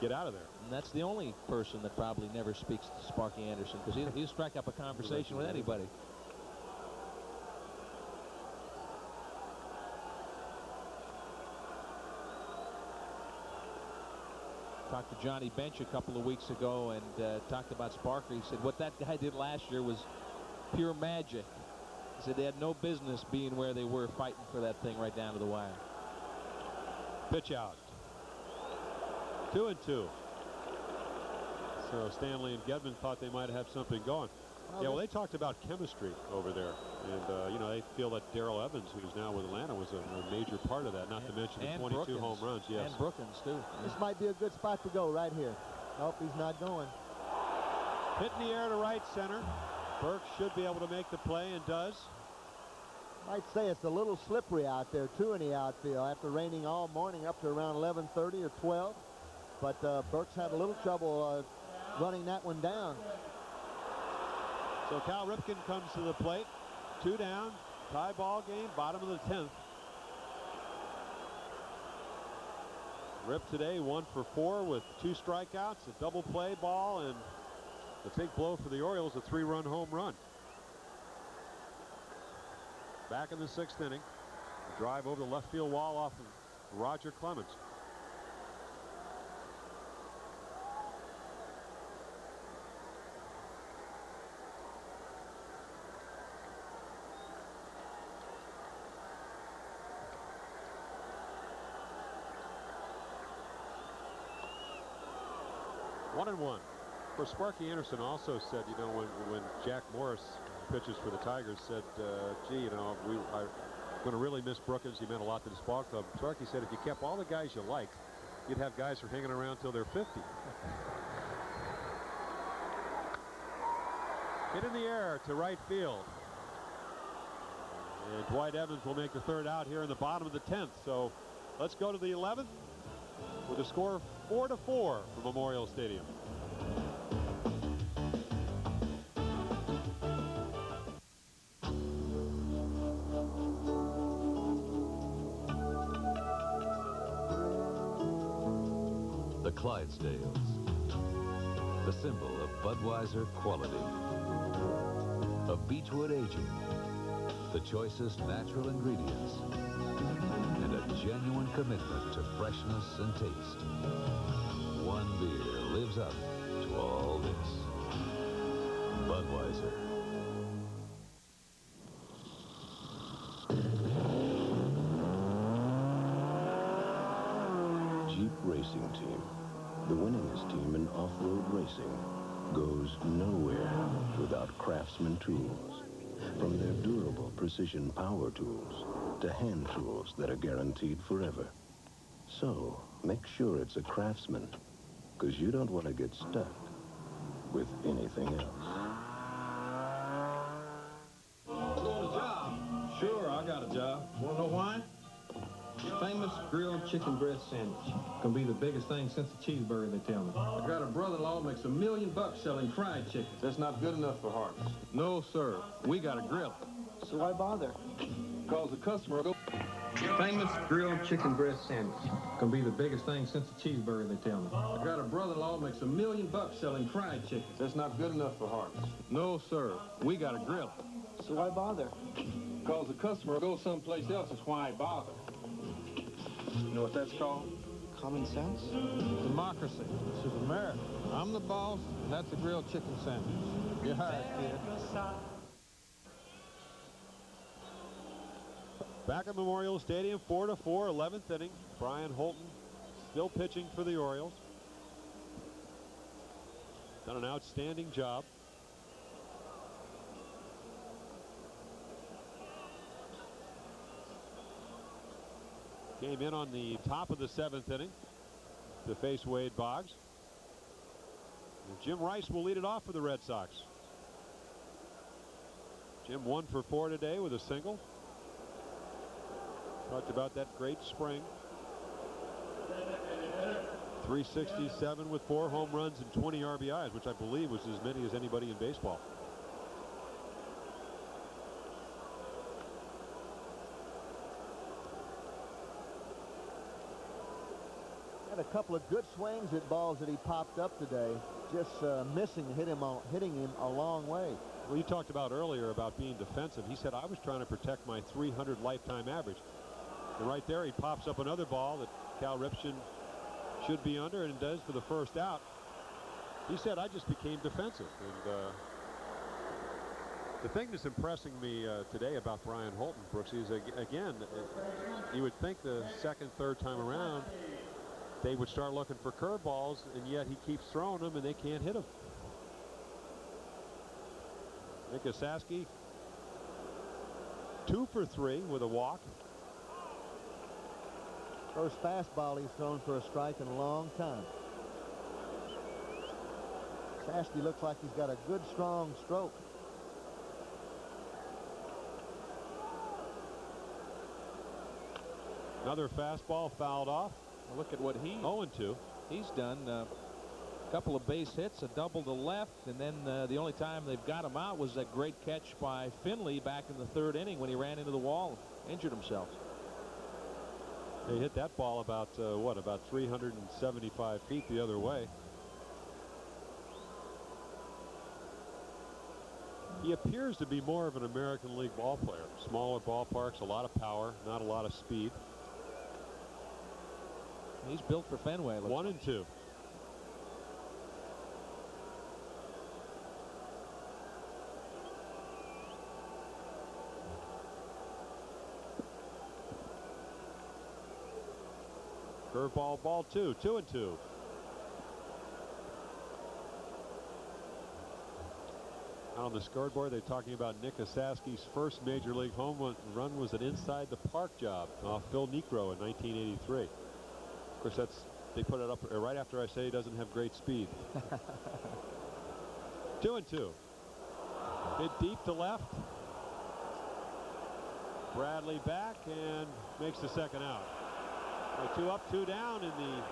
get out of there. And that's the only person that probably never speaks to Sparky Anderson, because he'll strike up a conversation with anybody. Talked to Johnny Bench a couple of weeks ago and talked about Sparky. He said what that guy did last year was pure magic. He said they had no business being where they were, fighting for that thing right down to the wire. Pitch out. 2-2. So Stanley and Gedman thought they might have something going. Yeah, well, they talked about chemistry over there. And, you know, they feel that Darrell Evans, who's now with Atlanta, was a major part of that, not to mention the 22 home runs. Yes. And Brookins, too. This might be a good spot to go right here. Nope, he's not going. Hit in the air to right center. Burke should be able to make the play and does. I'd say it's a little slippery out there, too, in the outfield after raining all morning up to around 11:30 or 12. But Burke's had a little trouble running that one down. So Cal Ripken comes to the plate. 2 down. Tie ball game, bottom of the 10th. Rip today 1 for 4 with 2 strikeouts, a double play ball, and the big blow for the Orioles, a 3-run home run. Back in the 6th inning. Drive over the left field wall off of Roger Clemens. One and one. Of course, Sparky Anderson also said, you know, when Jack Morris pitches for the Tigers, said, gee, you know, I'm going to really miss Brookins. He meant a lot to this ball club. Sparky said if you kept all the guys you liked, you'd have guys who are hanging around till they're 50. Hit in the air to right field. And Dwight Evans will make the third out here in the bottom of the 10th. So let's go to the 11th with a score 4-4 for Memorial Stadium. The Clydesdales, the symbol of Budweiser quality, of Beechwood aging, the choicest natural ingredients, and a genuine commitment to freshness and taste. One beer lives up to all this. Budweiser. Jeep Racing Team, the winningest team in off-road racing, goes nowhere without Craftsman tools. From their durable precision power tools to hand tools that are guaranteed forever. So, make sure it's a Craftsman, because you don't want to get stuck with anything else. Want a job? Sure, I got a job. Want to know why? Famous grilled chicken breast sandwich. Gonna be the biggest thing since the cheeseburger, they tell me. I got a brother-in-law makes $1 million selling fried chicken. That's not good enough for Hart's. No, sir. We got a grill. So why bother? Because the customer will go. Famous grilled chicken breast sandwich. Gonna be the biggest thing since the cheeseburger, they tell me. I got a brother-in-law makes $1 million selling fried chicken. That's not good enough for Hart's. No, sir. We got a grill. So why bother? Because the customer will go someplace else. That's why I bother. You know what that's called? Common sense? Democracy. This is America. I'm the boss, and that's a grilled chicken sandwich. You're hired, kid. Back at Memorial Stadium, 4-4, 11th inning. Brian Holton still pitching for the Orioles. Done an outstanding job. Came in on the top of the 7th inning to face Wade Boggs. And Jim Rice will lead it off for the Red Sox. Jim 1 for 4 today with a single. Talked about that great spring. 367 with 4 home runs and 20 RBIs, which I believe was as many as anybody in baseball. Had a couple of good swings at balls that he popped up today, just hitting him a long way. Well, you talked about earlier about being defensive. He said, I was trying to protect my 300 lifetime average. And right there, he pops up another ball that Cal Ripken should be under, and does for the first out. He said, I just became defensive. And the thing that's impressing me today about Brian Holton, Brooks, is, again, you would think the second, third time around, they would start looking for curveballs, and yet he keeps throwing them, and they can't hit them. Nick Osaski, 2 for 3 with a walk. First fastball he's thrown for a strike in a long time. Osaski looks like he's got a good, strong stroke. Another fastball fouled off. Look at what 0-2. He's done. A couple of base hits, a double to left, and then the only time they've got him out was that great catch by Finley back in the 3rd inning when he ran into the wall and injured himself. They hit that ball about, about 375 feet the other way. He appears to be more of an American League ball player. Smaller ballparks, a lot of power, not a lot of speed. He's built for Fenway. 1-2. Curveball, ball 2, 2-2. On the scoreboard, they're talking about Nick Osaski's first major league home run was an inside the park job off Phil Niekro in 1983. Of course, they put it up right after I say he doesn't have great speed. 2-2. Hit deep to left. Bradley back and makes the second out. 2 up, 2 down in the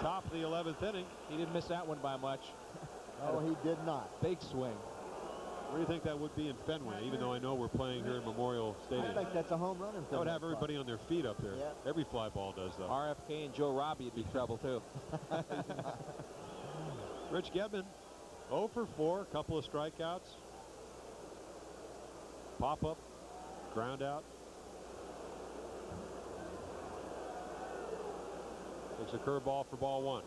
top of the 11th inning. He didn't miss that one by much. Oh, he did not. Big swing. What do you think that would be in Fenway, even though I know we're playing here in Memorial Stadium? I think that's a home run in Fenway. That would have everybody on their feet up there. Yeah. Every fly ball does, though. RFK and Joe Robbie would be trouble, too. Rich Gedman, 0 for 4, a couple of strikeouts. Pop-up, ground out. Takes a curveball for ball 1.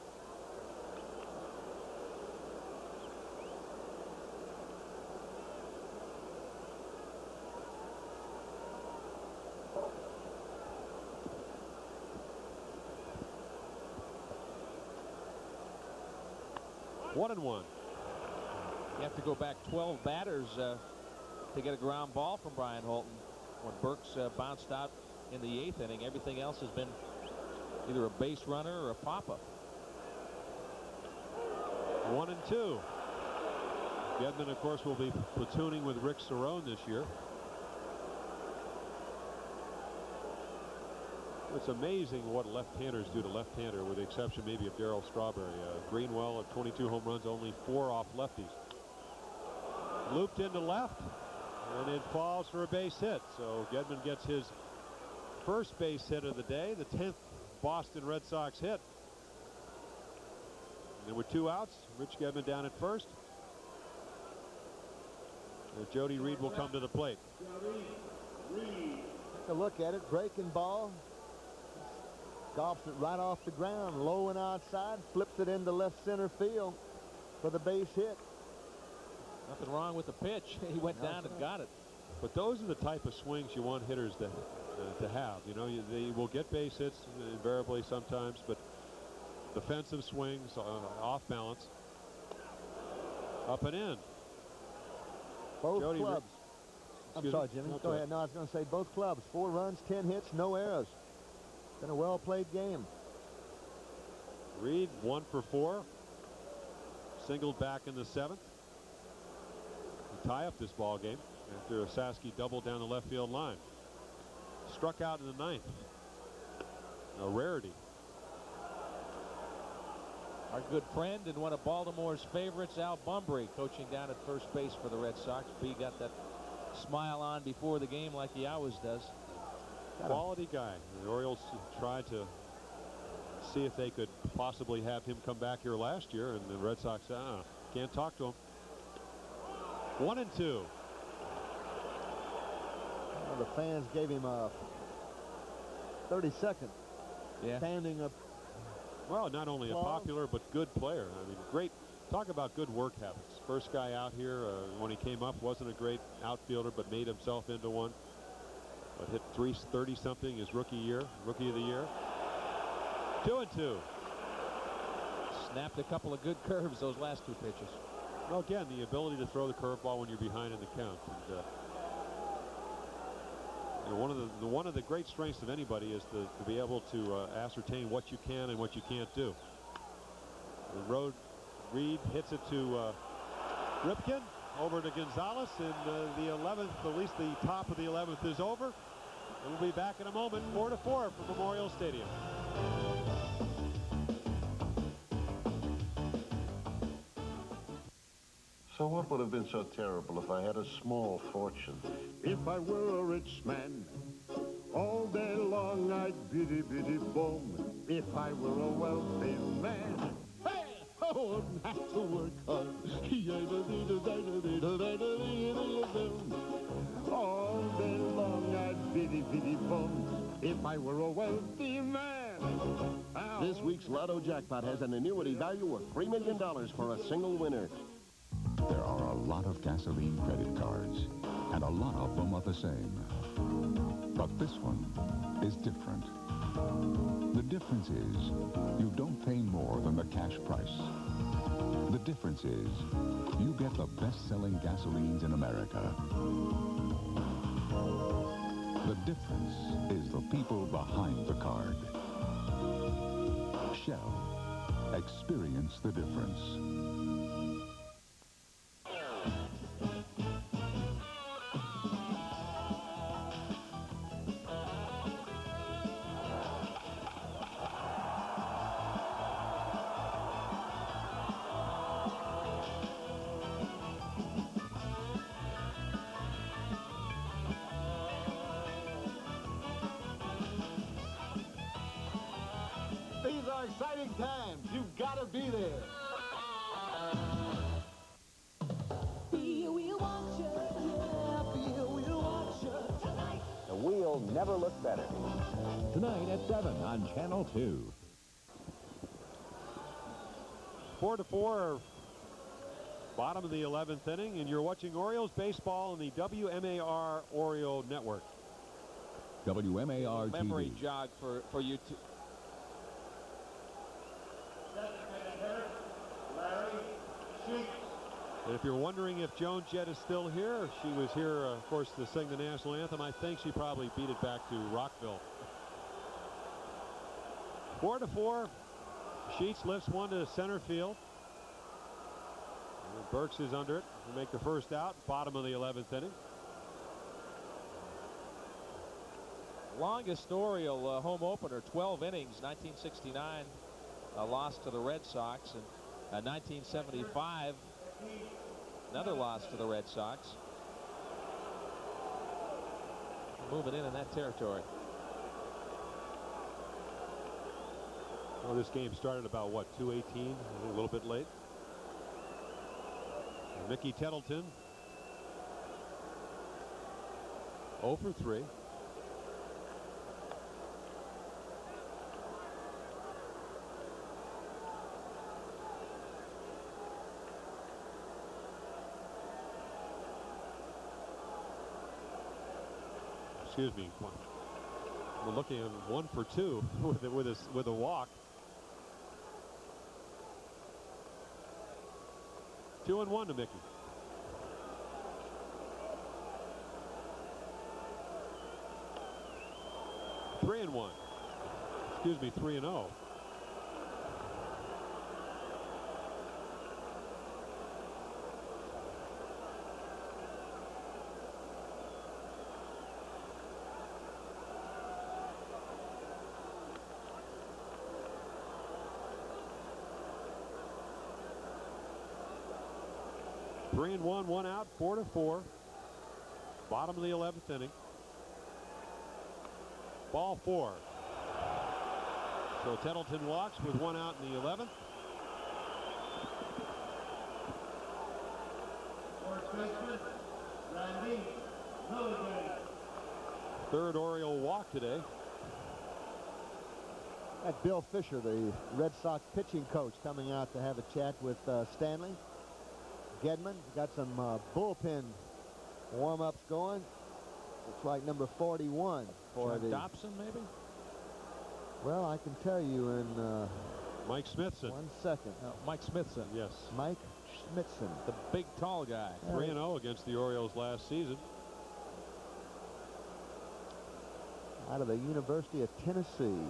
One and one. You have to go back 12 batters to get a ground ball from Brian Holton. When Brooks bounced out in the 8th inning, everything else has been either a base runner or a pop-up. 1-2. Gedman, of course, will be platooning with Rick Cerrone this year. It's amazing what left-handers do to left-hander, with the exception maybe of Darryl Strawberry. Greenwell at 22 home runs, only 4 off lefties. Looped into left, and it falls for a base hit. So Gedman gets his first base hit of the day, the 10th Boston Red Sox hit. And there were 2 outs. Rich Gedman down at first. And Jody Reed will come to the plate. Take a look at it. Breaking ball. Golfs it right off the ground, low and outside, flips it into left center field for the base hit. Nothing wrong with the pitch. He went down and got it. But those are the type of swings you want hitters to have. You know, they will get base hits invariably sometimes, but defensive swings off balance. Up and in. Both Jody clubs. I'm sorry, Jimmy. Go ahead. No, I was going to say both clubs. 4 runs, 10 hits, no errors. Been a well-played game. Reed 1 for 4. Singled back in the 7th. To tie up this ball game after Osaski doubled down the left field line. Struck out in the 9th. A rarity. Our good friend and one of Baltimore's favorites, Al Bunbury, coaching down at first base for the Red Sox. B got that smile on before the game like he always does. Quality guy. The Orioles tried to see if they could possibly have him come back here last year, and the Red Sox can't talk to him. 1-2. Well, the fans gave him a 32nd standing up. Well, not only a popular but good player. I mean, great. Talk about good work habits. First guy out here when he came up wasn't a great outfielder, but made himself into one. But hit 330-something his rookie of the year. 2-2. Snapped a couple of good curves those last 2 pitches. Well, again, the ability to throw the curveball when you're behind in the count. And, one of the great strengths of anybody is to be able to ascertain what you can and what you can't do. Reed hits it to Ripken. Over to Gonzalez, and the 11th, at least the top of the 11th, is over. And we'll be back in a moment. 4-4 from Memorial Stadium. So what would have been so terrible if I had a small fortune? If I were a rich man, all day long I'd biddy-biddy boom. If I were a wealthy man, hey, ho, Don't have to work hard. All day long I'd biddy bum if I were a wealthy man. This week's Lotto jackpot has an annuity value of $3 million for a single winner. There are a lot of gasoline credit cards, and a lot of them are the same. But this one is different. The difference is you don't pay more than the cash price. The difference is you get the best-selling gasolines in America. The difference is the people behind the card. Shell. Experience the difference. These are exciting times. You've got to be there. The wheel never looked better. Tonight at 7 on Channel 2. 4-4, bottom of the 11th inning, and you're watching Orioles baseball on the WMAR Oriole Network. WMAR Memory TV. jog for you. And if you're wondering if Joan Jett is still here, she was here, of course, to sing the national anthem. I think she probably beat it back to Rockville. 4-4. Sheets lifts one to center field. And Burks is under it to make the first out, bottom of the 11th inning. Longest Oriole home opener, 12 innings, 1969, a loss to the Red Sox, and 1975, another loss to the Red Sox. Moving in that territory. Well, this game started about, what, 2:18, a little bit late. And Mickey Tettleton, 0 for 3. Excuse me. We're looking at 1 for 2 with a walk. 2-1 to Mickey. Three and 1. Excuse me, 3-0. Three and 1, 1 out, 4-4. Bottom of the 11th inning. Ball 4. So Tettleton walks with 1 out in the 11th. Third Oriole walk today. That Bill Fisher, the Red Sox pitching coach, coming out to have a chat with Stanley. Gedman got some bullpen warm-ups going. Looks like number 41 for John the Dobson, maybe? Well, I can tell you in Mike Smithson. 1 second. No, Mike Smithson. Yes. Mike Smithson, the big tall guy. 3-0 against the Orioles last season. Out of the University of Tennessee.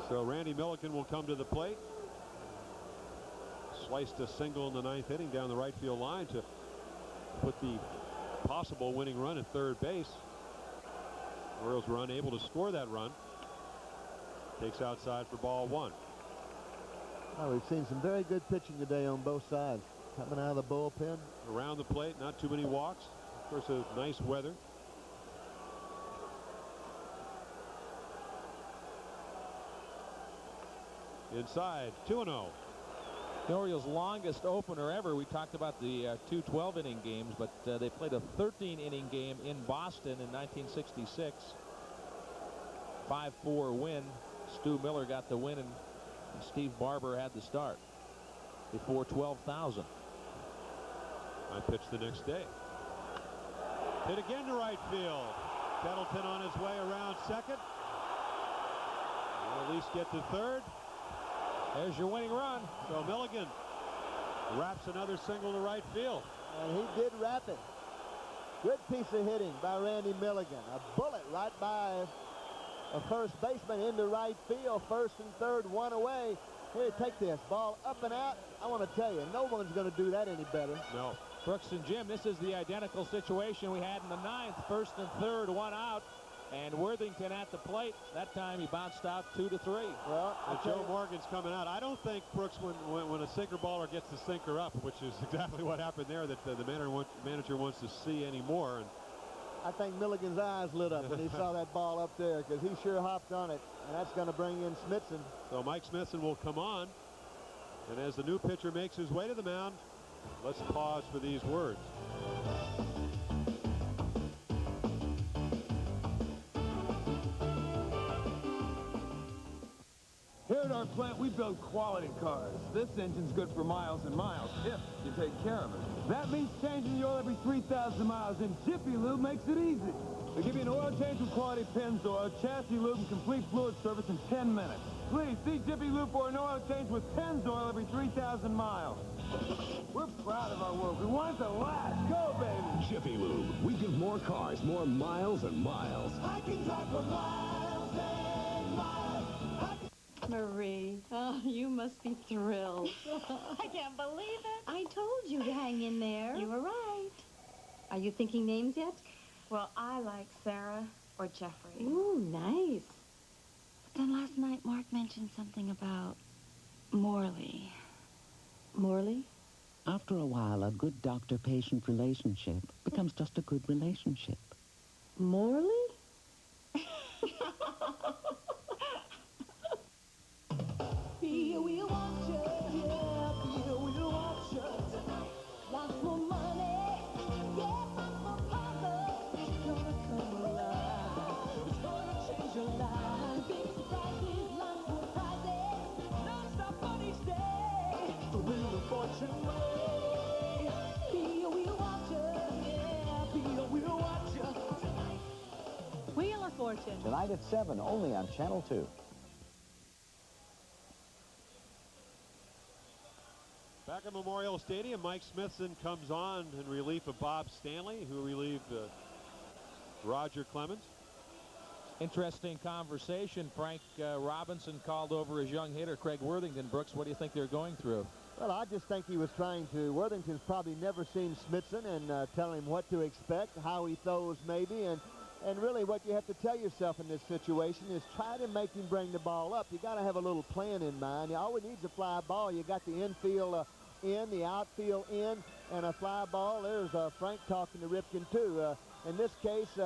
So Randy Milliken will come to the plate. Sliced a single in the 9th inning down the right field line to put the possible winning run at third base. Orioles were unable to score that run. Takes outside for ball 1. Well, we've seen some very good pitching today on both sides. Coming out of the bullpen. Around the plate, not too many walks. Of course, nice weather. inside, 2-0. The Orioles' longest opener ever. We talked about the 2 12-inning games, but they played a 13-inning game in Boston in 1966. 5-4 win. Stu Miller got the win, and Steve Barber had the start before 12,000. I pitched the next day. Hit again to right field. Tettleton on his way around second. We'll at least get to third. There's your winning run. So Milligan wraps another single to right field. And he did wrap it. Good piece of hitting by Randy Milligan. A bullet right by a first baseman into right field. First and third, one away. Here, take this. Ball up and out. I want to tell you, no one's going to do that any better. No. Brooks and Jim, this is the identical situation we had in the 9th. First and third, one out. And Worthington at the plate. That time he bounced out 2-3. Well, Joe Morgan's coming out. I don't think Brooks, when a sinker baller gets the sinker up, which is exactly what happened there, that the manager wants to see anymore. And I think Milligan's eyes lit up when he saw that ball up there, because he sure hopped on it, and that's going to bring in Smithson. So Mike Smithson will come on. And as the new pitcher makes his way to the mound, let's pause for these words. Here at our plant, we build quality cars. This engine's good for miles and miles, if you take care of it. That means changing the oil every 3,000 miles, and Jiffy Lube makes it easy. They give you an oil change with quality Pennzoil, chassis lube, and complete fluid service in 10 minutes. Please, see Jiffy Lube for an oil change with Pennzoil every 3,000 miles. We're proud of our work. We want it to last. Go, baby! Jiffy Lube. We give more cars more miles and miles. I can drive for miles and miles. Marie, oh, you must be thrilled. I can't believe it. I told you to hang in there. You were right. Are you thinking names yet? Well, I like Sarah or Jeffrey. Ooh, nice. But then last night, Mark mentioned something about Morley. Morley? After a while, a good doctor-patient relationship becomes just a good relationship. Morley? Here we want you, yeah, here we want you. Lots more money, yeah, lots more power. It's gonna come alive. It's gonna change your life. Big surprises, lots more prizes. Non-stop money stay. The Wheel of Fortune way. Here we want you, yeah, here we want you. Wheel of Fortune. Tonight at 7, only on Channel 2. Back at Memorial Stadium, Mike Smithson comes on in relief of Bob Stanley, who relieved Roger Clemens. Interesting conversation. Frank Robinson called over his young hitter, Craig Worthington. Brooks, what do you think they're going through? Well, I just think he was trying to. Worthington's probably never seen Smithson and tell him what to expect, how he throws maybe, and really what you have to tell yourself in this situation is try to make him bring the ball up. You got to have a little plan in mind. You always needs a fly ball. You got the infield in, the outfield in, and a fly ball. There's Frank talking to Ripken too. In this case,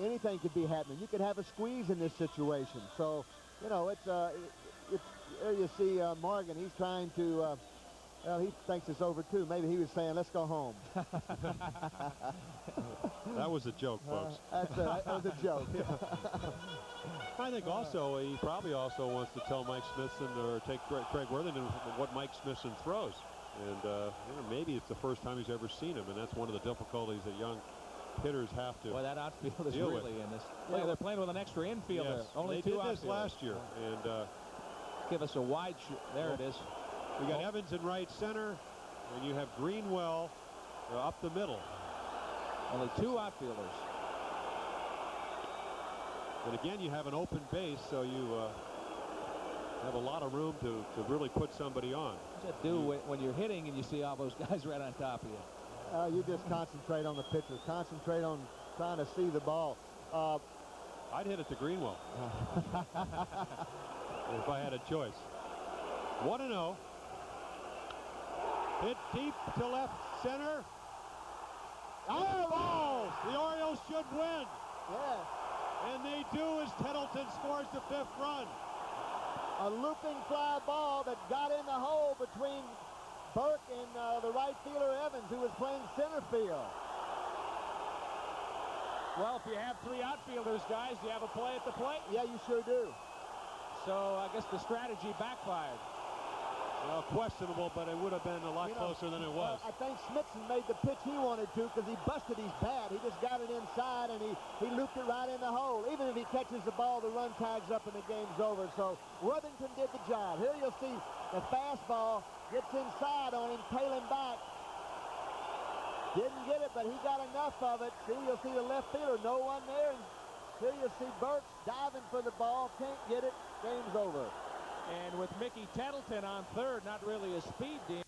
anything could be happening. You could have a squeeze in this situation. So, you know, it's there you see Morgan. He's trying to. Well, he thinks it's over too. Maybe he was saying, "Let's go home." That was a joke, folks. That was a joke. I think also he probably also wants to tell Mike Smithson or take Craig Worthington what Mike Smithson throws, and you know, maybe it's the first time he's ever seen him, and that's one of the difficulties that young hitters have to. Boy, that outfield is deal really with. in this. Yeah, they're playing with an extra infielder. Yes, Only they two did this outfielders. last year, and give us a wide shoot. There it is. We got Evans in right center, and you have Greenwell up the middle. Only two outfielders. And again, you have an open base, so you have a lot of room to really put somebody on. What's that do when you're hitting and you see all those guys right on top of you? You just concentrate on the pitcher. Concentrate on trying to see the ball. I'd hit it to Greenwell if I had a choice. 1-0. Hit deep to left center. Oh! The Orioles should win. Yeah. And they do as Tettleton scores the 5th run. A looping fly ball that got in the hole between Burke and the right fielder Evans, who was playing center field. Well, if you have three outfielders, guys, you have a play at the plate? Yeah, you sure do. So I guess the strategy backfired. Well, questionable, but it would have been a lot closer than it was. I think Smithson made the pitch he wanted to because he busted his bat. He just got it inside, and he looped it right in the hole. Even if he catches the ball, the run tags up and the game's over. So Worthington did the job. Here you'll see the fastball gets inside on him, tailing back. Didn't get it, but he got enough of it. See, you'll see the left fielder, no one there. And here you'll see Burks diving for the ball, can't get it, game's over. And with Mickey Tettleton on third, not really a speed deal.